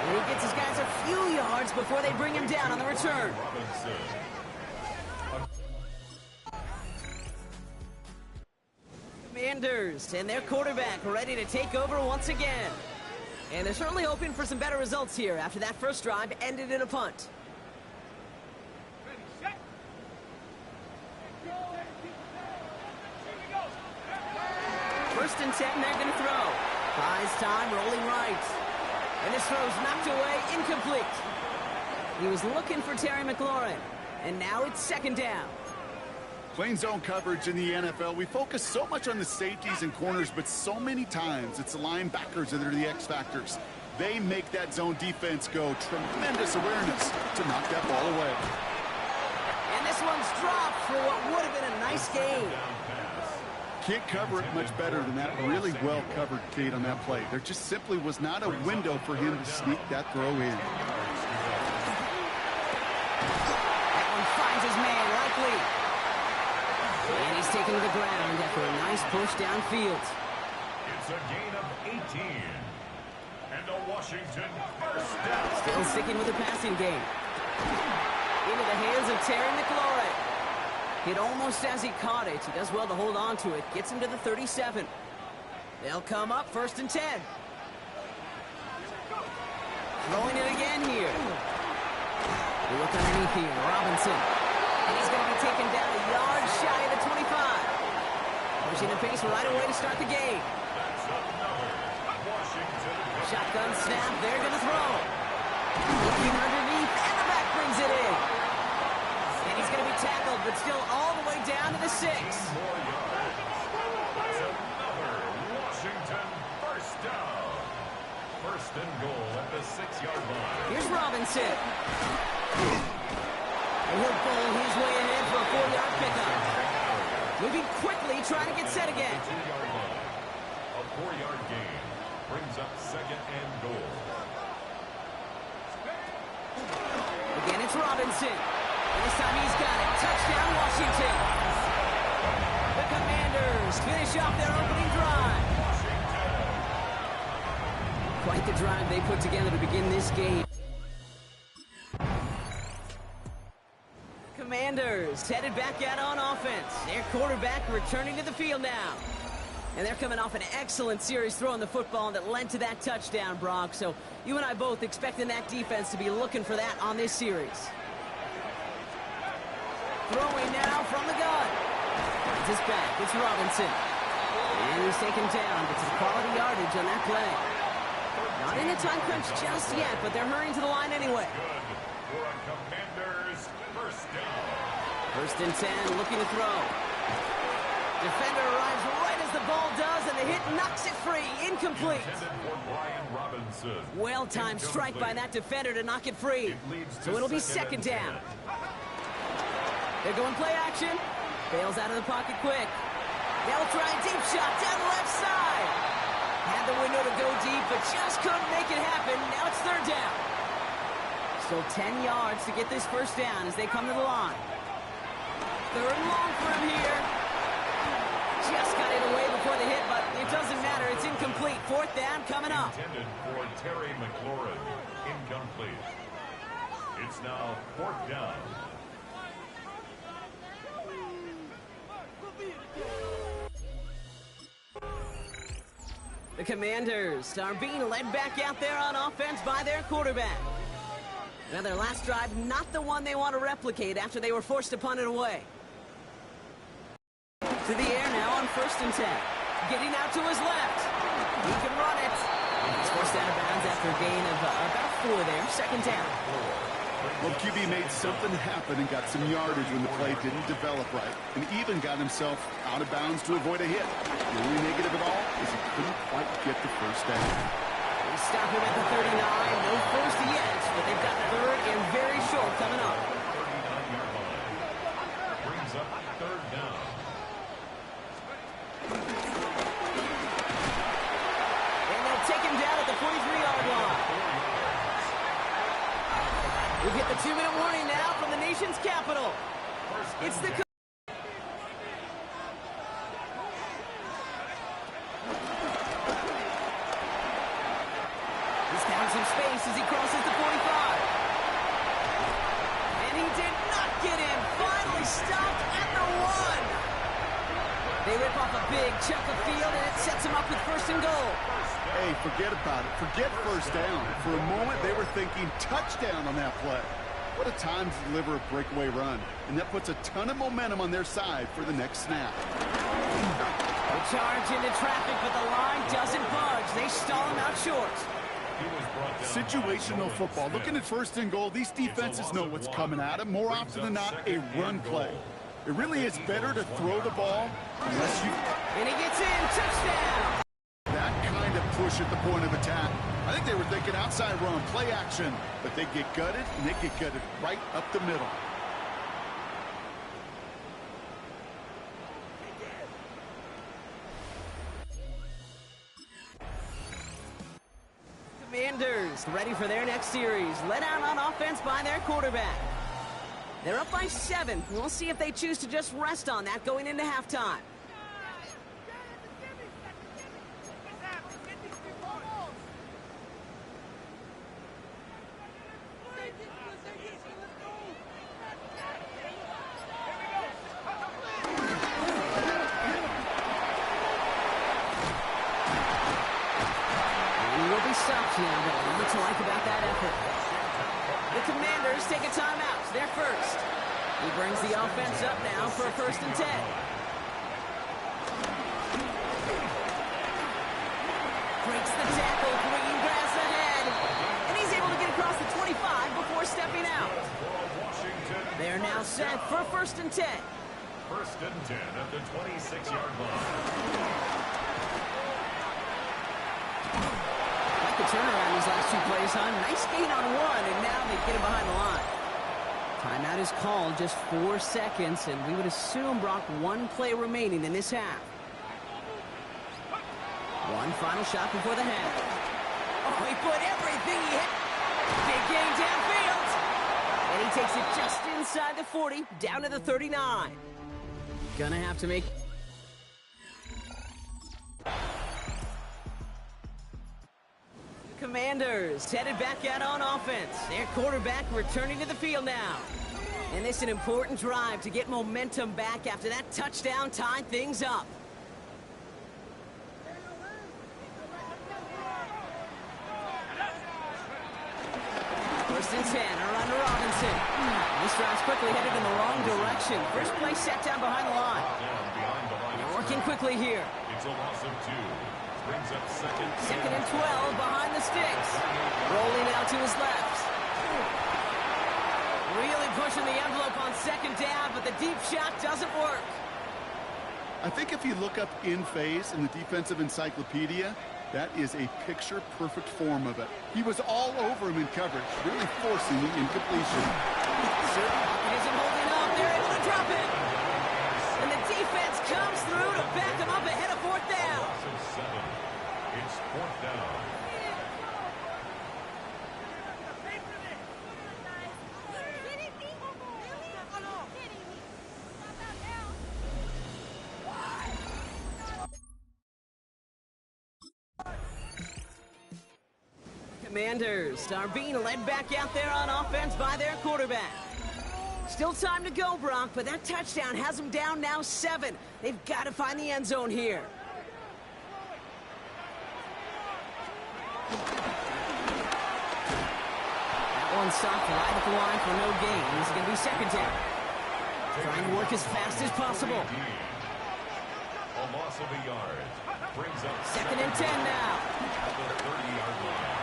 And he gets his guys a few yards before they bring him down on the return. Commanders and their quarterback ready to take over once again. And they're certainly hoping for some better results here after that first drive ended in a punt. First and 10, they're going to throw. Buys time, rolling right. And this throw's knocked away, incomplete. He was looking for Terry McLaurin. And now it's 2nd down.
Playing zone coverage in the NFL, we focus so much on the safeties and corners, but so many times it's the linebackers that are the X factors. They make that zone defense go. Tremendous awareness to knock that ball away.
And this one's dropped for what would have been a nice game.
Can't cover it much better than that. Really well covered, Kate, on that play. There just simply was not a window for him to sneak that throw in.
That one finds his man, likely. And he's taken to the ground after a nice push downfield.
It's a gain of 18. And a Washington first down.
Still sticking with the passing game. Into the hands of Terry McLaurin. Hit almost as he caught it. He does well to hold on to it. Gets him to the 37. They'll come up 1st and 10. Throwing it again here. We look underneath here. Robinson. And he's going to be taken down a yard shy of the 25. Pushing the pace right away to start the game. Shotgun snap. They're going to throw. Looking underneath. And the back brings it in. And he's going to be tackled, but still all the way down to the 6.
That's another Washington first down. 1st and goal at the 6-yard line.
Here's Robinson. And he'll bowl his way ahead for a 4-yard pickup. Moving quickly, trying to get set again.
A 4-yard gain brings up 2nd and goal.
Again, it's Robinson. And this time he's got it. Touchdown, Washington. The Commanders finish off their opening drive. Quite the drive they put together to begin this game. Commanders headed back out on offense. Their quarterback returning to the field now. And they're coming off an excellent series throwing the football that led to that touchdown, Brock. So you and I both expecting that defense to be looking for that on this series. Throwing now from the gun. Finds his back. It's Robinson. And he's taken down, but some quality yardage on that play. Not in the time crunch just yet, but they're hurrying to the line anyway.
For a Commanders first down.
1st and 10, looking to throw. Defender arrives right as the ball does, and the hit knocks it free. Incomplete.
For Brian Robinson.
Well-timed strike by that defender to knock it free. So it'll be 2nd down. They're going play action. Bails out of the pocket quick. They'll try a deep shot down the left side. Had the window to go deep, but just couldn't make it happen. Now it's 3rd down. Still 10 yards to get this first down as they come to the line. 3rd and long for him here. Just got it away before the hit, but it doesn't matter. It's incomplete. 4th down coming up.
Intended for Terry McLaurin. Incomplete. It's now 4th down.
The Commanders are being led back out there on offense by their quarterback. Now their last drive, not the one they want to replicate after they were forced to punt it away. To the air now on 1st and 10. Getting out to his left. He can run it. He's forced out of bounds after a gain of about 4 there. 2nd down.
Well, QB made something happen and got some yardage when the play didn't develop right, and even got himself out of bounds to avoid a hit. The only negative at all is he couldn't quite get the first down.
They stop him at the 39. No first yet, but they've got 3rd and very short coming up.
39-yard line. Brings up 3rd down.
And they'll take him down at the 43-yard line. We get the 2-minute warning now from the nation's capital. It's the... He's found some space as he crosses the 45. And he did not get in. Finally stopped at the 1. They rip off a big chunk of field, and it sets him up with 1st and goal.
Hey, forget about it. Forget first down. For a moment, they were thinking touchdown on that play. What a time to deliver a breakaway run. And that puts a ton of momentum on their side for the next snap.
They charge into traffic, but the line doesn't budge. They stall him out short.
Situational football. Looking at 1st and goal, these defenses know what's coming at them. More often than not, a run play. It really is better to throw the ball unless you...
And he gets in. Touchdown!
That kind of push at the point of attack. I think they were thinking outside run, play action, but they get gutted, and they get gutted right up the middle.
Commanders ready for their next series. Led out on offense by their quarterback. They're up by 7. We'll see if they choose to just rest on that going into halftime. Stopped now, but what to like about that effort. The Commanders take a timeout. They're first. He brings the offense up now for a 1st and 10. Breaks the tackle, green grass ahead. And he's able to get across the 25 before stepping out. They're now set for a 1st and 10.
1st and 10 at the 26-yard line.
The turnaround these last 2 plays, huh? Nice gain on 1, and now they get him behind the line. Timeout is called, just 4 seconds, and we would assume, Brock, 1 play remaining in this half. 1 final shot before the half. Oh, he put everything he had. Big gain downfield. And he takes it just inside the 40, down to the 39. Gonna have to make... Commanders headed back out on offense. Their quarterback returning to the field now. And this is an important drive to get momentum back after that touchdown tied things up. First and 10, around to Robinson. This drive's quickly headed in the wrong direction. First play set down behind the line. They're working quickly here.
It's a loss of 2. Brings up 2nd
and 12 behind the sticks. Rolling out to his left. Really pushing the envelope on 2nd down, but the deep shot doesn't work.
I think if you look up in phase in the defensive encyclopedia, that is a picture-perfect form of it. He was all over him in coverage, really forcing the incompletion.
Pocket isn't holding up. They're able to drop it. And the defense comes through to back them up ahead of 4th down.
It's 4th down.
Commanders are being led back out there on offense by their quarterback. Still time to go, Brock, but that touchdown has them down now 7. They've got to find the end zone here. one stopped right at the line for no gain. It's going to be second down. Trying to work as fast as possible.
A loss of a yard. Brings up
second and 10 now.
At the 30-yard line.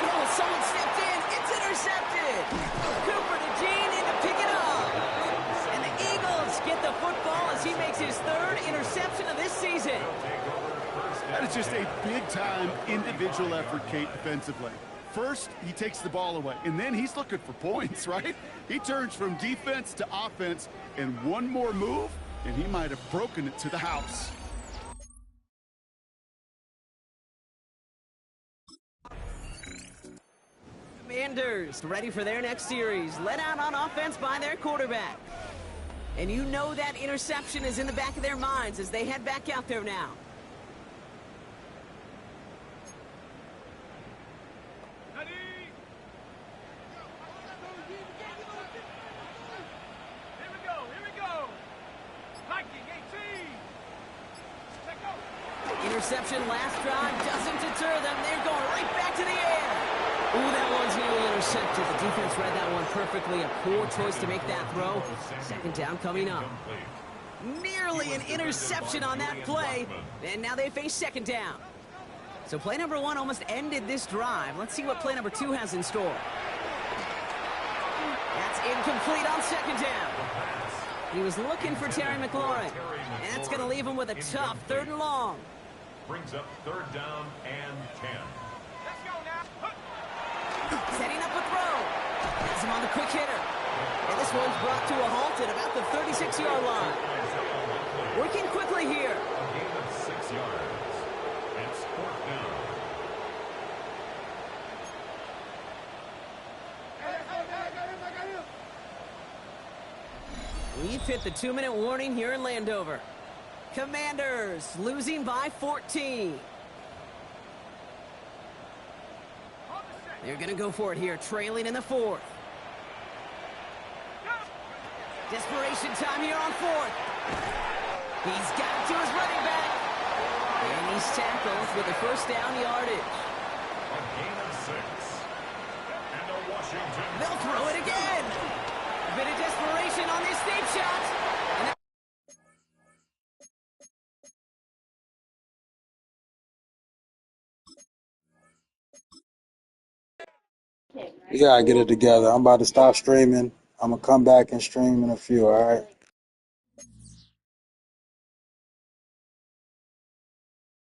Oh, someone stepped in. It's intercepted. Cooper to Jean in to pick it up. And the Eagles get the football as he makes his third interception of this season.
That is just a big-time individual effort, Kate, defensively. First, he takes the ball away, and then he's looking for points, right? He turns from defense to offense, and one more move, and he might have broken it to the house.
Commanders ready for their next series, led out on offense by their quarterback. And you know that interception is in the back of their minds as they head back out there now. Interception last drive doesn't deter them. They're going right back to the air. Ooh, that one's nearly intercepted. The defense read that one perfectly. A poor choice to make that throw. Second down coming up. Nearly an interception on that play. And now they face second down. So play number one almost ended this drive. Let's see what play number two has in store. That's incomplete on second down. He was looking for Terry McLaurin. And that's going to leave him with a tough third and long.
Brings up third down and 10.
Let's go now.
Setting up a throw. Has him on the quick hitter. And this one's brought to a halt at about the 36-yard line. Working quickly here.
A gain of 6 yards. It's fourth down.
We've hit the 2-minute warning here in Landover. Commanders losing by 14. They're going to go for it here, trailing in the fourth. Desperation time here on fourth. He's got it to his running back. And he's tackled with a first down yardage.
A gain of 6. And a Washington.
They'll throw it again. A bit of desperation on this deep shot.
You gotta get it together. I'm about to stop streaming. I'm gonna come back and stream in a few, all right?